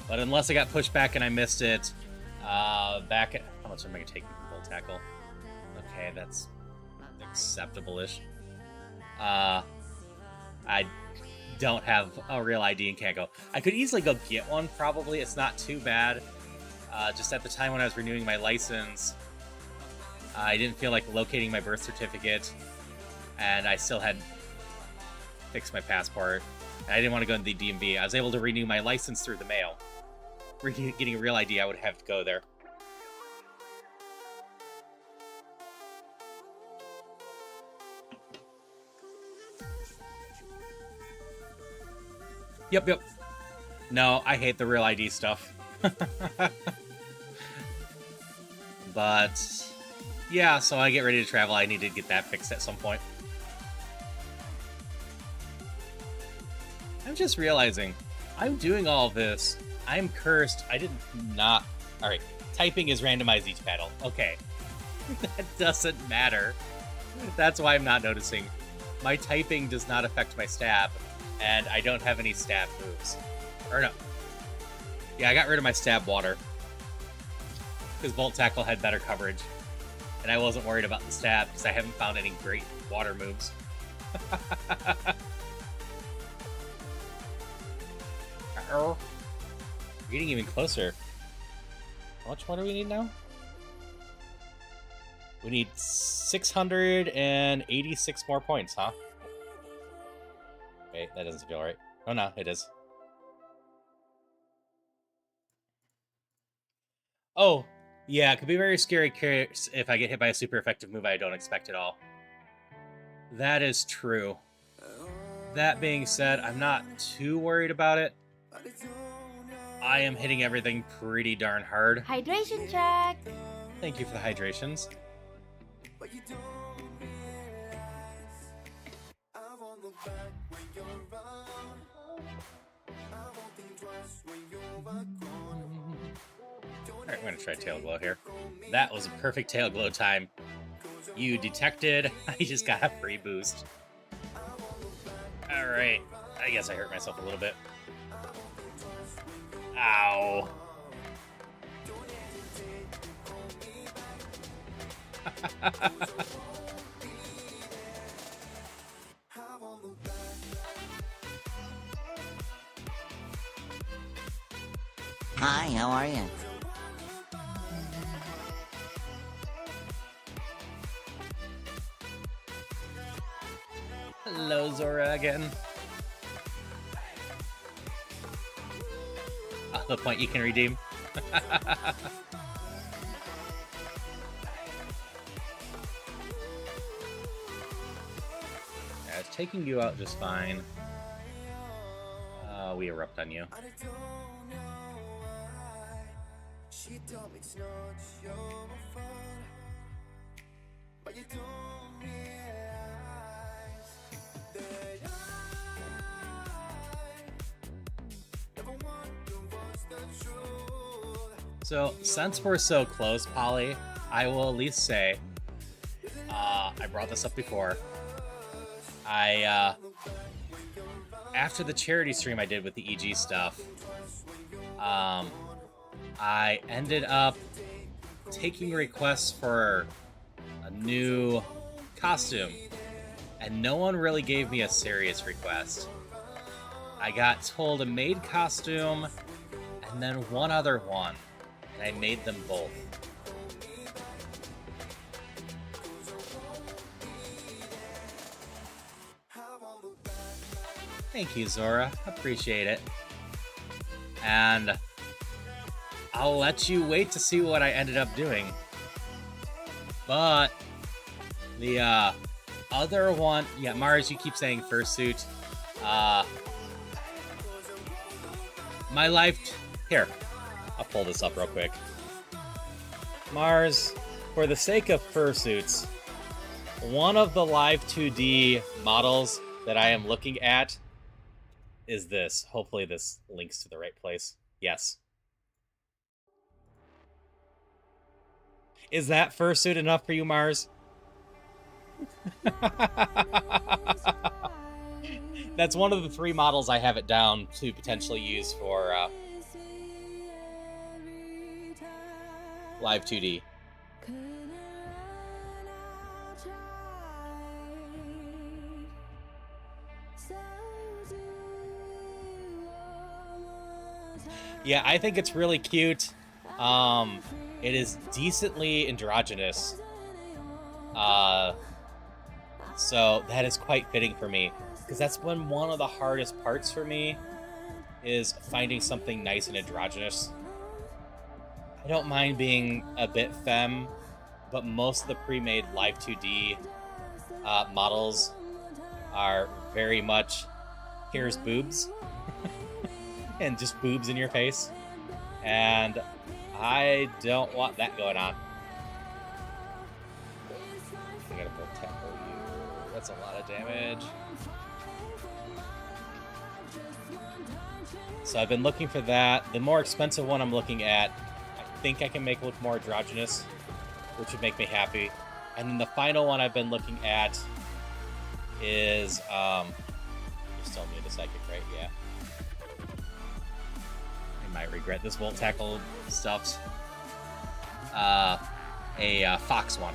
S1: But unless I got pushed back and I missed it, back at... How much am I going to take from Volt Tackle? Okay, that's acceptable-ish. I don't have a real ID and can't go. I could easily go get one, probably. It's not too bad. Just at the time when I was renewing my license, I didn't feel like locating my birth certificate, and I still had fixed my passport. And I didn't want to go into the DMV. I was able to renew my license through the mail. Getting a real ID, I would have to go there. Yep. No, I hate the real ID stuff. But yeah, so I get ready to travel. I need to get that fixed at some point. I'm just realizing I'm doing all of this. I'm cursed. I did not... Alright, typing is randomized each battle. Okay. That doesn't matter. That's why I'm not noticing. My typing does not affect my stab, and I don't have any stab moves. Or no. Yeah, I got rid of my stab water. Because Volt Tackle had better coverage. And I wasn't worried about the stab, because I haven't found any great water moves. We're getting even closer. How much more do we need now? We need 686 more points, huh? Wait, that doesn't feel right. Oh no, it is. Oh, yeah, it could be very scary if I get hit by a super effective move I don't expect at all. That is true. That being said, I'm not too worried about it. I am hitting everything pretty darn hard.
S2: Hydration check.
S1: Thank you for the hydrations. Alright, I'm gonna try Tail Glow here. That was a perfect Tail Glow time. You detected. I just got a free boost. Alright. I guess I hurt myself a little bit. Ow.
S5: Hi, how are you?
S1: Hello, Zora again. Oh, the point you can redeem. Yeah, it's taking you out just fine. We erupt on you.
S3: She told me it's not your fault, but you don't realize that I never want to was the truth.
S1: So, since we're so close, Polly, I will at least say, I brought this up before. After the charity stream I did with the EG stuff, I ended up taking requests for a new costume, and no one really gave me a serious request. I got told a maid costume, and then one other one, and I made them both. Thank you, Zora. Appreciate it. And I'll let you wait to see what I ended up doing. But the other one, yeah, Mars, you keep saying fursuit. My life, here, I'll pull this up real quick. Mars, for the sake of fursuits, one of the live 2D models that I am looking at is this. Hopefully this links to the right place. Yes. Is that fursuit enough for you, Mars? That's one of the 3 models I have it down to potentially use for live 2D. Yeah, I think it's really cute. It is decently androgynous. So that is quite fitting for me, because that's been one of the hardest parts for me, is finding something nice and androgynous. I don't mind being a bit femme, but most of the pre-made live 2D models are very much, here's boobs, and just boobs in your face. And I don't want that going on. I gotta protect you. That's a lot of damage. So I've been looking for that. The more expensive one I'm looking at, I think I can make look more androgynous, which would make me happy. And then the final one I've been looking at is, you're still new to Psychic, right? Yeah. I might regret this Volt Tackle stuff's a fox one.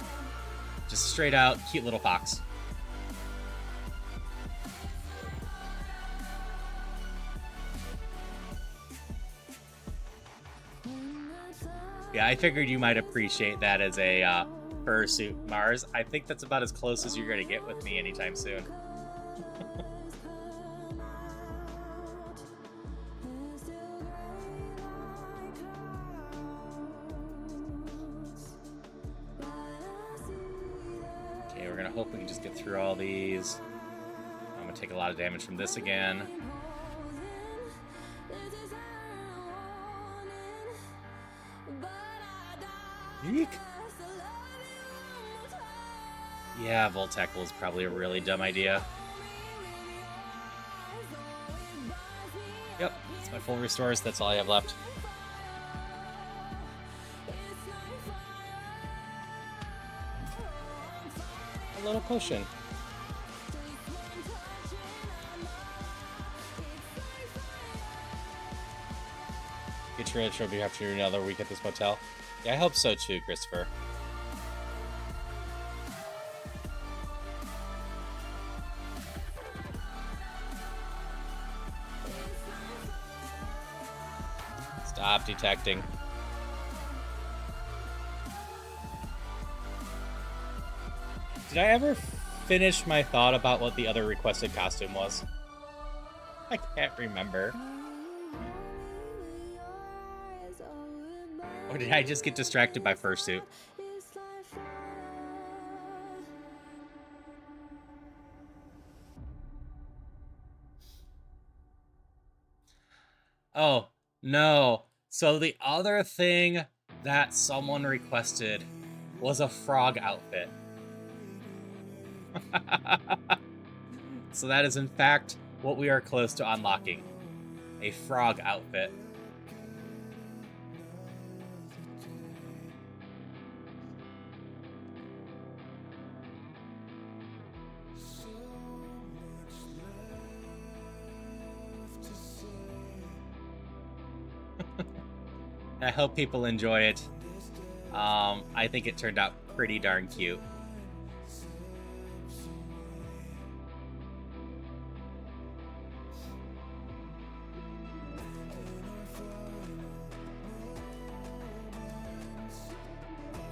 S1: Just straight out, cute little fox. Yeah, I figured you might appreciate that as a fursuit, Mars. I think that's about as close as you're going to get with me anytime soon. Okay, we're going to hope we can just get through all these. I'm going to take a lot of damage from this again. Eek. Yeah, Volt Tackle is probably a really dumb idea. Yep, it's my full restores. That's all I have left. A little potion. Get your trophy after another week at this motel. Yeah, I hope so too, Christopher. stop detecting. Did I ever finish my thought about what the other requested costume was? I can't remember. Or did I just get distracted by fursuit? Oh, no. So the other thing that someone requested was a frog outfit. So that is in fact what we are close to unlocking. A frog outfit. I hope people enjoy it. I think it turned out pretty darn cute.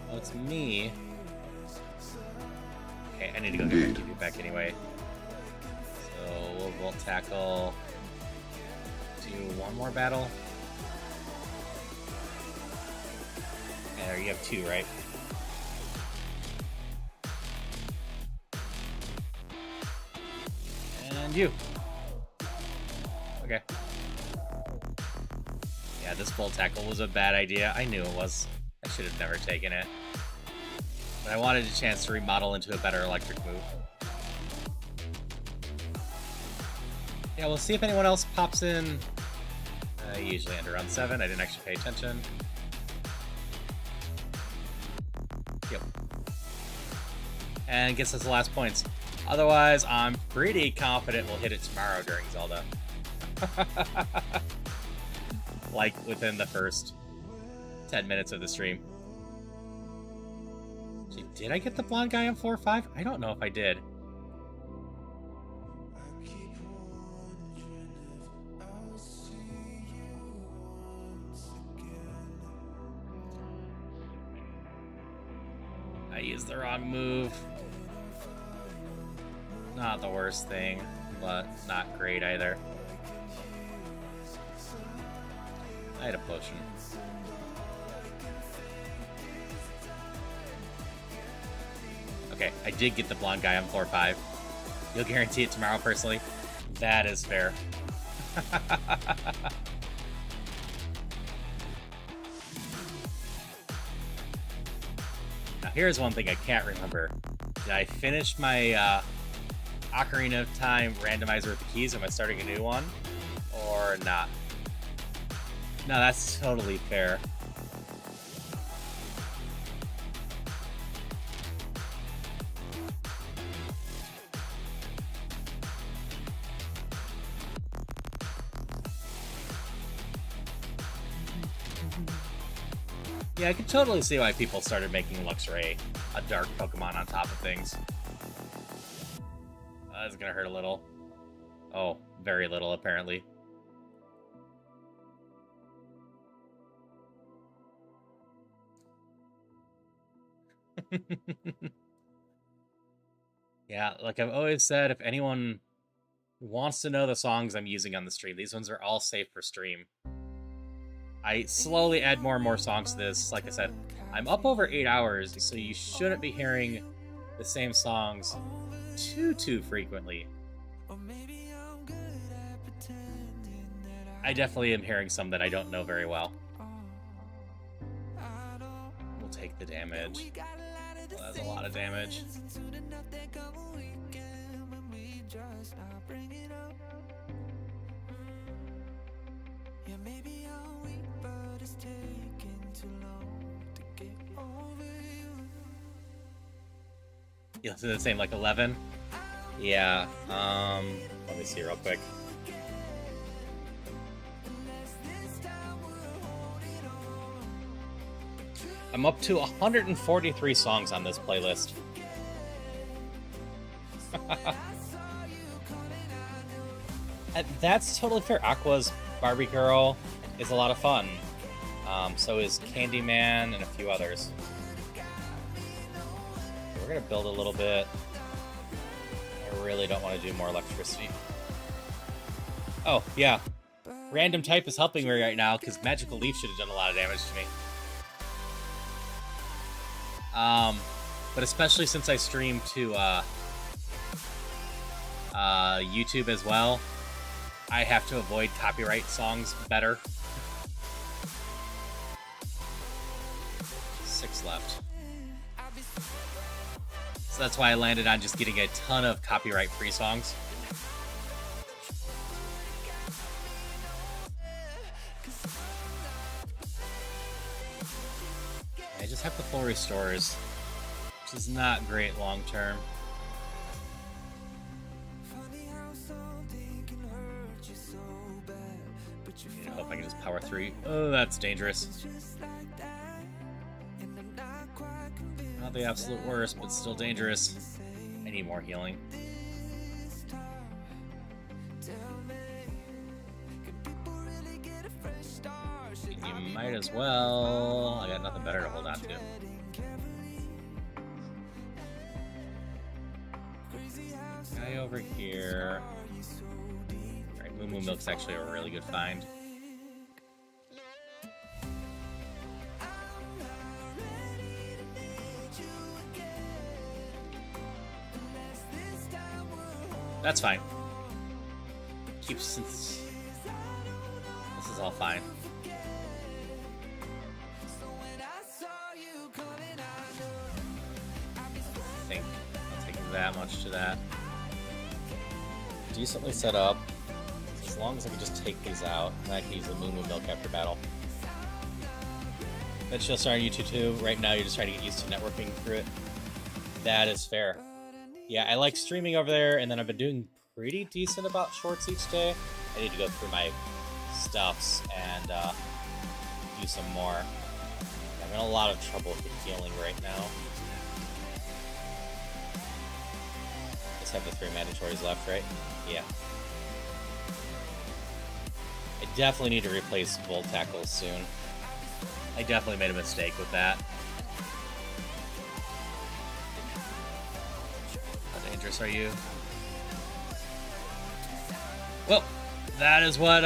S1: Oh, it's me. Okay, I need to go get my TV back anyway. So we'll tackle... do one more battle. There, you have two, right? And you. Okay. Yeah, this full tackle was a bad idea. I knew it was. I should have never taken it. But I wanted a chance to remodel into a better electric move. Yeah, we'll see if anyone else pops in. Usually under round 7. I didn't actually pay attention. Yep. And gets us the last points. Otherwise, I'm pretty confident we'll hit it tomorrow during Zelda. Like, within the first 10 minutes of the stream. Gee, did I get the blonde guy on 4-5? I don't know if I did. I used the wrong move. Not the worst thing, but not great either. I had a potion. Okay, I did get the blonde guy on 4-5. You'll guarantee it tomorrow, personally? That is fair. Now, here's one thing I can't remember. Did I finish my Ocarina of Time randomizer with the keys? Am I starting a new one? Or not? No, that's totally fair. Yeah, I could totally see why people started making Luxray a dark Pokemon on top of things. That's gonna hurt a little. Oh, very little, apparently. Yeah, like I've always said, if anyone wants to know the songs I'm using on the stream, these ones are all safe for stream. I slowly add more and more songs to this. Like I said, I'm up over 8 hours, so you shouldn't be hearing the same songs too frequently. I definitely am hearing some that I don't know very well. We'll take the damage. Well, that's a lot of damage. You'll do the same, like 11? Yeah, let me see real quick. I'm up to 143 songs on this playlist. And that's totally fair. Aqua's Barbie Girl is a lot of fun. So is Candyman and a few others. We're gonna build a little bit. I really don't want to do more electricity. Oh, yeah. Random type is helping me right now because Magical Leaf should have done a lot of damage to me. But especially since I stream to YouTube as well, I have to avoid copyright songs better. 6 left. So that's why I landed on just getting a ton of copyright-free songs. I just have the full restores, which is not great long term. I hope I can just power through. Oh, that's dangerous. Not the absolute worst, but still dangerous. I need more healing. You might as well. I got nothing better to hold on to. Guy over here. Alright, Moo Moo Milk's actually a really good find. That's fine. This is all fine. I think I'll take that much to that. Decently set up. As long as I can just take these out, and I can use the Moo Moo Milk after battle. That's just on YouTube too. Right now, you're just trying to get used to networking through it. That is fair. Yeah, I like streaming over there, and then I've been doing pretty decent about shorts each day. I need to go through my stuffs and do some more. I'm in a lot of trouble with the healing right now. Just have the 3 mandatories left, right? Yeah. I definitely need to replace Volt Tackles soon. I definitely made a mistake with that. How dangerous are you? Well, that is what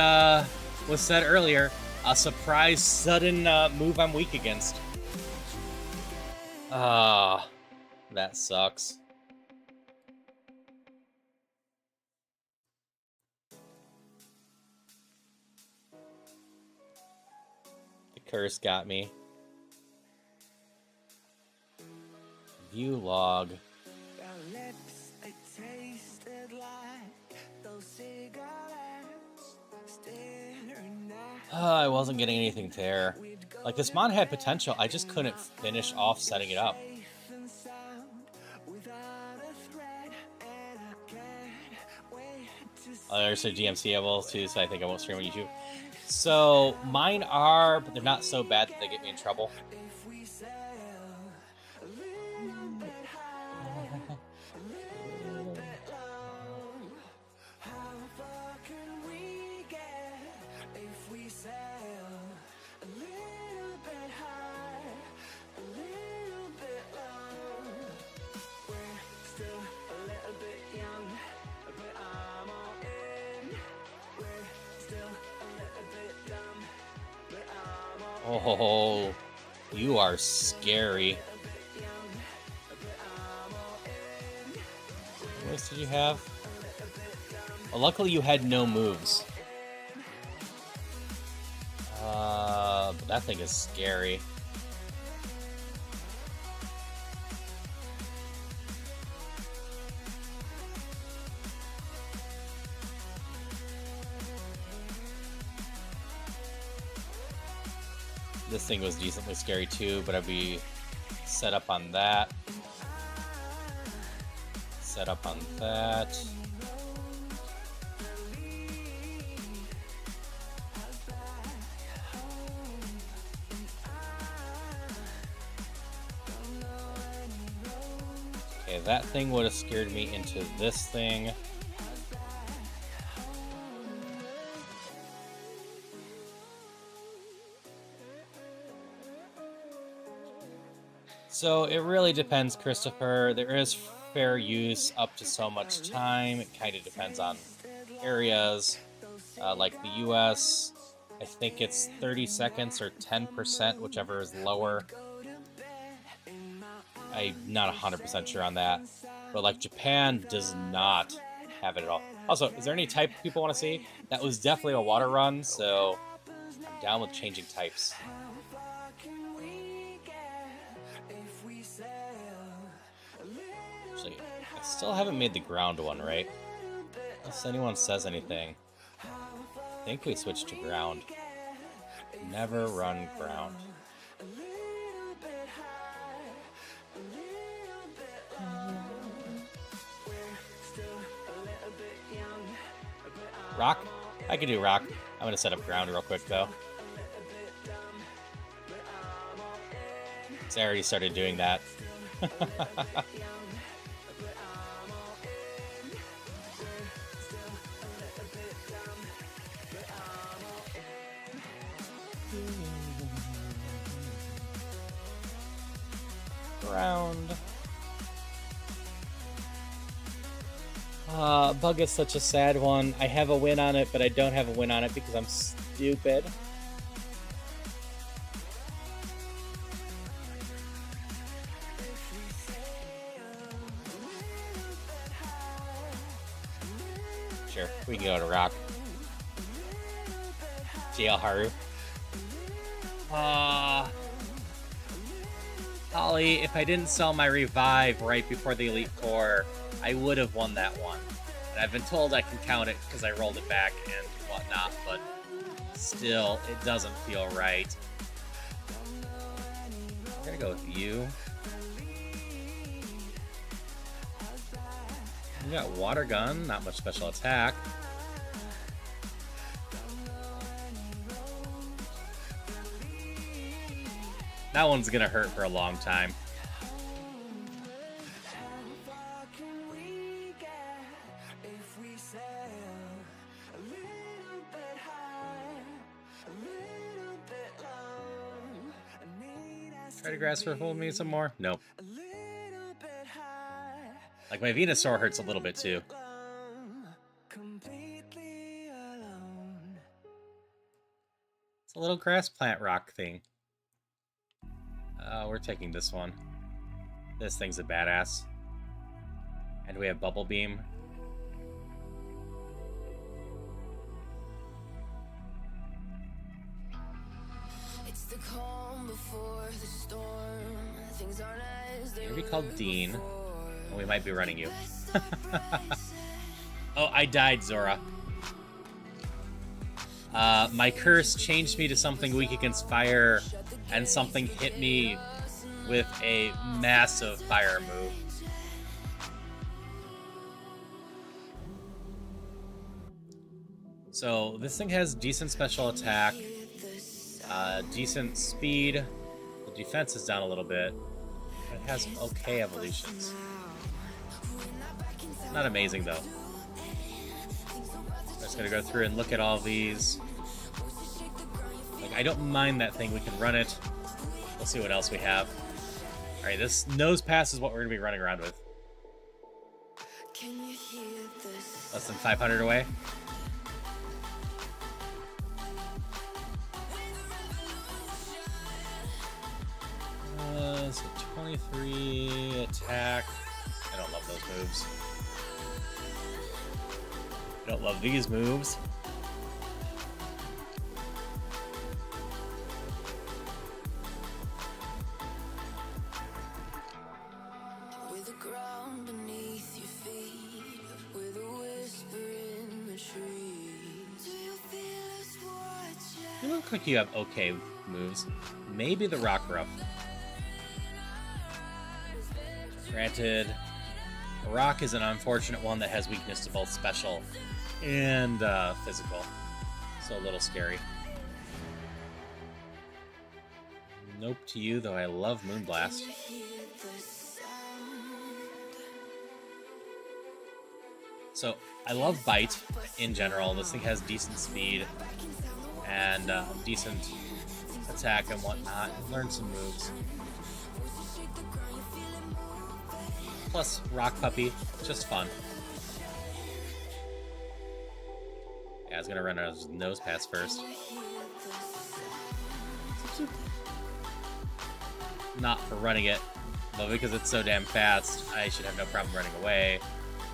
S1: was said earlier. A surprise, sudden move I'm weak against. Ah, that sucks. The curse got me. View log. I wasn't getting anything there. Like, this mod had potential, I just couldn't finish off setting it up. There's a DMC level too, so I think I won't stream on YouTube. So, mine are, but they're not so bad that they get me in trouble. Oh, you are scary. What else did you have? Well, luckily you had no moves. But that thing is scary. This thing was decently scary too, but I'd be set up on that. Set up on that. Okay, that thing would have scared me into this thing. So it really depends, Christopher. There is fair use up to so much time. It kind of depends on areas. Like the US, I think it's 30 seconds or 10%, whichever is lower. I'm not 100% sure on that. But like Japan does not have it at all. Also, is there any type people want to see? That was definitely a water run, so I'm down with changing types. Actually, I still haven't made the ground one, right? Unless anyone says anything. I think we switched to ground. Never run ground. Rock? I can do rock. I'm gonna set up ground real quick though. So I already started doing that. Ground. Bug is such a sad one. I have a win on it, but I don't have a win on it because I'm stupid. Sure, we can go to rock. JL Haru. Holly, if I didn't sell my revive right before the Elite Four, I would have won that one. And I've been told I can count it because I rolled it back and whatnot, but still, it doesn't feel right. I'm gonna go with you. You got water gun, not much special attack. That one's gonna hurt for a long time. Try to grasp for me some more? Nope. Like my Venusaur hurts a little bit too. It's a little grass plant rock thing. We're taking this one. This thing's a badass. And we have Bubble Beam.
S6: It's the calm before the storm. Things aren't as they
S1: Maybe called Dean.
S6: before.
S1: And we might be running you. Oh, I died, Zora. My curse changed me to something weak against fire, and something hit me with a massive fire move. So this thing has decent special attack, decent speed. The defense is down a little bit. But it has okay evolutions. Not amazing though. I'm just gonna go through and look at all these. Like, I don't mind that thing. We can run it. We'll see what else we have. All right, this nose pass is what we're gonna be running around with.
S6: Can you hear this?
S1: Less than 500 away. So 23 attack. I don't love those moves. I don't love these moves.
S6: With the ground beneath your feet, with a whisper in the trees. Do you feel us watching?
S1: You look like you have okay moves. Maybe the rock ruff. Granted, rock is an unfortunate one that has weakness to both special and physical. So a little scary. Nope to you, though I love Moonblast.
S6: Can you hear the sound?
S1: So I love Bite in general. This thing has decent speed and decent attack and whatnot. Learn some moves. plus Rock Puppy, just fun. Yeah, I was gonna run a nose pass first. Not for running it, but because it's so damn fast, I should have no problem running away.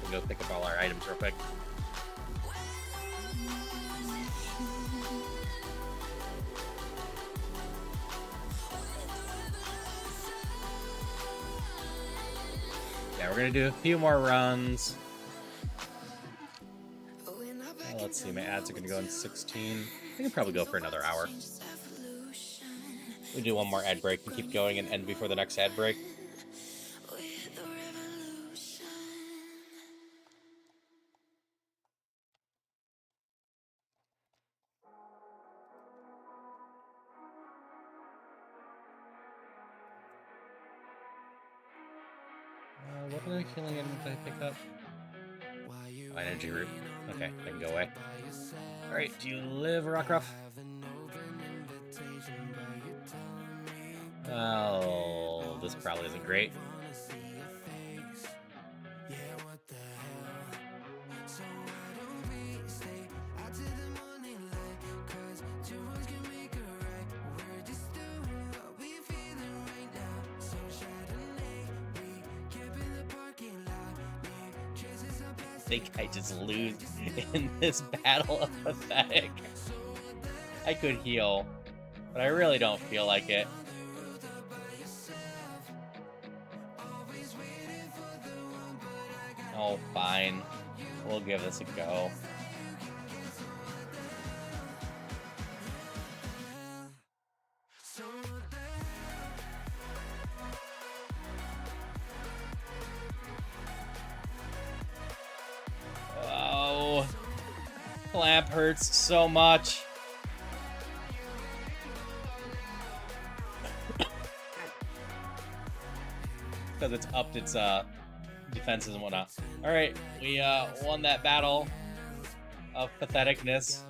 S1: We'll go pick up all our items real quick. Yeah, we're gonna do a few more runs. Let's see, my ads are gonna go in 16. I can probably go for another hour. We do one more ad break and keep going and end before the next ad break. What other healing item did I pick up? Oh, energy root. Okay, I can go away. Alright, do you live, Rockruff? Oh, this probably isn't great. I think I just lose in this battle of pathetic. I could heal, but I really don't feel like it. Oh, fine. We'll give this a go. Oh, clamp hurts so much. Because it's upped its defenses and whatnot. Alright, we won that battle of patheticness.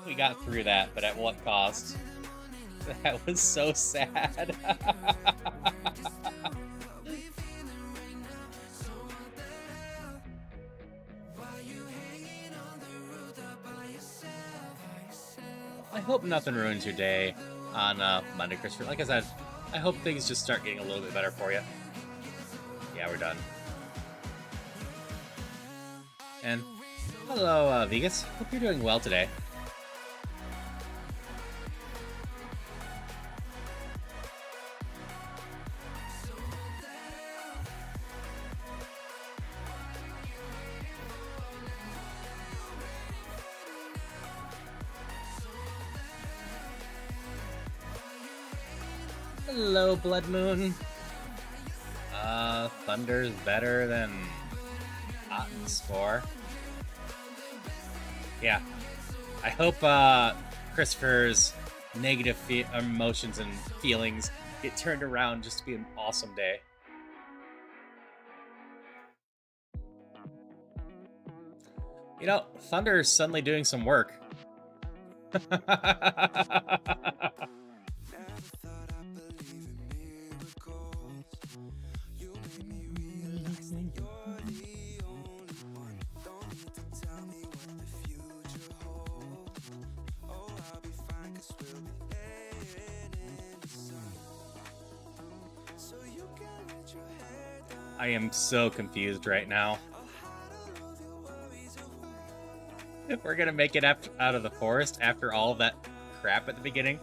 S1: We got through that, but at what cost? That was so sad. I hope nothing ruins your day on Monday, Christopher. Like I said, I hope things just start getting a little bit better for you. Yeah, we're done. And hello, Vegas. Hope you're doing well today. Hello, Blood Moon. Thunder's better than Cotton Spore. Yeah. I hope Christopher's negative emotions and feelings get turned around just to be an awesome day. You know, Thunder is suddenly doing some work. I am so confused right now. If we're gonna make it out of the forest after all of that crap at the beginning.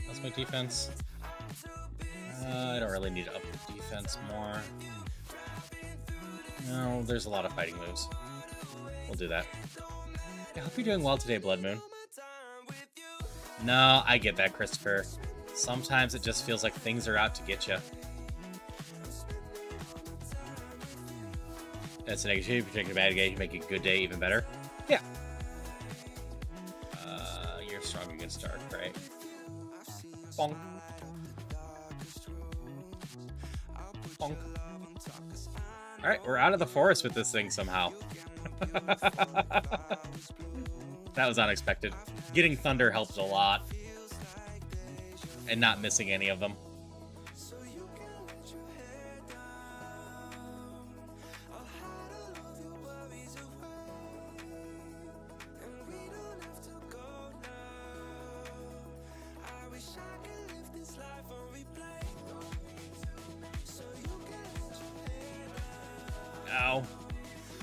S1: That's my defense. I don't really need to up the defense more. No, there's a lot of fighting moves. We'll do that. I hope you're doing well today, Blood Moon. No, I get that, Christopher. Sometimes it just feels like things are out to get you. That's a negative. If you take a bad day, you make a good day even better. Yeah. You're strong against dark, right? Bonk. Bonk. Alright, we're out of the forest with this thing somehow. That was unexpected. Getting thunder helps a lot. And not missing any of them. Ow.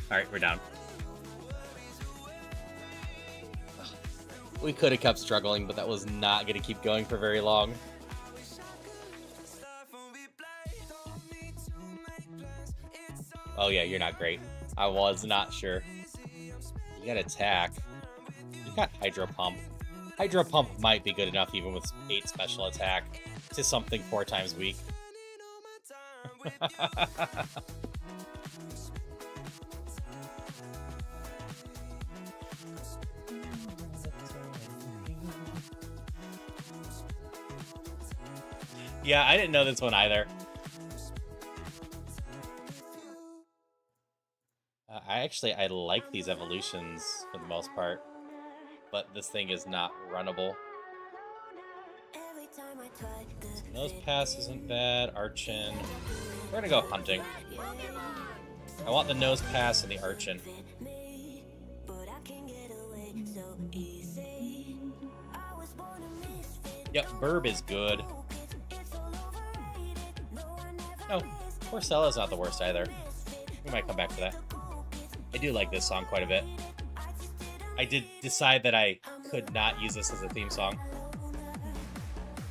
S1: Alright, we're down. We could have kept struggling, but that was not going to keep going for very long. Oh yeah, you're not great. I was not sure. You got attack. You got Hydro Pump. Hydro Pump might be good enough even with 8 special attack to something 4 times weak. Yeah, I didn't know this one either. I like these evolutions for the most part, but this thing is not runnable. Nose Pass isn't bad. Archon. We're gonna go hunting. I want the Nose Pass and the Archon. Yep, Burb is good. Oh, Porcella's not the worst either. We might come back to that. I do like this song quite a bit. I did decide that I could not use this as a theme song,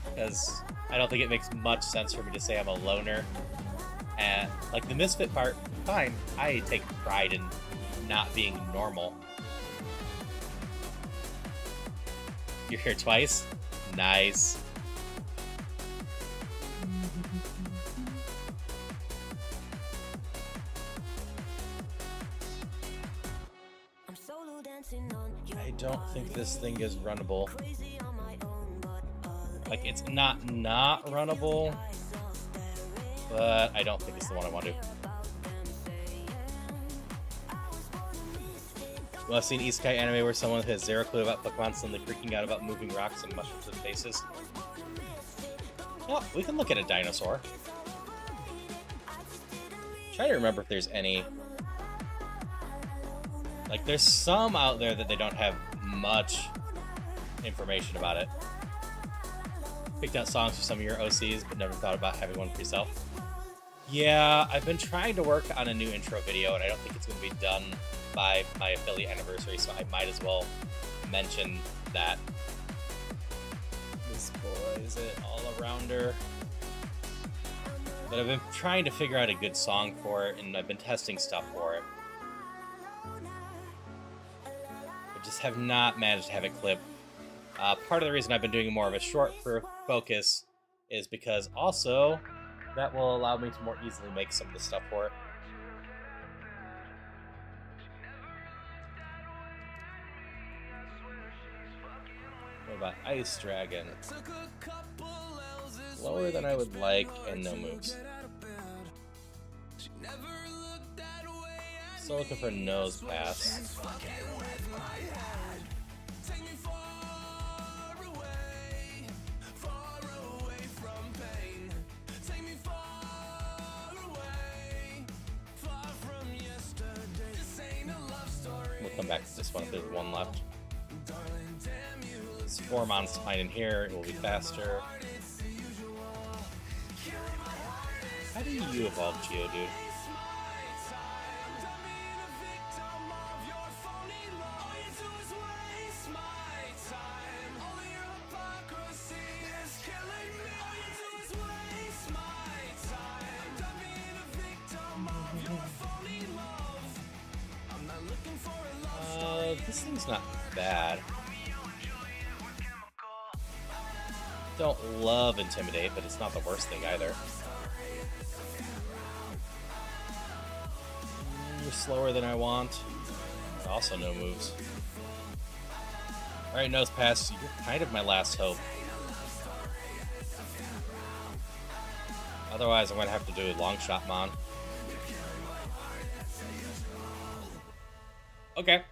S1: because I don't think it makes much sense for me to say I'm a loner. And, like, the misfit part, fine. I take pride in not being normal. You're here twice? Nice. I don't think this thing is runnable. Like, it's not runnable, but I don't think it's the one I want to do. Well, I've seen Isekai anime where someone has zero clue about Pokemon suddenly freaking out about moving rocks and mushrooms in faces. Well, we can look at a dinosaur. Try to remember if there's any. Like, there's some out there that they don't have much information about it. Picked out songs for some of your OCs, but never thought about having one for yourself. Yeah, I've been trying to work on a new intro video, and I don't think it's going to be done by my affiliate anniversary, so I might as well mention that. This boy is an all-arounder. But I've been trying to figure out a good song for it, and I've been testing stuff for it. I just have not managed to have it clip. Part of the reason I've been doing more of a short focus is because also that will allow me to more easily make some of the stuff for it. What about Ice Dragon? Lower than I would like, and no moves. Still looking for Nose Pass. We'll come back to this one if there's one left. Spormon's fine in here, it will be faster. How do you evolve Geodude? This thing's not bad. Don't love Intimidate, but it's not the worst thing either. You're slower than I want. Also no moves. Alright, Nose Pass, you're kind of my last hope. Otherwise, I'm going to have to do a Long Shot Mon. Okay.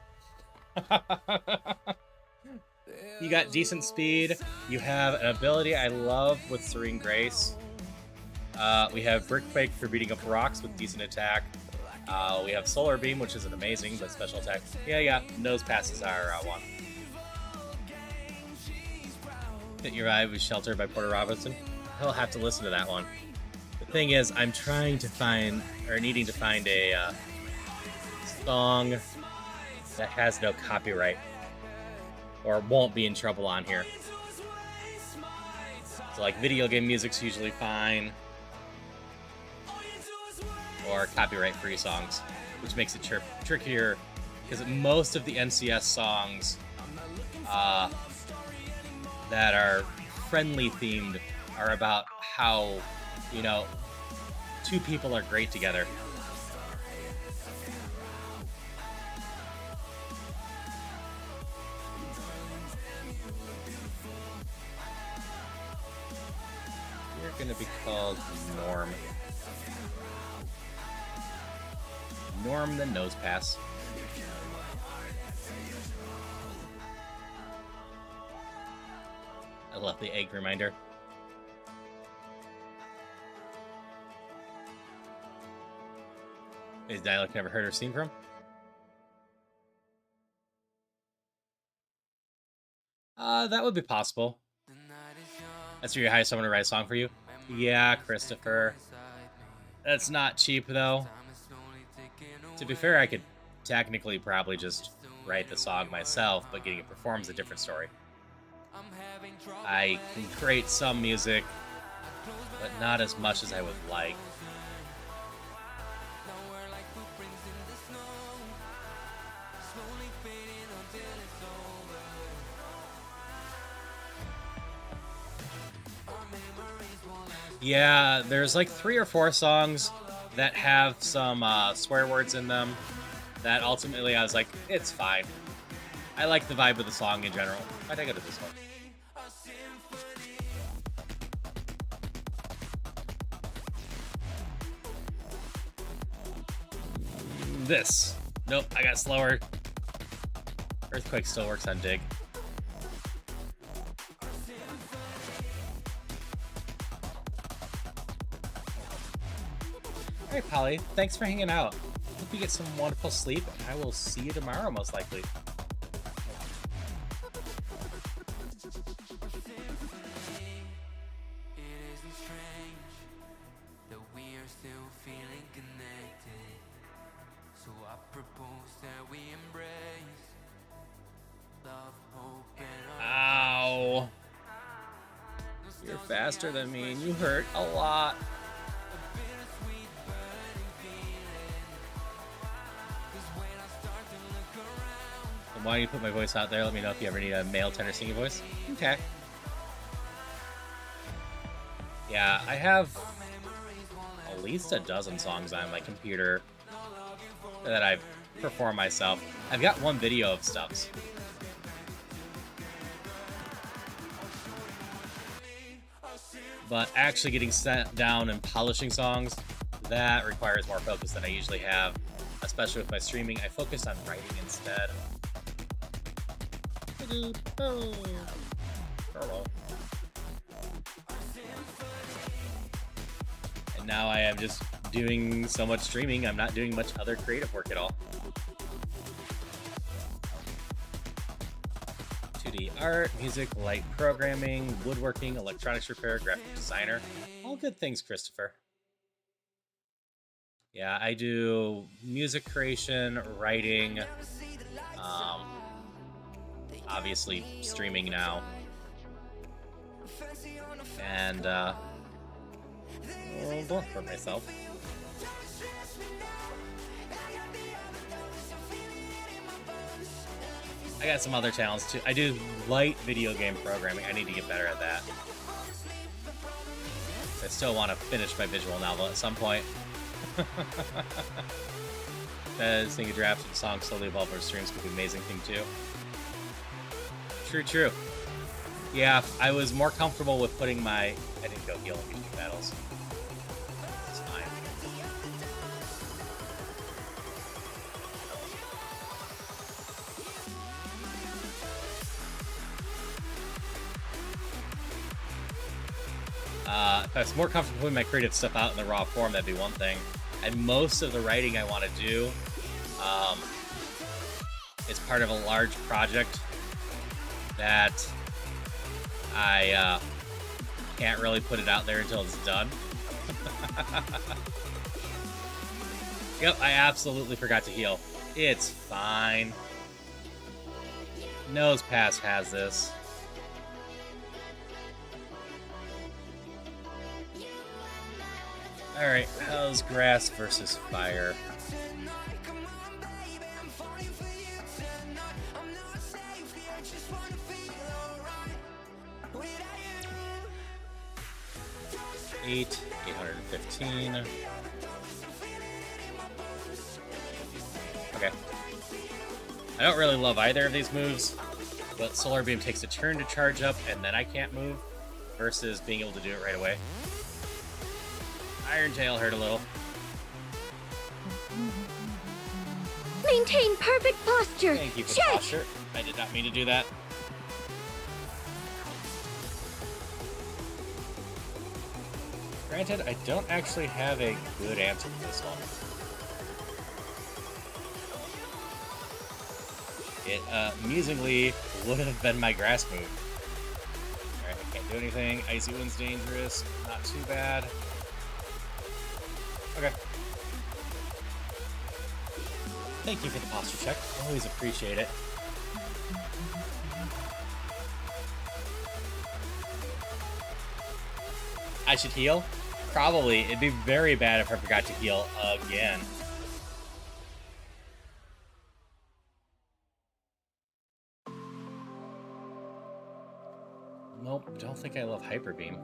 S1: You got decent speed. You have an ability I love with Serene Grace. We have Brickbake for beating up rocks with decent attack. We have Solar Beam, which isn't amazing, but special attack. Yeah, nose passes are one. Hit Your Eye with Shelter by Porter Robinson. He'll have to listen to that one. The thing is, I'm trying to find, or needing to find a song that has no copyright, or won't be in trouble on here. So like video game music's usually fine, or copyright-free songs, which makes it trickier, because most of the NCS songs that are friendly themed are about how, you know, two people are great together. You're gonna be called Norm. Norm the Nose Pass. I love the egg reminder. Is dialect never heard or seen from? That would be possible. That's your highest I'm gonna write a song for you? Yeah, Christopher. That's not cheap though. To be fair, I could technically probably just write the song myself, but getting it performed is a different story. I can create some music, but not as much as I would like. Yeah, there's like 3 or 4 songs that have some swear words in them that ultimately I was like, it's fine. I like the vibe of the song in general. Why'd I go to this one? This. Nope, I got slower. Earthquake still works on Dig. Alright, Polly, thanks for hanging out. Hope you get some wonderful sleep, and I will see you tomorrow, most likely. Ow. You're faster than me, and you hurt a lot. Why don't you put my voice out there? Let me know if you ever need a male tenor singing voice. Okay. Yeah, I have at least a dozen songs on my computer that I've performed myself. I've got one video of Stubbs. But actually getting sat down and polishing songs, that requires more focus than I usually have. Especially with my streaming, I focus on writing instead. And now I am just doing so much streaming, I'm not doing much other creative work at all. 2D art, music, light programming, woodworking, electronics repair, graphic designer. All good things, Christopher. Yeah, I do music creation, writing, obviously streaming now, and don't hurt myself. I got some other talents too. I do light video game programming. I need to get better at that. I still want to finish my visual novel at some point. Sing a draft of the song slowly evolve over streams could be an amazing thing too. True. Yeah, I was more comfortable with putting my... I didn't go heal in between battles. It's fine. If I was more comfortable putting my creative stuff out in the raw form, that'd be one thing. And most of the writing I want to do is part of a large project that I can't really put it out there until it's done. Yep, I absolutely forgot to heal. It's fine. Nose Pass has this. Alright, how's grass versus fire? Eight, 815. Okay. I don't really love either of these moves, but Solar Beam takes a turn to charge up, and then I can't move, versus being able to do it right away. Iron Tail hurt a little.
S2: Maintain perfect posture.
S1: Thank you for the
S2: Check.
S1: posture. I did not mean to do that. Granted, I don't actually have a good answer for this one. It amusingly would have been my grass move. Alright, I can't do anything. Icy Wind's dangerous. Not too bad. Okay. Thank you for the posture check. Always appreciate it. I should heal? Probably. It'd be very bad if I forgot to heal again. Nope, don't think I love Hyper Beam.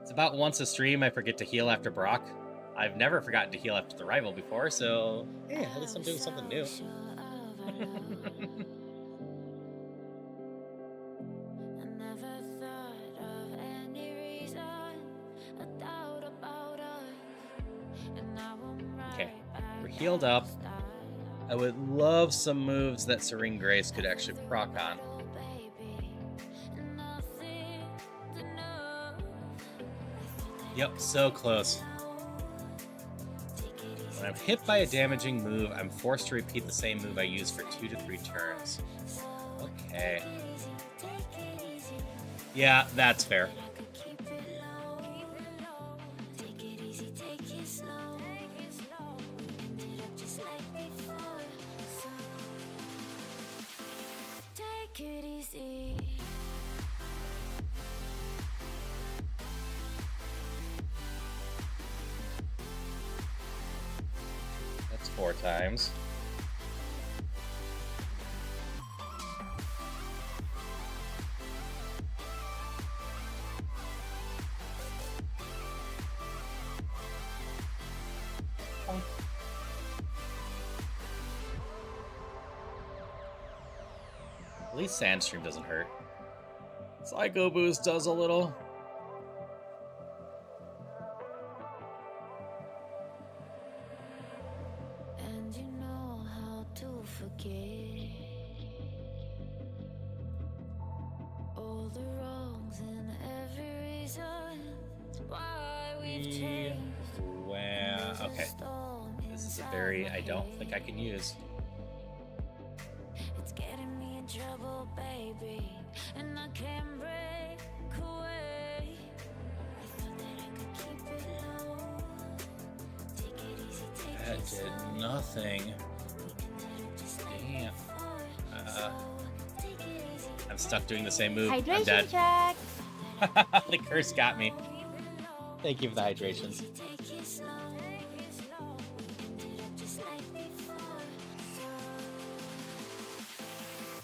S1: It's about once a stream I forget to heal after Brock. I've never forgotten to heal after the rival before, so yeah, at least I'm doing something new. Okay, we're healed up. I would love some moves that Serene Grace could actually proc on. Yep, so close. When I'm hit by a damaging move, I'm forced to repeat the same move I used for 2 to 3 turns. Okay. Yeah, that's fair. That's 4 times. At least Sandstream doesn't hurt. Psycho Boost does a little.
S6: And you know how to forget all the wrongs and every reason why we've changed.
S1: Well, okay. This is a very I don't think I can use.
S6: It's getting me in trouble, baby, and I can't break away. I thought that I could keep it low. Take it easy, take
S1: That
S6: it slow.
S1: did nothing. Damn. I'm stuck doing the same move. I'm
S2: Hydration
S1: dead.
S2: check.
S1: The curse got me. Thank you for the hydrations.
S6: Take it slow, we can do it just like before.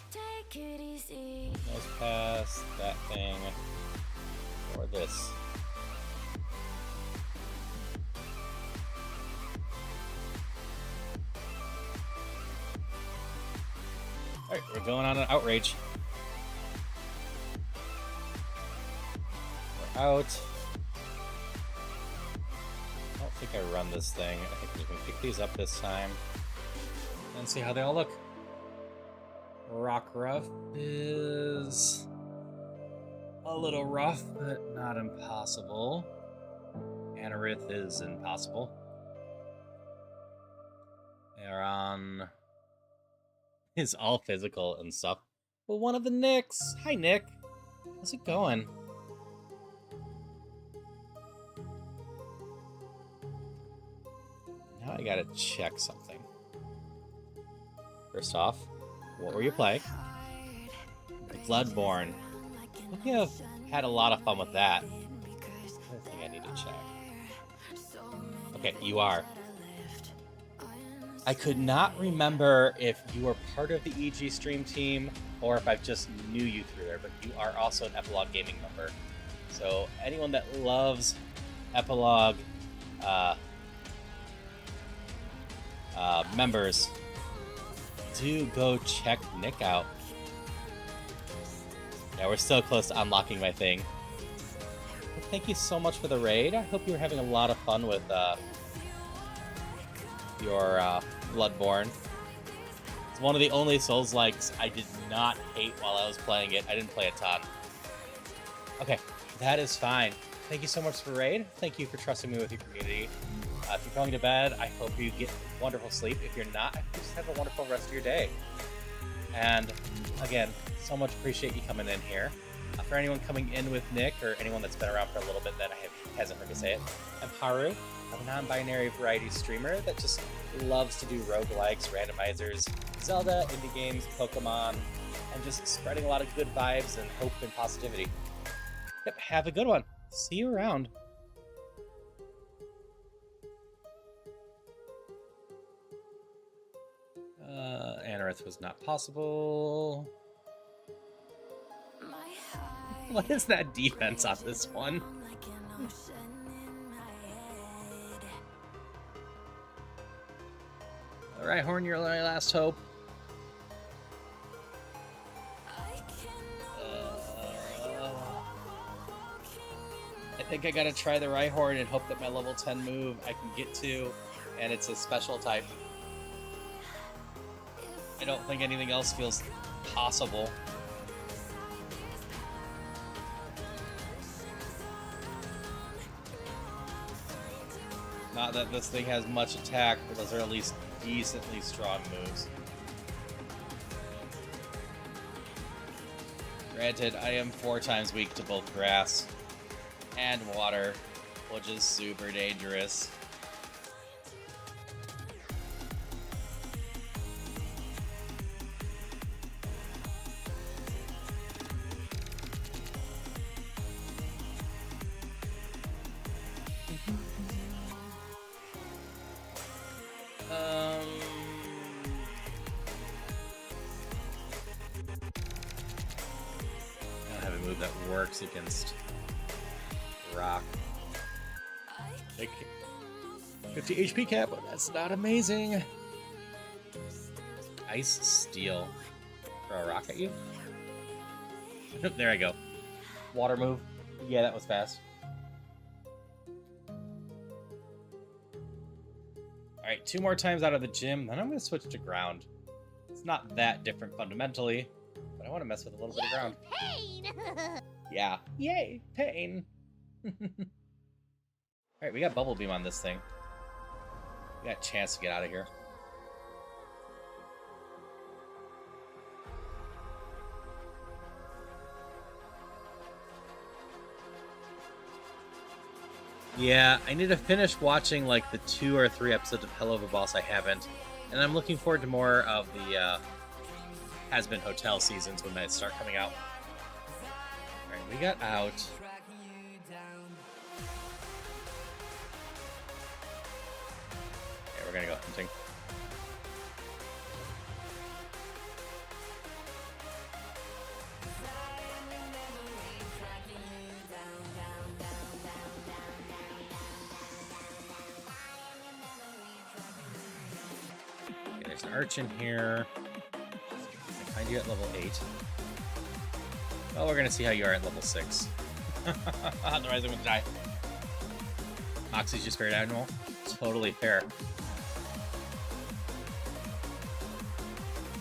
S6: Take it easy.
S1: Let's pass that thing or this. Alright, we're going on an outrage. We're out. I don't think I run this thing. I think we can pick these up this time and see how they all look. Rock Ruff is a little rough, but not impossible. Anorith is impossible. Aaron is all physical and stuff. But one of the Nicks. Hi, Nick. How's it going? Now I gotta check something. First off, what were you playing? Bloodborne. I think I've had a lot of fun with that. Another thing I need to check. Okay, you are. I could not remember if you were part of the EG stream team or if I just knew you through there, but you are also an Epilogue Gaming member. So anyone that loves Epilogue members, do go check Nick out. Yeah, we're so close to unlocking my thing. Well, thank you so much for the raid. I hope you were having a lot of fun with your Bloodborne. It's one of the only Souls-likes I did not hate while I was playing it. I didn't play a ton. Okay, that is fine. Thank you so much for raid. Thank you for trusting me with your community. If you're going to bed, I hope you get wonderful sleep. If you're not, I hope you just have a wonderful rest of your day. And again, so much appreciate you coming in here. For anyone coming in with Nick, or anyone that's been around for a little bit that hasn't heard me say it, I'm Haru. I'm a non-binary variety streamer that just loves to do roguelikes, randomizers, Zelda, indie games, Pokemon, and just spreading a lot of good vibes and hope and positivity. Yep, have a good one. See you around. Anorith was not possible. What is that defense on this one? Alright, Horn, you're my last hope. I think I gotta try the Rhyhorn and hope that my level 10 move I can get to, and it's a special type. I don't think anything else feels possible. Not that this thing has much attack, but those are at least decently strong moves. Granted, I am 4 times weak to both grass and water, which is super dangerous. I don't have a move that works against rock. Like 50 HP cap, but that's not amazing. Ice Steel. Throw a rock at you? There I go. Water move. Yeah, that was fast. Alright, 2 more times out of the gym, then I'm going to switch to ground. It's not that different fundamentally, but I want to mess with a little bit of ground.
S2: Pain!
S1: Yeah. Yay! Pain! Alright, we got Bubble Beam on this thing. We got a chance to get out of here. Yeah, I need to finish watching like the 2 or 3 episodes of Hello of a Boss I haven't, and I'm looking forward to more of the Has-Been Hotel seasons when they start coming out. Alright, we got out. Yeah, we're gonna go hunting. There's an urchin here. I find you at level 8. Well, we're gonna see how you are at level 6. Otherwise, I'm gonna die. Moxie's your spirit animal. Totally fair.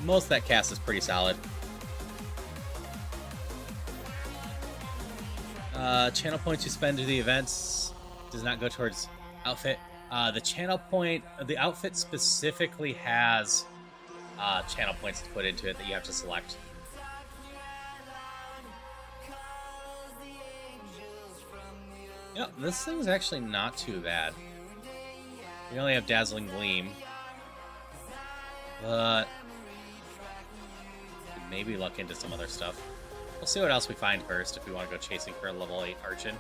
S1: Most of that cast is pretty solid. Channel points you spend to the events does not go towards outfit. The channel point, the outfit specifically has channel points to put into it that you have to select. You know, this thing's actually not too bad. We only have Dazzling Gleam, but could maybe luck into some other stuff. We'll see what else we find first if we want to go chasing for a level 8 Archon.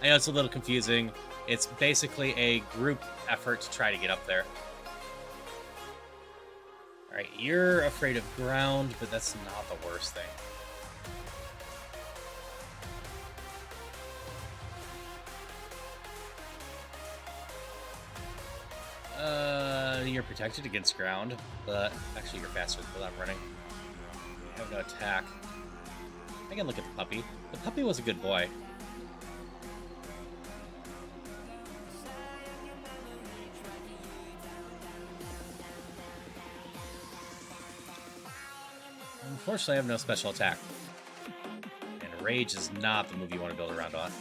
S1: I know it's a little confusing. It's basically a group effort to try to get up there. Alright, you're afraid of ground, but that's not the worst thing. You're protected against ground, but actually you're faster without running. You have no attack. I can look at the puppy. The puppy was a good boy. Unfortunately, I have no special attack. And Rage is not the move you want to build around on.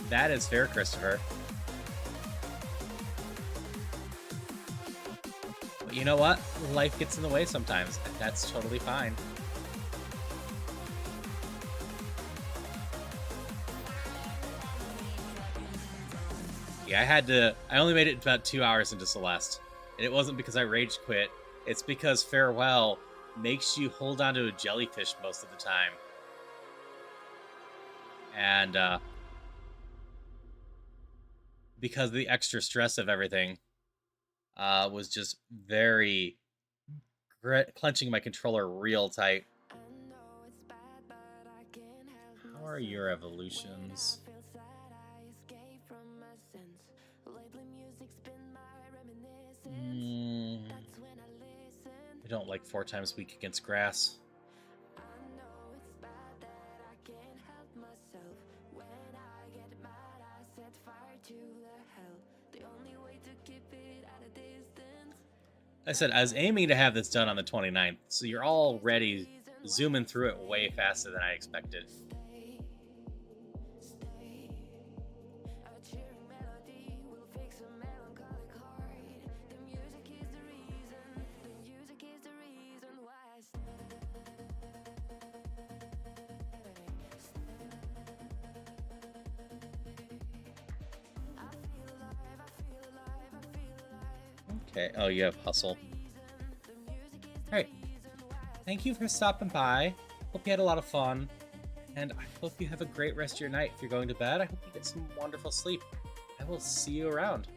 S1: That is fair, Christopher. But you know what? Life gets in the way sometimes, and that's totally fine. Yeah, I only made it about 2 hours into Celeste. And it wasn't because I rage quit. It's because Farewell makes you hold on to a jellyfish most of the time. And, because the extra stress of everything was just very clenching my controller real tight. How are your evolutions? I don't like 4 times weak against grass. I said I was aiming to have this done on the 29th, so you're already zooming through it way faster than I expected. Okay, oh, you have Hustle. Alright. Thank you for stopping by. Hope you had a lot of fun. And I hope you have a great rest of your night. If you're going to bed, I hope you get some wonderful sleep. I will see you around.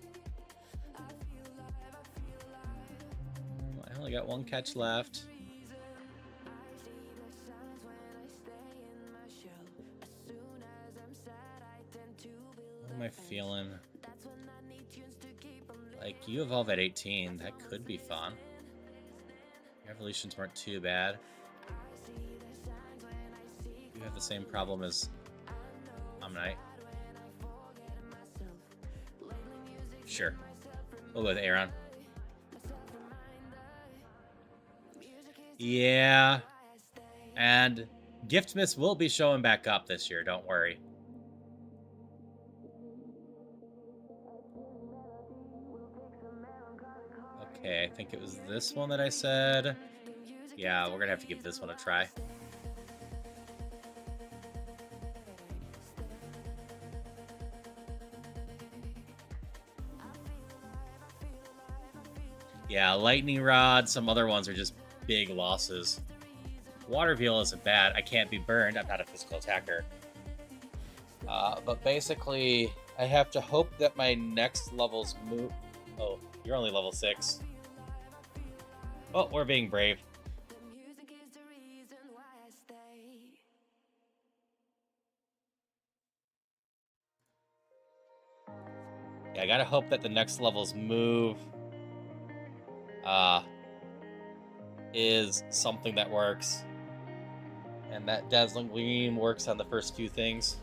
S1: I only got 1 catch left. What am I feeling? Like, you evolve at 18. That could be fun. Your evolutions weren't too bad. You have the same problem as Omnite. Sure. We'll go with Aaron. Yeah. And Gift Miss will be showing back up this year, don't worry. Okay, I think it was this one that I said. Yeah, we're gonna have to give this one a try. Yeah, Lightning Rod, some other ones are just big losses. Water Veil isn't bad. I can't be burned. I'm not a physical attacker. But basically, I have to hope that my next levels move... Oh, you're only level 6. Oh, we're being brave. Yeah, I gotta hope that the next levels move is something that works. And that Dazzling Gleam works on the first few things.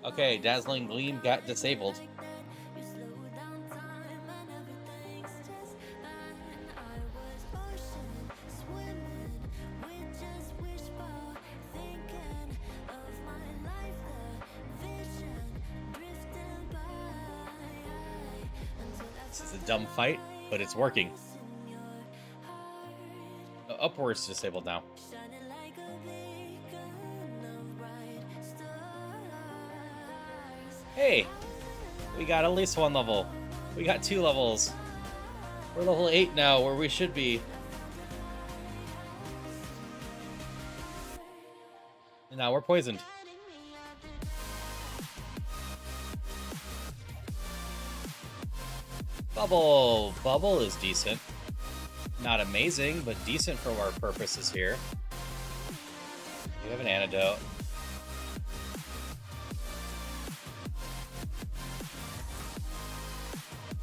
S1: Okay, Dazzling Gleam got disabled. This is a dumb fight, but it's working. Upwards disabled now. Hey! We got at least one level. We got 2 levels. We're level 8 now, where we should be. And now we're poisoned. Bubble! Bubble is decent. Not amazing, but decent for our purposes here. We have an antidote.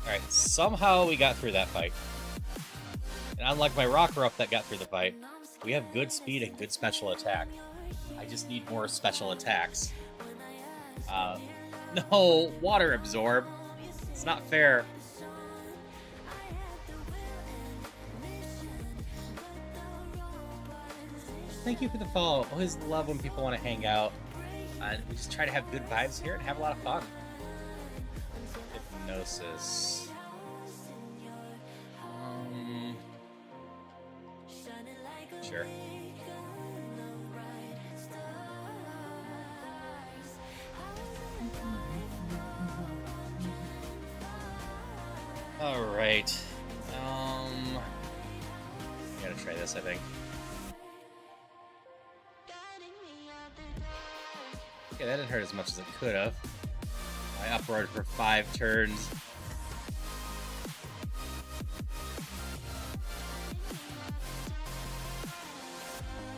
S1: Alright, somehow we got through that fight. And unlike my rocker-up that got through the fight, we have good speed and good special attack. I just need more special attacks. No! Water absorb! It's not fair. Thank you for the follow. Always love when people want to hang out. We just try to have good vibes here and have a lot of fun. Hypnosis. Sure. All right. Gotta try this, I think. Okay, that didn't hurt as much as it could have. I uproared for 5 turns.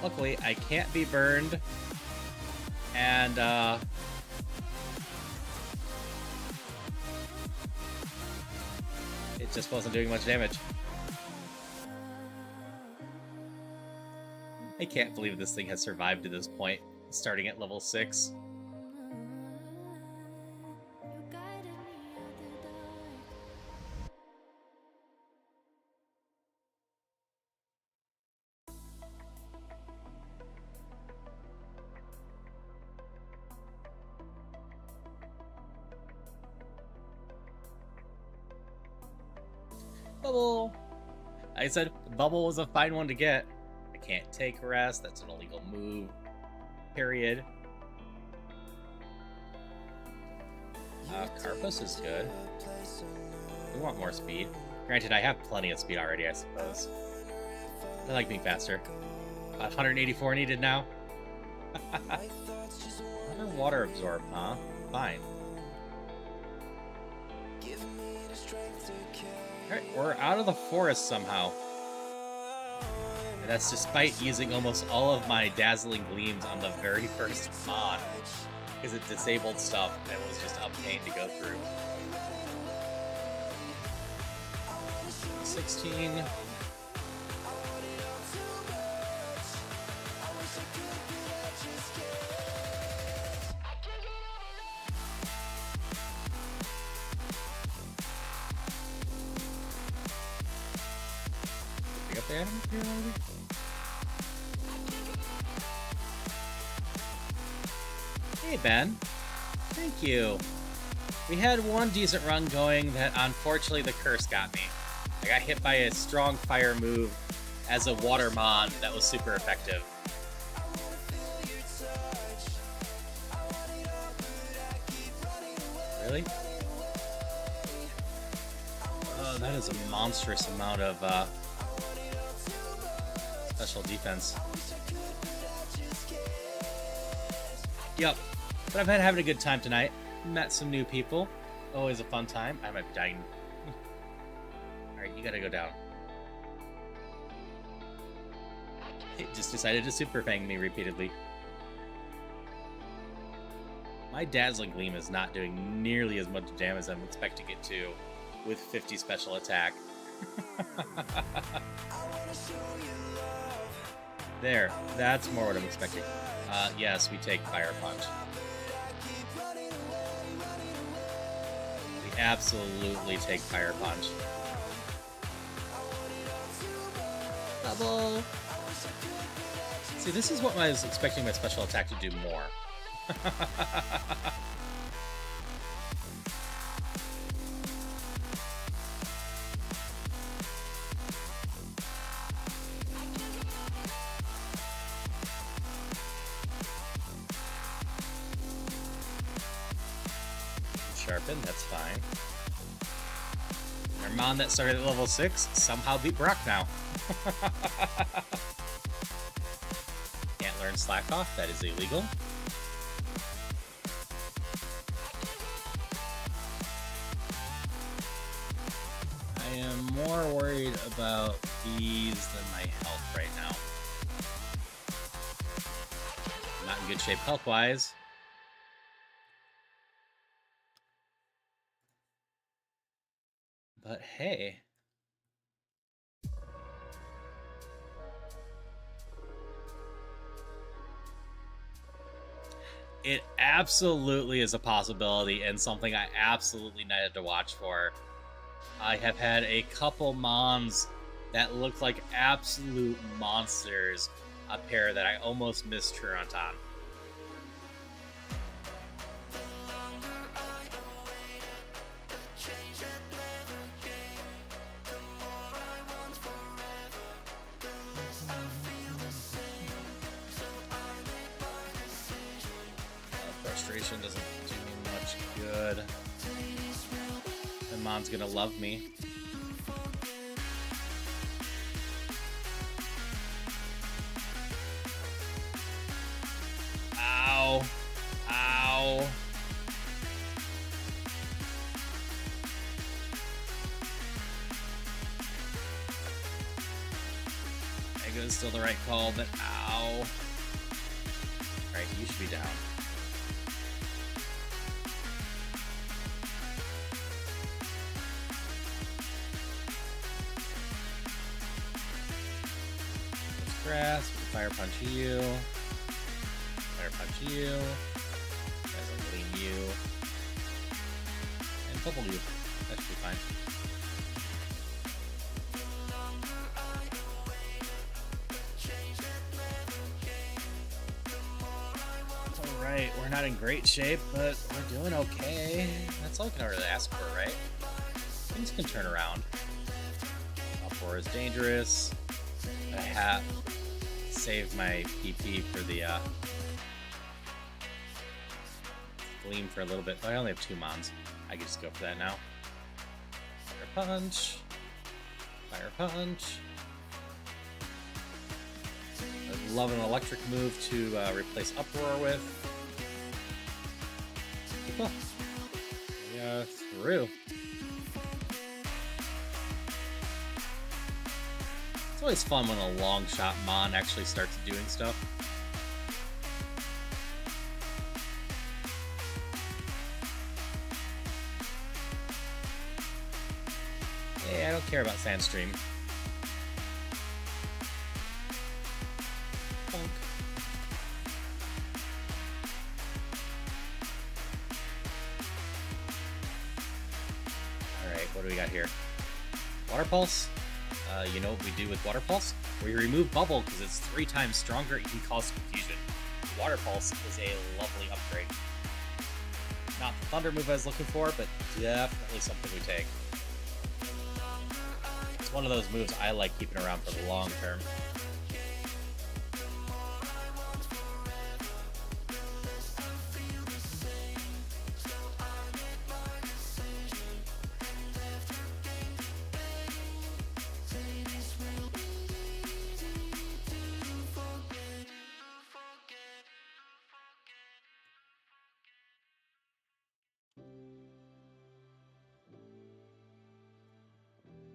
S1: Luckily, I can't be burned. And, it just wasn't doing much damage. I can't believe this thing has survived to this point, starting at level 6. Bubble! I said Bubble was a fine one to get. I can't take rest, that's an illegal move. Period. Carpus is good. We want more speed. Granted, I have plenty of speed already, I suppose. I like being faster. About 184 needed now. Another water absorb, huh? Fine. Alright, we're out of the forest somehow. And that's despite using almost all of my dazzling gleams on the very first mod. Because it disabled stuff and it was just a pain to go through. 16. Pick up the animal here already? Hey, Ben. Thank you. We had one decent run going that unfortunately the curse got me. I got hit by a strong fire move as a water mon that was super effective. Really? Oh, that is a monstrous amount of special defense. Yep. But I've been having a good time tonight. Met some new people. Always a fun time. I might be dying. Alright, you gotta go down. It just decided to super fang me repeatedly. My Dazzling Gleam is not doing nearly as much damage as I'm expecting it to with 50 special attack. There, that's more what I'm expecting. Yes, we take Fire Punch. We absolutely take Fire Punch. Bubble! See, this is what I was expecting my special attack to do more. sharpen, that's fine. Our Mon that started at level 6 somehow beat Brock now. Can't learn Slack Off, that is illegal. I am more worried about these than my health right now. I'm not in good shape health-wise. But hey. It absolutely is a possibility and something I absolutely needed to watch for. I have had a couple Mons that looked like absolute monsters appear that I almost missed Truant on. Frustration doesn't do me much good. The Mon's gonna love me. Ow. Ow. Ego's still the right call, but ow. Alright, you should be down. Grass, fire punch you, fire punch you, as a gleam you, and bubble you. That should be fine. Alright, we're not in great shape, but we're doing okay. That's all I can really ask for, right? Things can turn around. Uproar is dangerous. I have saved my PP for the Gleam for a little bit, but I only have 2 Mons. I can just go for that now. Fire punch. Fire punch. I'd love an electric move to replace Uproar with. Cool. Yeah, through. It's always fun when a long shot Mon actually starts doing stuff. Hey, I don't care about Sandstream. Punk. Alright, what do we got here? Water Pulse? You know what we do with Water Pulse? We remove Bubble because it's 3 times stronger and can cause confusion. Water Pulse is a lovely upgrade. Not the Thunder move I was looking for, but definitely something we take. It's one of those moves I like keeping around for the long term.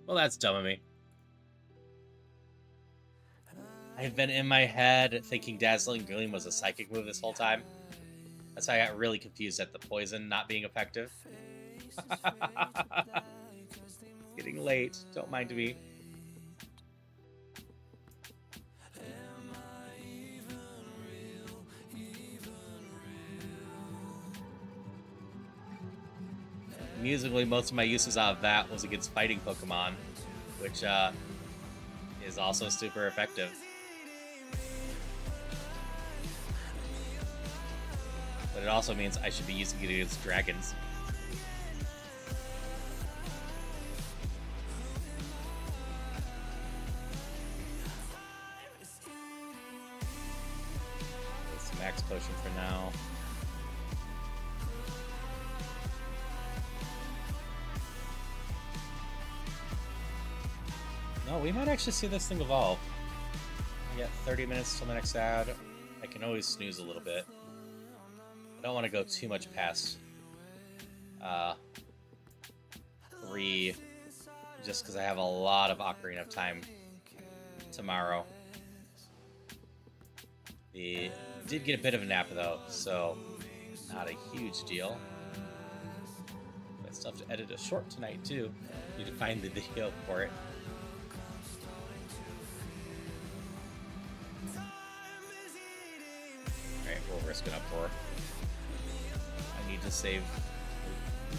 S1: Well, that's dumb of me. I've been in my head thinking Dazzling Gleam was a psychic move this whole time. That's why I got really confused at the poison not being effective. It's getting late. Don't mind me. Musically, most of my uses out of that was against fighting Pokemon, which is also super effective. But it also means I should be using it against dragons. This max potion for now. Oh, we might actually see this thing evolve. We got 30 minutes till the next ad. I can always snooze a little bit. I don't want to go too much past 3, just because I have a lot of Ocarina of Time tomorrow. Did get a bit of a nap though, so not a huge deal. I still have to edit a short tonight too. Need to find the video for it. Alright, we'll risk it up for. I need to save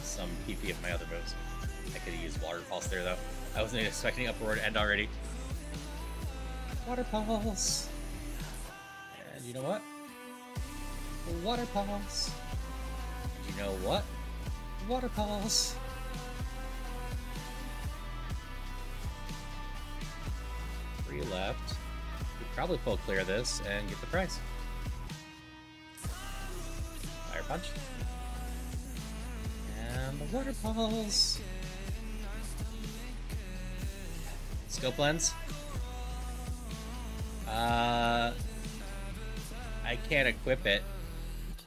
S1: some PP of my other moves. I could have used Water Pulse there though. I wasn't expecting Upward to end already. Water Pulse! And you know what? Water Pulse! And you know what? Water Pulse! 3 left. We could probably full clear this and get the prize. Fire Punch. And the Water Pulse! Scope Lens. I can't equip it.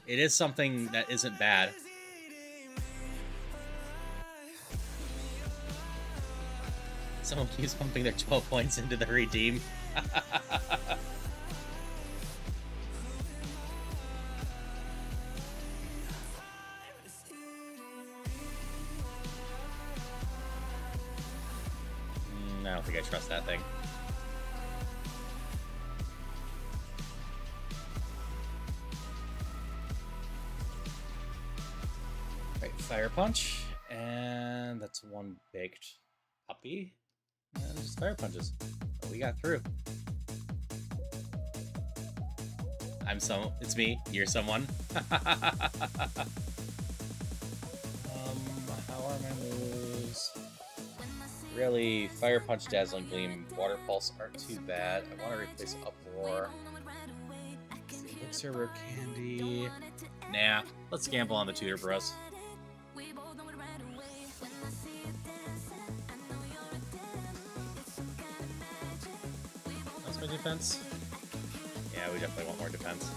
S1: It is something that isn't bad. Someone keeps pumping their 12 points into the redeem. I don't think I trust that thing. Right, Fire Punch, and that's 1 baked puppy, and just Fire Punches. But we got through. It's me, you're someone. How are my moves? Really, Fire Punch, Dazzling Gleam, Water Pulse aren't too bad. I want to replace Uproar. Elixir, Rare Candy. Nah, let's gamble on the Tutor Bros. That's my defense. Yeah, we definitely want more defense.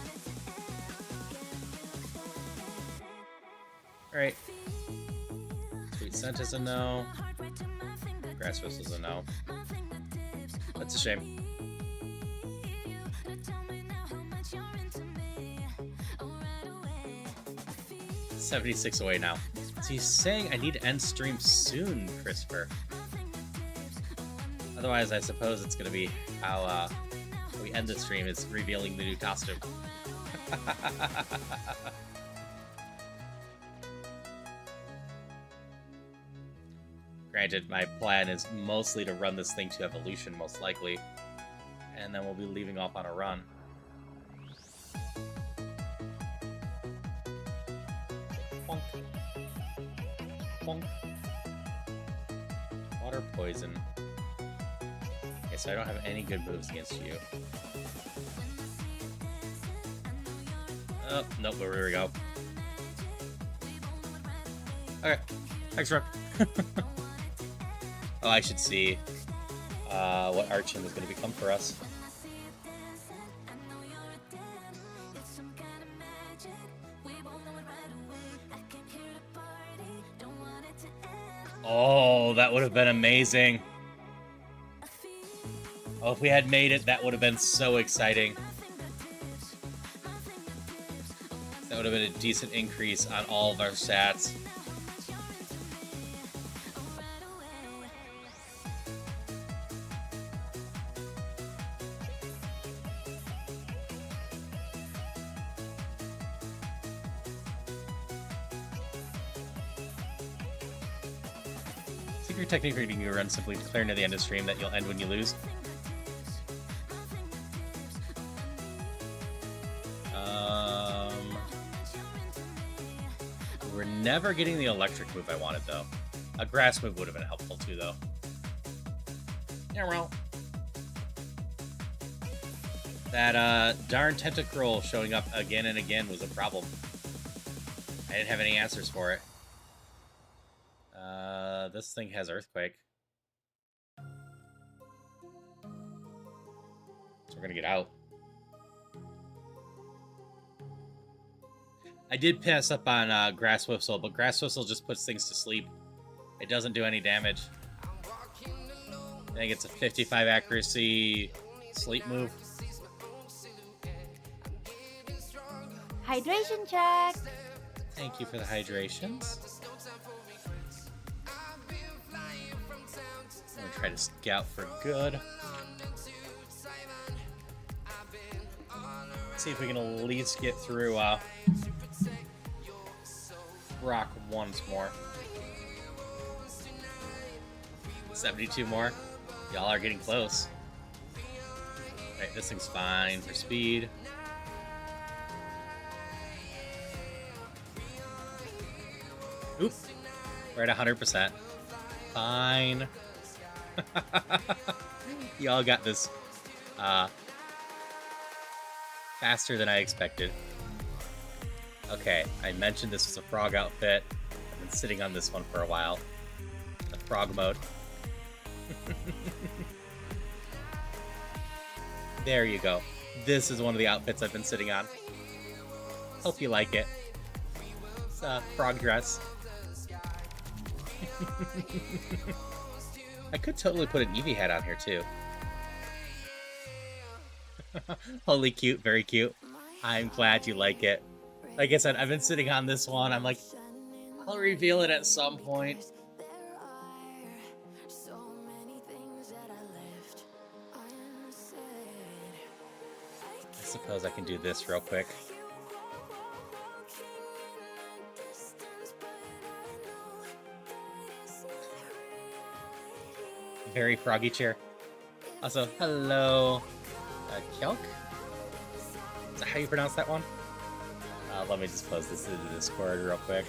S1: Alright. Sweet Scent is a no. Grass Whistle's a no. That's a shame. 76 away now. So he's saying I need to end stream soon, Christopher. Otherwise, I suppose it's going to be how we end the stream is revealing the new costume. Granted, my plan is mostly to run this thing to evolution, most likely. And then we'll be leaving off on a run. Bonk. Bonk. Water Poison. Okay, so I don't have any good moves against you. Oh, nope, there we go. Okay, thanks, Rook. Oh, I should see what Archon is going to become for us. Oh, that would have been amazing. Oh, if we had made it, that would have been so exciting. That would have been a decent increase on all of our stats. Secret technique reading you run simply declare near the end of stream that you'll end when you lose. We're never getting the electric move I wanted, though. A grass move would have been helpful, too, though. Yeah, well. That, darn Tentacruel showing up again and again was a problem. I didn't have any answers for it. This thing has Earthquake. gonna get out. I did pass up on Grass Whistle, but Grass Whistle just puts things to sleep. It doesn't do any damage. I think it's a 55 accuracy sleep move.
S7: Hydration check.
S1: Thank you for the hydrations. I'm gonna try to scout for good. See if we can at least get through rock once more. 72 more. Y'all are getting close. Alright, this thing's fine for speed. Oop. We're at 100%. Fine. Y'all got this faster than I expected. Okay, I mentioned this was a frog outfit. I've been sitting on this one for a while. The frog mode. There you go. This is one of the outfits I've been sitting on. Hope you like it. It's a frog dress. I could totally put an Eevee hat on here too. Holy cute, very cute. I'm glad you like it. Like I said, I've been sitting on this one. I'm like, I'll reveal it at some point. I suppose I can do this real quick. Very froggy chair. Also, hello, Kjelk? Is that how you pronounce that one? Let me just post this into Discord real quick.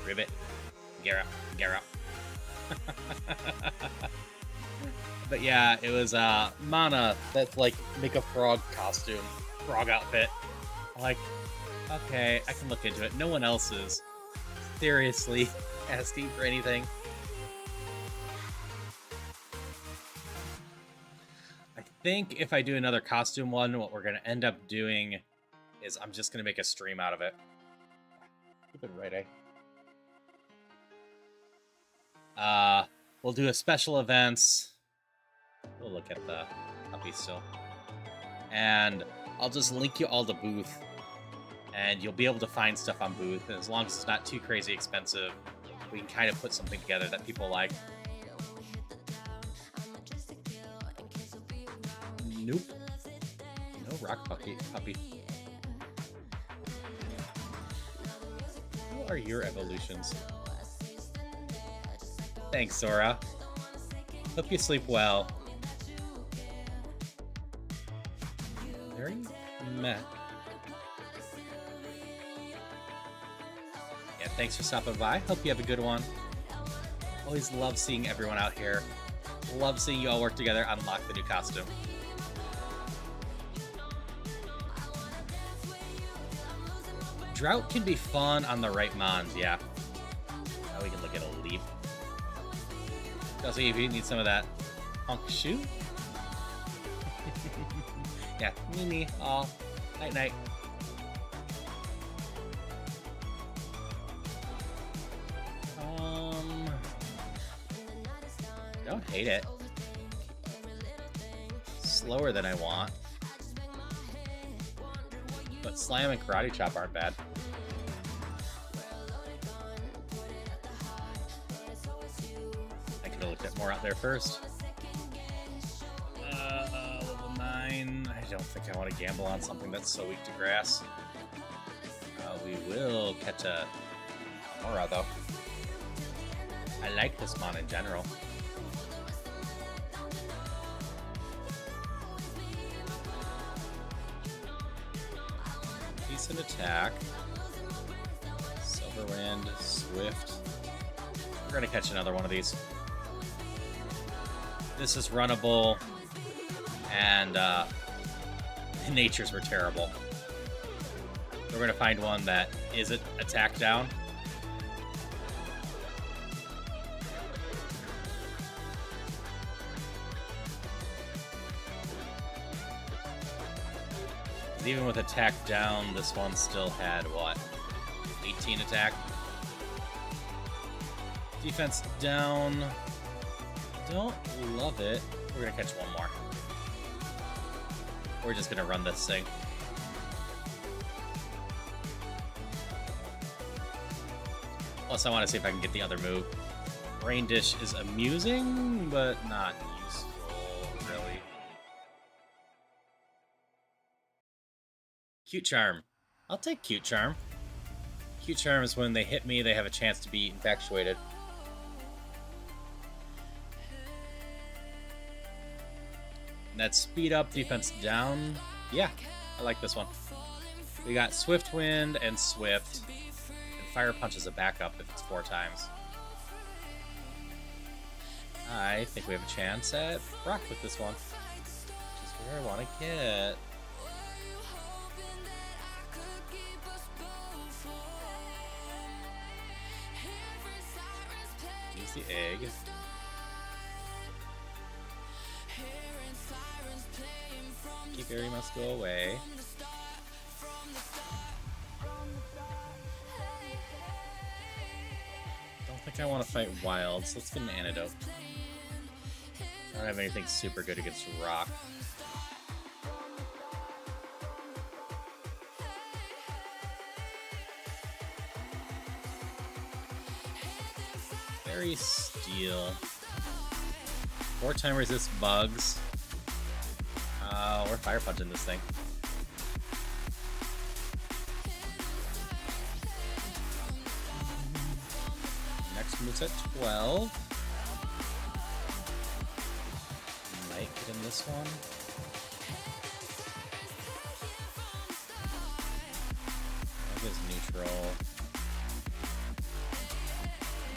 S1: Ribbit. Gara. But yeah, it was Mana that's like make a frog costume, frog outfit. I'm like, okay, I can look into it. No one else is seriously asking for anything. I think if I do another costume one, what we're gonna end up doing is I'm just gonna make a stream out of it. Keep it right, eh? We'll do a special events. We'll look at the puppy still. And I'll just link you all to Booth. And you'll be able to find stuff on Booth. And as long as it's not too crazy expensive, we can kind of put something together that people like. Nope. No rock puppy. How are your evolutions? Thanks, Sora. Hope you sleep well. Very meh. Yeah, thanks for stopping by. Hope you have a good one. Always love seeing everyone out here. Love seeing you all work together, unlock the new costume. Drought can be fun on the right mons, yeah. Now we can look at a leaf. Also, if you need some of that punk shoe. Yeah, Mimi, all night. Don't hate it. Slower than I want. But Slam and Karate Chop aren't bad. I could have looked at more out there first. Level 9. I don't think I want to gamble on something that's so weak to grass. We will catch a Aura, though. I like this mon in general. Decent attack. Silverwind, Swift. We're gonna catch another one of these. This is runnable, and the natures were terrible. We're gonna find one that isn't attack down. Even with attack down, this one still had, what, 18 attack? Defense down. Don't love it. We're gonna catch one more. We're just gonna run this thing. Plus, I want to see if I can get the other move. Rain Dish is amusing, but not useful, really. Cute Charm. I'll take Cute Charm. Cute Charm is when they hit me, they have a chance to be infatuated. And that speed up, defense down. Yeah, I like this one. We got Swift Wind and Swift. And Fire Punch is a backup if it's 4 times. I think we have a chance at Brock with this one. Which is where I want to get. Use the egg. Keep Airy must go away. Don't think I want to fight wilds. Let's get an antidote. I don't have anything super good against rock. Fairy Steel. 4-time resist bugs. We're fire punching this thing. Next move's at 12. Might get in this one. That is neutral.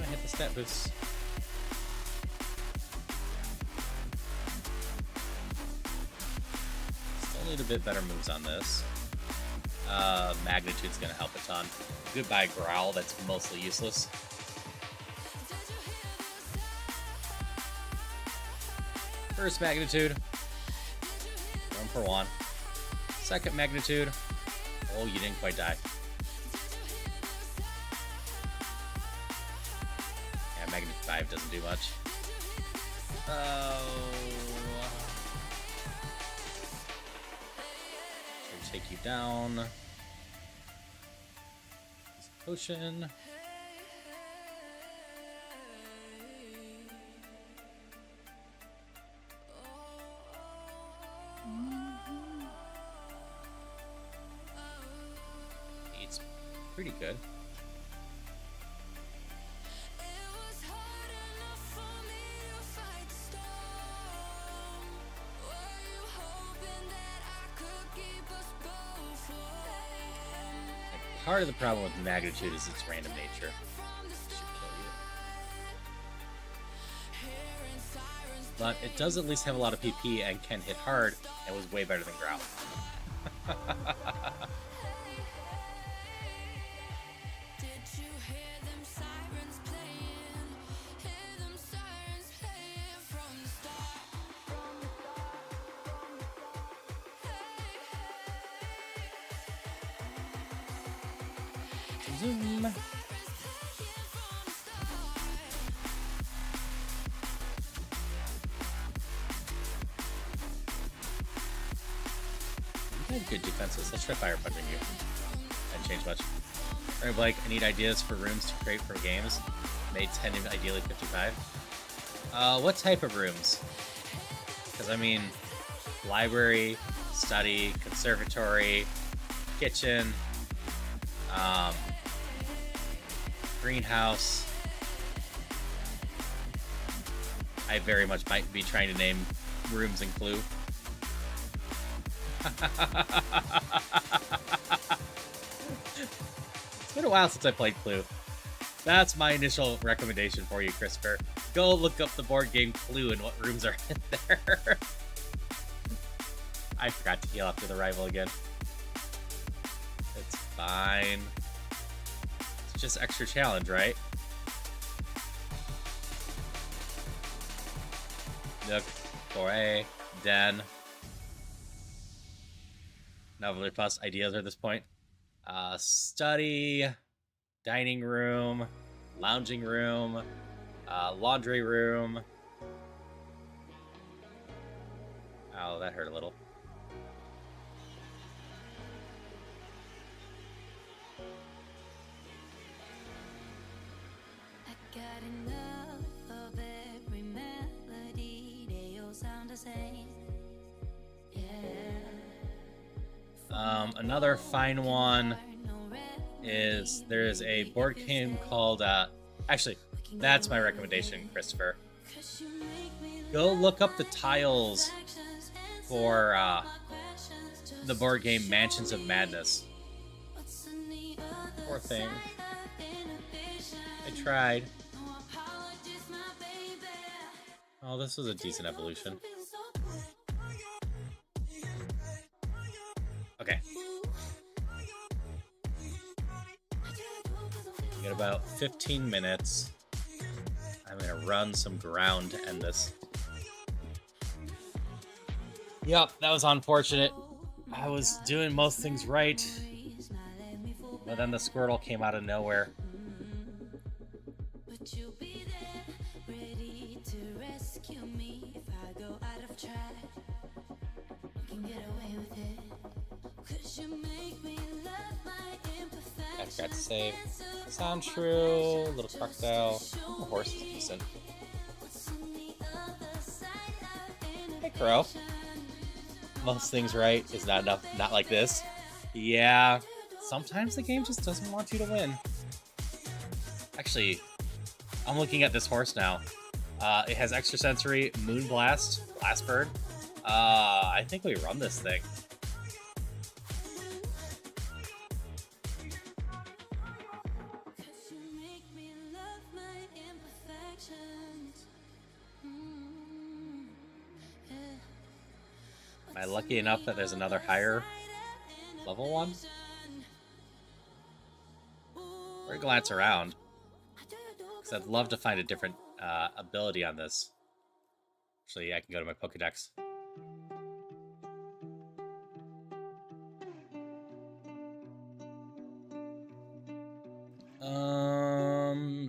S1: I hit the stat boost. Need a bit better moves on this. Magnitude's gonna help a ton. Goodbye Growl, that's mostly useless. First Magnitude. 1 for 1. Second Magnitude. Oh, you didn't quite die. Yeah, Magnitude 5 doesn't do much. Oh. Take you down. Potion. It's pretty good. Part of the problem with Magnitude is its random nature. Should kill you. But it does at least have a lot of PP and can hit hard, and was way better than Growl. Zoom. You had good defenses. Let's try fire punching you. Didn't change much. Alright, Blake, I need ideas for rooms to create for games. Made 10 and ideally 55. What type of rooms? Because, I mean, library, study, conservatory, kitchen, greenhouse. I very much might be trying to name rooms in Clue. It's been a while since I played Clue. That's my initial recommendation for you, Christopher. Go look up the board game Clue and what rooms are in there. I forgot to heal after the rival again. It's fine. It's just extra challenge, right? Nook, foray, den. Not really plus ideas at this point. Study, dining room, lounging room, laundry room. Oh, that hurt a little.
S6: I got enough of every melody, they all sound the same.
S1: Another fine one is there's a board game called actually, that's my recommendation, Christopher. Go look up the tiles for the board game Mansions of Madness. Poor thing. I tried. Oh, this was a decent evolution. Okay. We got about 15 minutes. I'm gonna run some ground to end this. Yep, that was unfortunate. I was doing most things right, but then the Squirtle came out of nowhere.
S6: But you'll be there, ready to rescue me if I go out of track. You can get away with it. 'Cause you make me love my imperfections.
S1: I forgot to save. Sound true. Little crocodile. Oh, the horse is decent. Hey, Crow. Most things right is not enough. Not like this. Yeah. Sometimes the game just doesn't want you to win. Actually, I'm looking at this horse now. It has extrasensory, Moonblast, Blastbird. I think we run this thing. Am I lucky enough that there's another higher level one? Or glance around. Because I'd love to find a different ability on this. Actually, I can go to my Pokedex.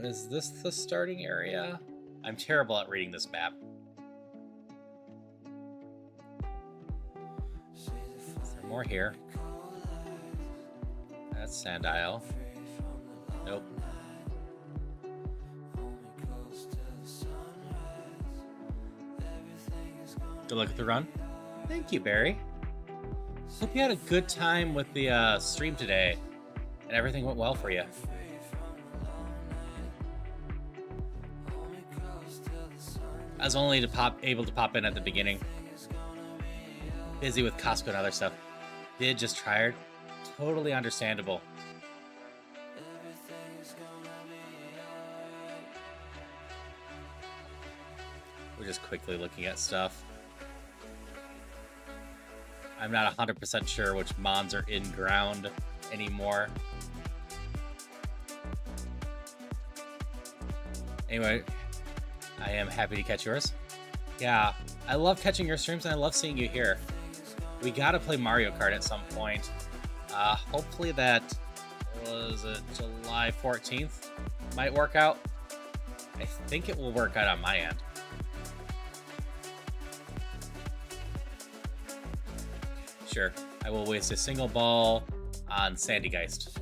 S1: Is this the starting area? I'm terrible at reading this map. Is there more here? That's Sand Isle. Nope. Good luck at the run. Thank you, Barry. Hope you had a good time with the stream today, and everything went well for you. I was only able to pop in at the beginning. Busy with Costco and other stuff. Did just tired. Totally understandable. We're just quickly looking at stuff. I'm not 100% sure which mons are in ground anymore. Anyway, I am happy to catch yours. Yeah, I love catching your streams and I love seeing you here. We gotta play Mario Kart at some point. Hopefully that, was it July 14th? Might work out. I think it will work out on my end. Sure, I will waste a single ball on Sandygeist.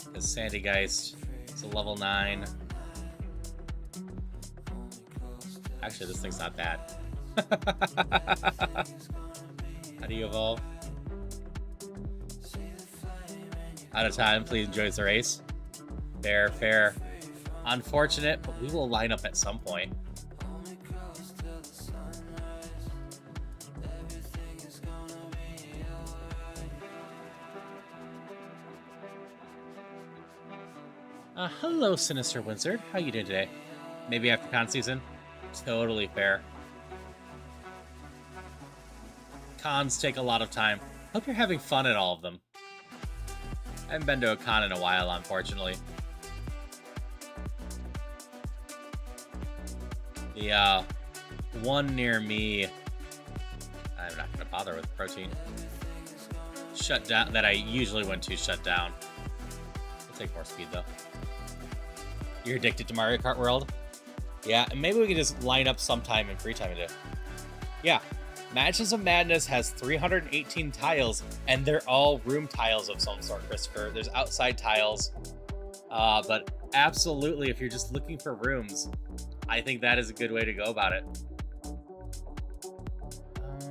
S1: Because Sandygeist is a level 9. Actually, this thing's not bad. How do you evolve? Out of time, please enjoy the race. Fair, fair. Unfortunate, but we will line up at some point. Hello, Sinister Wizard. How you doing today? Maybe after con season? Totally fair. Cons take a lot of time. Hope you're having fun at all of them. I haven't been to a con in a while, unfortunately. The one near me, I'm not going to bother with protein. Shut down, that I usually went to shut down. I'll take more speed though. You're addicted to Mario Kart World? Yeah, and maybe we can just line up sometime in free time and do it. Yeah, Mansions of Madness has 318 tiles, and they're all room tiles of some sort, Christopher. There's outside tiles, but absolutely, if you're just looking for rooms, I think that is a good way to go about it.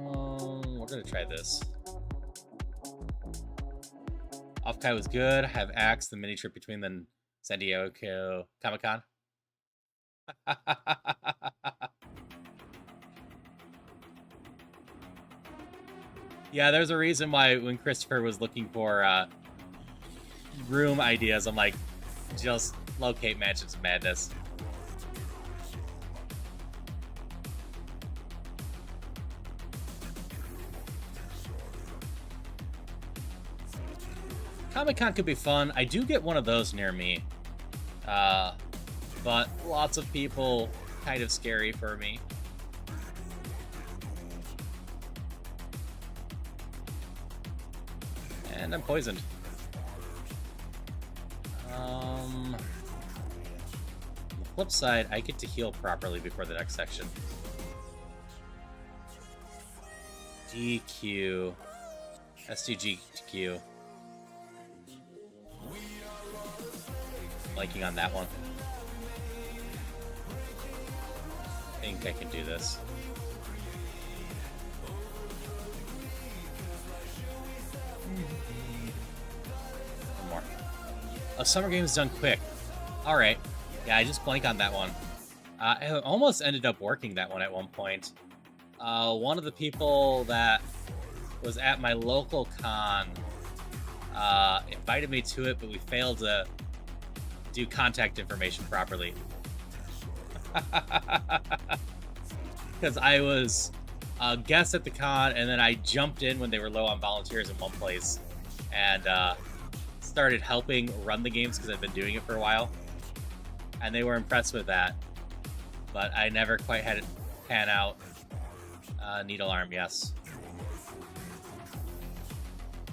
S1: We're gonna try this. Off-Kai was good. Have Axe, the mini trip between the San Diego Comic-Con. Yeah, there's a reason why when Christopher was looking for room ideas, I'm like, just locate Mansions of Madness. Comic-Con could be fun. I do get one of those near me. But lots of people, kind of scary for me. And I'm poisoned. On the flip side, I get to heal properly before the next section. DQ. STGQ. Liking on that one. I think I can do this. One more. Oh, Summer Games done quick. Alright. Yeah, I just blanked on that one. I almost ended up working that one at one point. One of the people that was at my local con invited me to it, but we failed to do contact information properly. Because I was a guest at the con, and then I jumped in when they were low on volunteers in one place, and started helping run the games because I've been doing it for a while. And they were impressed with that, but I never quite had it pan out. Needle Arm, yes.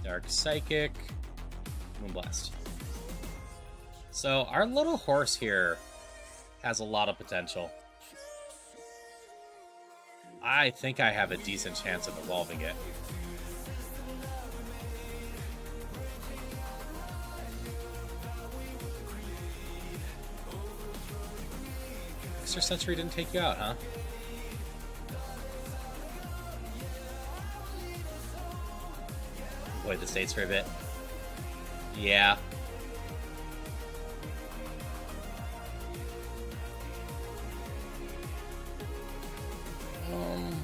S1: Dark Psychic, Moonblast. So our little horse here has a lot of potential. I think I have a decent chance of evolving it. Extra Sensory didn't take you out, huh? Avoid the states for a bit. Yeah.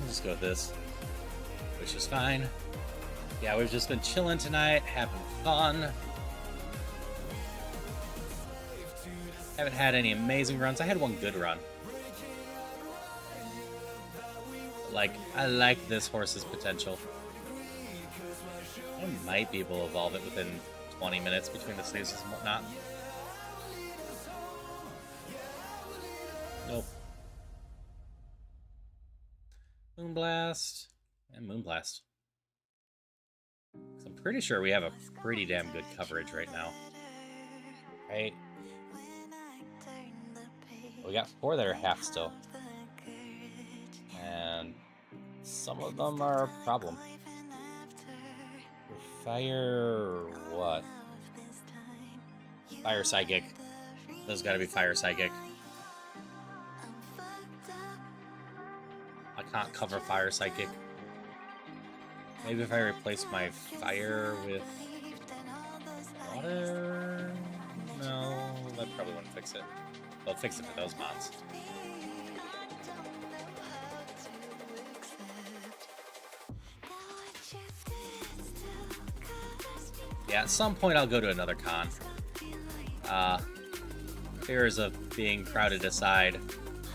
S1: Let's go with this, which is fine. Yeah, we've just been chilling tonight, having fun. Haven't had any amazing runs. I had one good run. Like, I like this horse's potential. I might be able to evolve it within 20 minutes between the snoozes and whatnot. Nope. Moonblast and Moonblast. I'm pretty sure we have a pretty damn good coverage right now. Right? We got 4 that are half still. And some of them are a problem. Fire what? Fire Psychic. Those gotta be Fire Psychic. I can't cover Fire Psychic. Maybe if I replace my fire with water? No, that probably wouldn't fix it. They'll fix it for those mods. Yeah, at some point I'll go to another con. Fears of being crowded aside,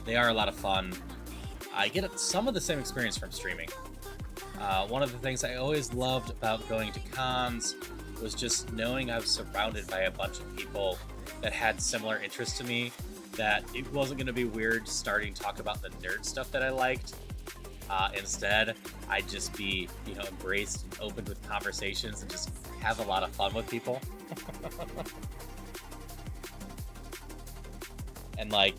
S1: they are a lot of fun. I get some of the same experience from streaming. One of the things I always loved about going to cons was just knowing I was surrounded by a bunch of people that had similar interests to me, that it wasn't going to be weird starting to talk about the nerd stuff that I liked. Instead, I'd just be, embraced and opened with conversations and just have a lot of fun with people. And like,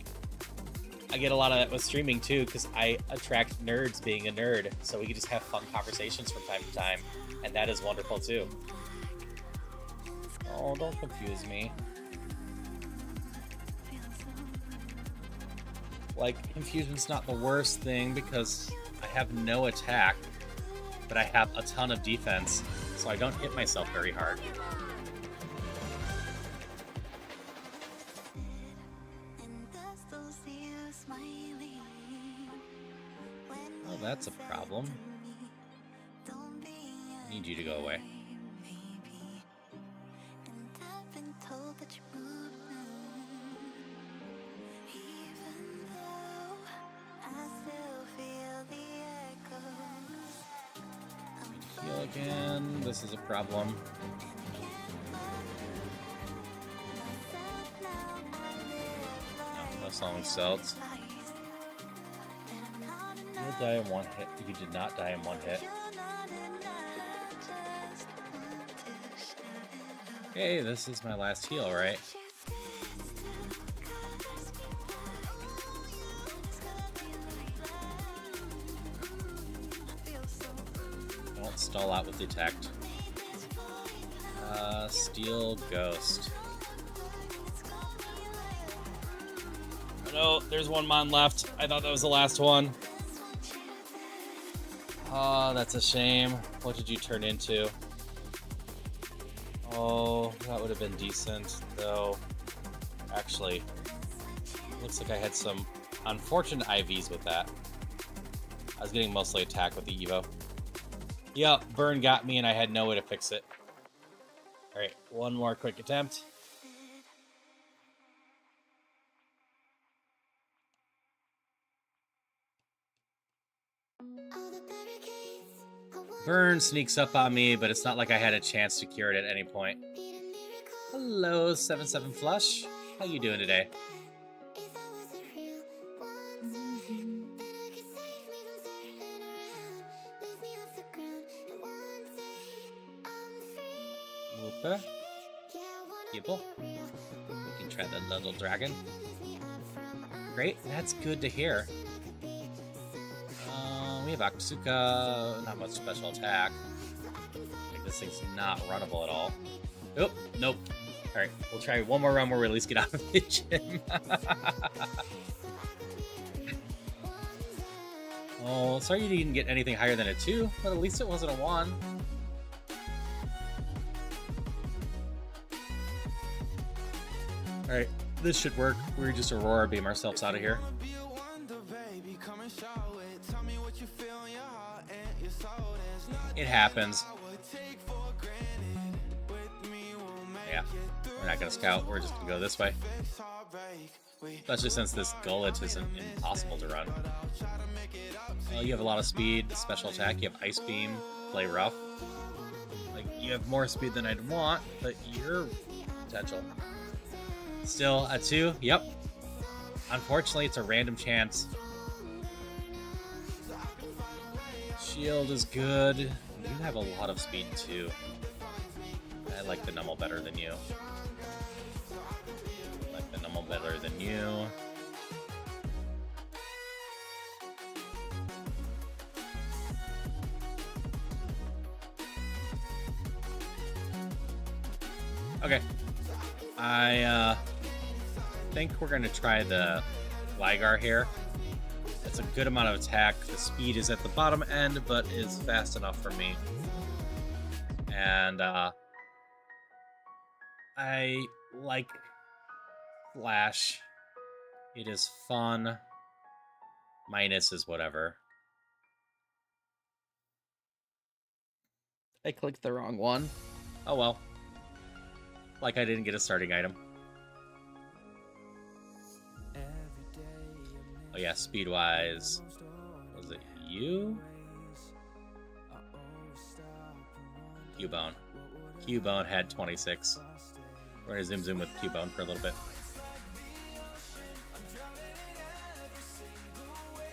S1: I get a lot of that with streaming too, because I attract nerds being a nerd, so we can just have fun conversations from time to time, and that is wonderful too. Oh, don't confuse me. Like, confusion's not the worst thing because I have no attack, but I have a ton of defense, so I don't hit myself very hard. Well, that's a problem. I need you to go away. Heal again. This is a problem. No song cells. You'll die in one hit. You did not die in one hit. Okay, this is my last heal, right? Don't stall out with detect. Steel Ghost. Oh no, there's one mon left. I thought that was the last one. Oh, that's a shame. What did you turn into? Oh, that would have been decent, though. Actually, looks like I had some unfortunate IVs with that. I was getting mostly attack with the Evo. Yep, burn got me and I had no way to fix it. Alright, one more quick attempt. Burn sneaks up on me, but it's not like I had a chance to cure it at any point. Hello, 7-7 Flush. How you doing today? Whooper. People. We can try the little dragon. Great, that's good to hear. We have Aksuka, not much special attack. I think this thing's not runnable at all. Oh, nope. Alright, we'll try one more run where we at least get out of the gym. Oh, sorry you didn't get anything higher than a 2, but at least it wasn't a 1. Alright, this should work. We're just Aurora beam ourselves out of here. It happens. Yeah, we're not gonna scout, we're just gonna go this way. Especially since this gullet isn't impossible to run. You have a lot of speed, special attack, you have Ice Beam, play rough. Like, you have more speed than I'd want, but you're potential. Still a 2, yep. Unfortunately, it's a random chance. Shield is good. You have a lot of speed too. I like the Nummel better than you. I like the Nummel better than you. Okay. I think we're going to try the Ligar here. It's a good amount of attack. The speed is at the bottom end, but is fast enough for me. And I like Flash. It is fun. Minus is whatever. I clicked the wrong one. Oh well. Like I didn't get a starting item. Oh yeah, speed-wise. Was it you? Cubone. Cubone had 26. We're gonna zoom with Cubone for a little bit.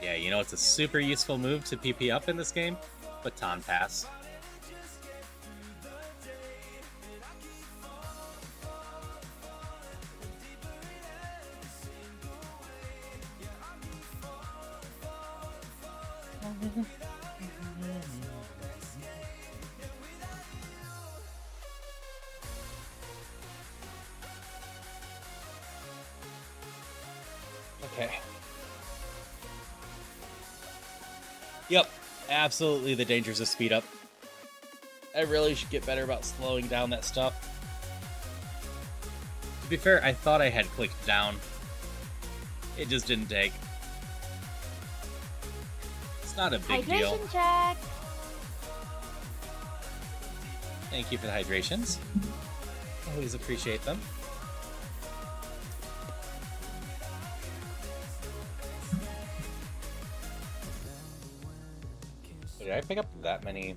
S1: Yeah, you know it's a super useful move to PP up in this game? Baton Pass. Okay. Yep, absolutely the dangers of speed up. I really should get better about slowing down that stuff. To be fair, I thought I had clicked down. It just didn't take. It's not a big deal.
S2: Hydration check.
S1: Thank you for the hydrations. Always appreciate them. Did I pick up that many?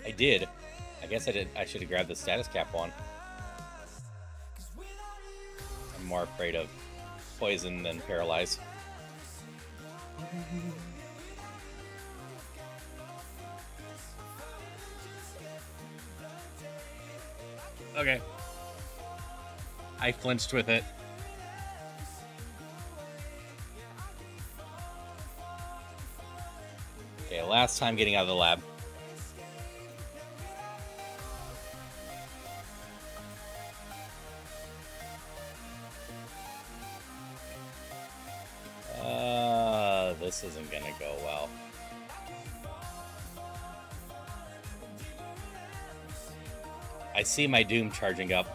S1: I did. I guess I did. I should have grabbed the status cap one. I'm more afraid of poison than paralyze. Okay. I flinched with it. Okay, last time getting out of the lab. This isn't gonna go well. I see my Doom charging up.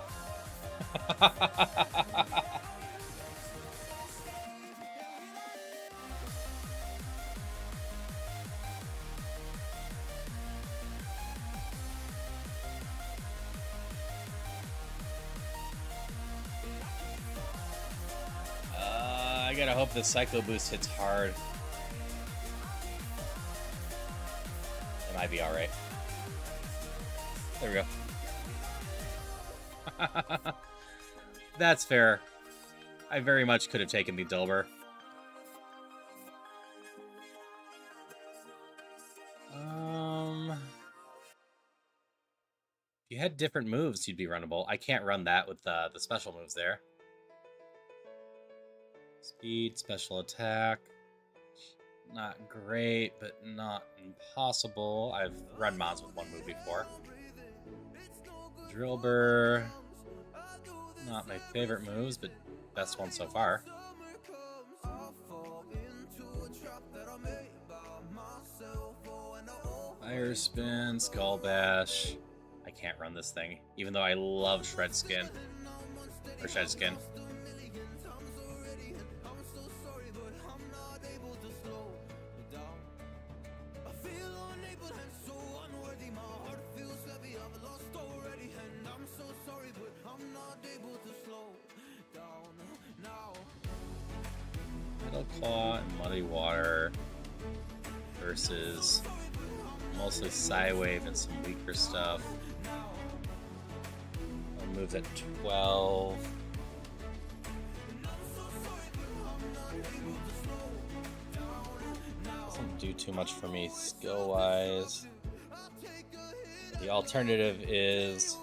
S1: I gotta hope the Psycho Boost hits hard. It might be alright. There we go. That's fair. I very much could have taken the Dilber. If you had different moves, you'd be runnable. I can't run that with the special moves there. Speed, special attack. Not great, but not impossible. I've run mods with one move before. Drillbur. Not my favorite moves, but best one so far. Fire Spin, Skull Bash. I can't run this thing, even though I love Shred Skin. Or Shed Skin. Metal Claw and Muddy Water versus mostly Psywave and some weaker stuff. One moves at 12. Doesn't do too much for me skill-wise. The alternative is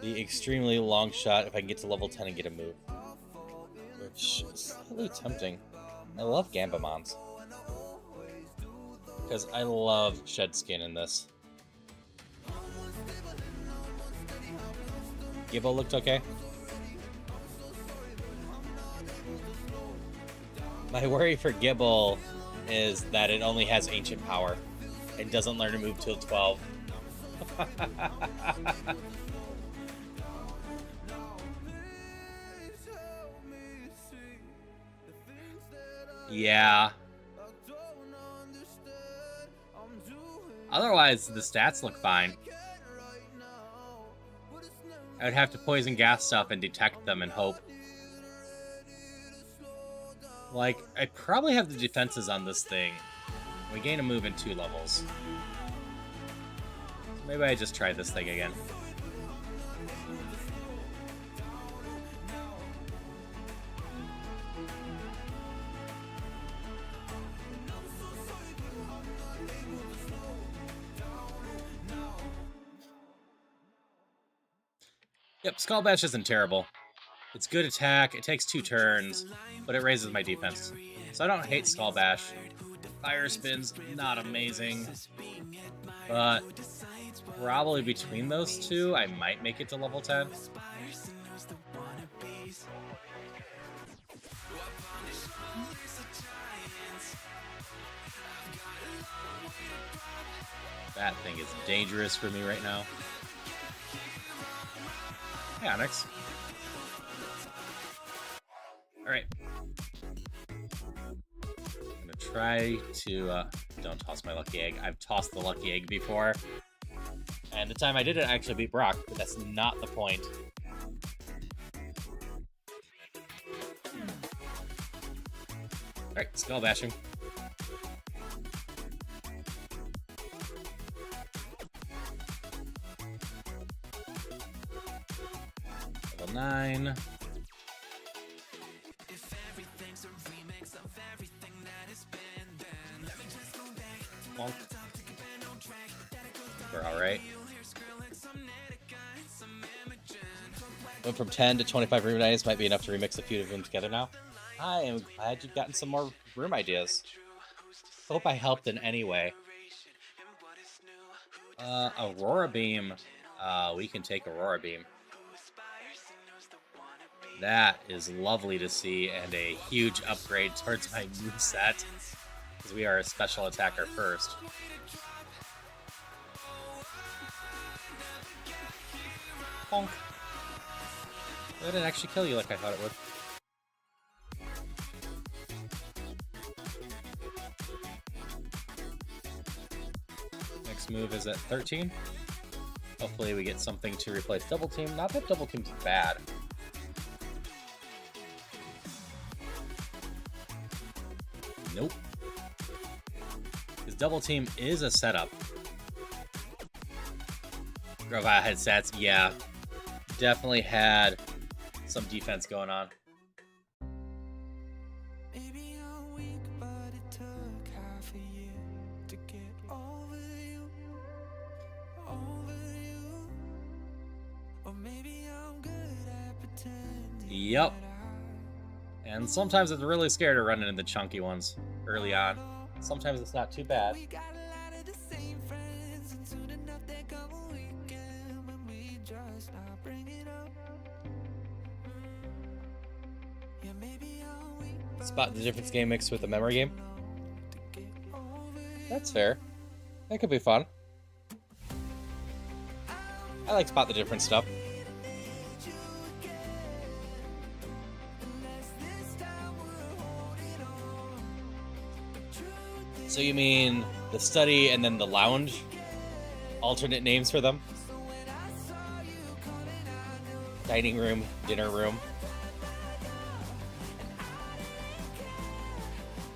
S1: the extremely long shot if I can get to level 10 and get a move. Which is slightly tempting. I love Gambamons. Because I love Shed Skin in this. Gibble looked okay. My worry for Gibble is that it only has Ancient Power. It doesn't learn to move till 12. Yeah. Otherwise, the stats look fine. I would have to poison gas stuff and detect them and hope. Like, I probably have the defenses on this thing. We gain a move in 2 levels. So maybe I just try this thing again. Yep, Skull Bash isn't terrible. It's good attack, it takes 2 turns, but it raises my defense. So I don't hate Skull Bash. Fire Spin's not amazing, but probably between those two, I might make it to level 10. That thing is dangerous for me right now. Hey, Onyx. Alright. I'm gonna try to, don't toss my lucky egg. I've tossed the lucky egg before. And the time I did it, I actually beat Brock, but that's not the point. Alright, skull bashing. Level 9. Bonk. We're alright. Went from 10 to 25 room ideas. Might be enough to remix a few of them together now. I am glad you've gotten some more room ideas. Hope I helped in any way. Aurora Beam. We can take Aurora Beam. That is lovely to see, and a huge upgrade towards my moveset, because we are a special attacker first. Bonk. It didn't actually kill you like I thought it would. Next move is at 13. Hopefully we get something to replace Double Team. Not that Double Team's bad. Nope. Because Double Team is a setup. Grova had stats, yeah. Definitely had some defense going on.
S3: Maybe I'm weak, but it took half a year to get over you. Or maybe I'm good at pretending.
S1: Yep. And sometimes it's really scary to run into the chunky ones early on. Sometimes it's not too bad.
S3: We got a lot of the same friends, and soon enough there come a weekend when we just not bring it up. Yeah, maybe I'm weak, but
S1: Spot the difference game mixed with a memory game. That's fair. That could be fun. I like spot the difference stuff. So you mean the study and then the lounge? Alternate names for them? Dining room, dinner room.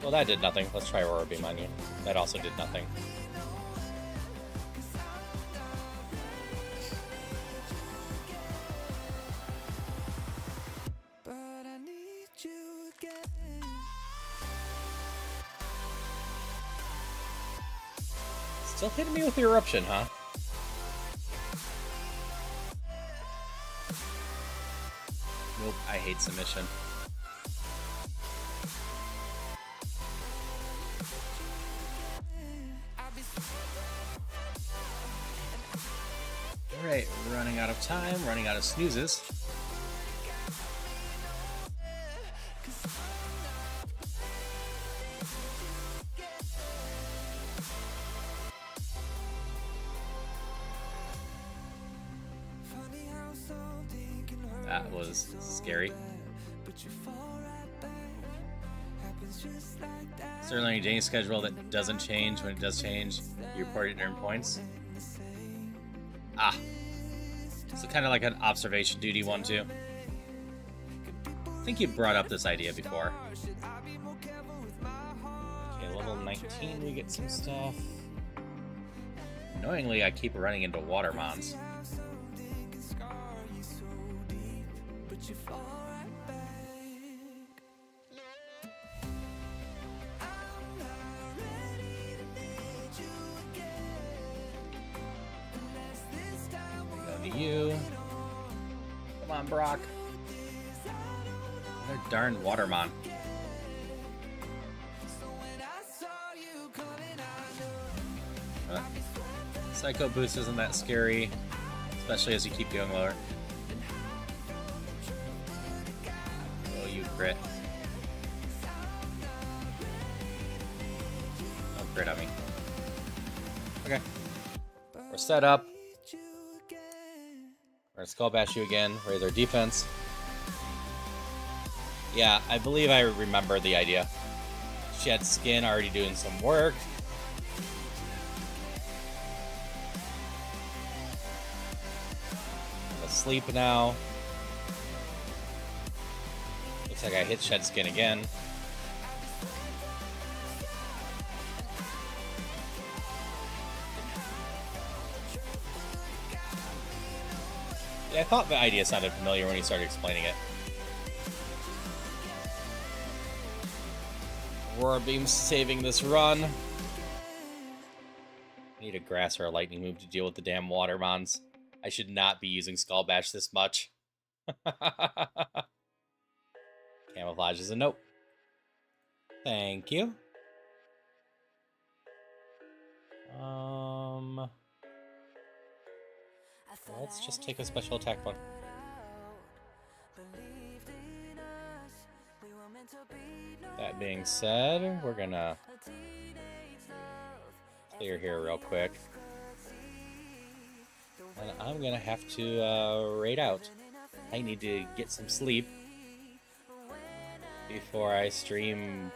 S1: Well, that did nothing. Let's try Aurora Beam on you. That also did nothing.
S3: but I need you again.
S1: Still hitting me with the eruption, huh? Nope, I hate submission. Alright, running out of time, running out of snoozes.
S3: Funny how something can hurt
S1: That was scary.
S3: but you fall right back. Happens just like that.
S1: Is there any daily schedule that doesn't change when it does change? You report it and earn points? Ah. So kind of like an observation duty one too. think you brought up this idea before. Okay, level 19, we get some stuff. Annoyingly, I keep running into water mons. Go to you. Come on, Brock. Another darn watermon. Psycho boost isn't that scary, especially as you keep going lower. Oh, you crit. Don't crit on me. Okay. We're set up. We're gonna skull bash you again, raise our defense. Yeah, I believe I remember the idea. Shed Skin already doing some work. I'm asleep now. Looks like I hit Shed Skin again. Yeah, I thought the idea sounded familiar when he started explaining it. Aurora Beam saving this run. I need a grass or a lightning move to deal with the damn water mons. I should not be using Skull Bash this much. Camouflage is a nope. Thank you. Let's just take a special attack one. That being said, we're gonna clear here real quick. And I'm gonna have to raid out. I need to get some sleep before I stream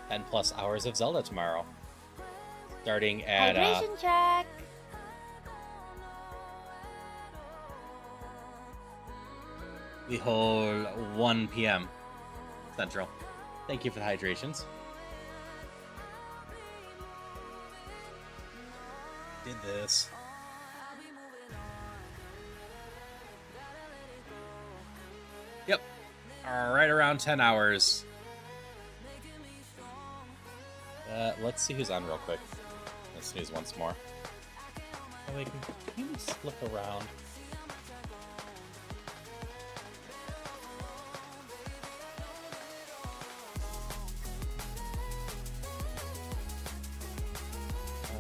S1: 10 plus hours of Zelda tomorrow. Starting at
S2: Hydration check.
S1: the whole 1 p.m. Central. Thank you for the hydrations. Did this. Yep. Right around 10 hours. Let's see who's on real quick. Let's snooze once more. Oh, we can slip around.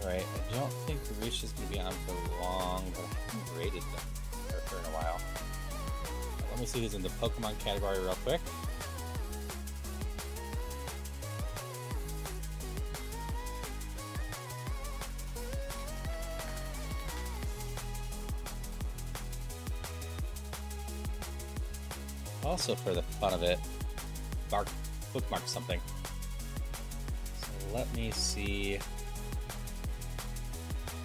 S1: Alright, I don't think Rish is going to be on for long, but I haven't rated them for in a while. Let me see who's in the Pokemon category real quick. Also, for the fun of it, bookmark something. So let me see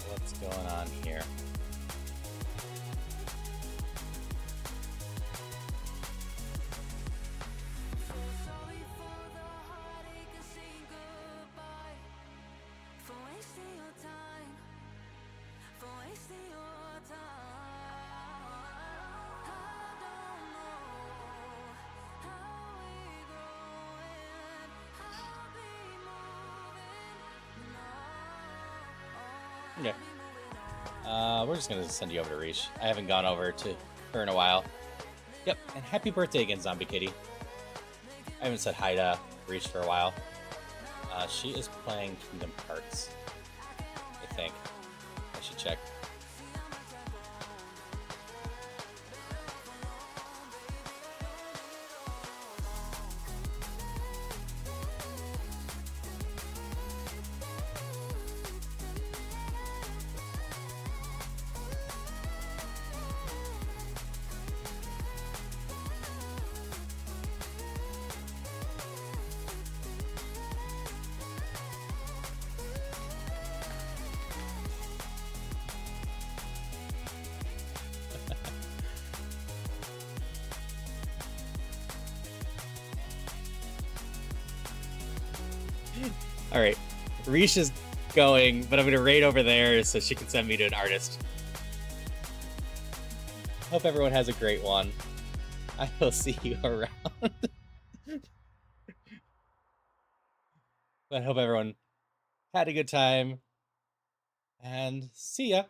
S1: what's going on here. Okay. We're just gonna send you over to Rish. I haven't gone over to her in a while. Yep, and happy birthday again, Zombie Kitty. I haven't said hi to Rish for a while. She is playing Kingdom Hearts, I think. I should check. All right, Rish is going, but I'm gonna raid over there so she can send me to an artist. Hope everyone has a great one. I will see you around. But I hope everyone had a good time, and see ya.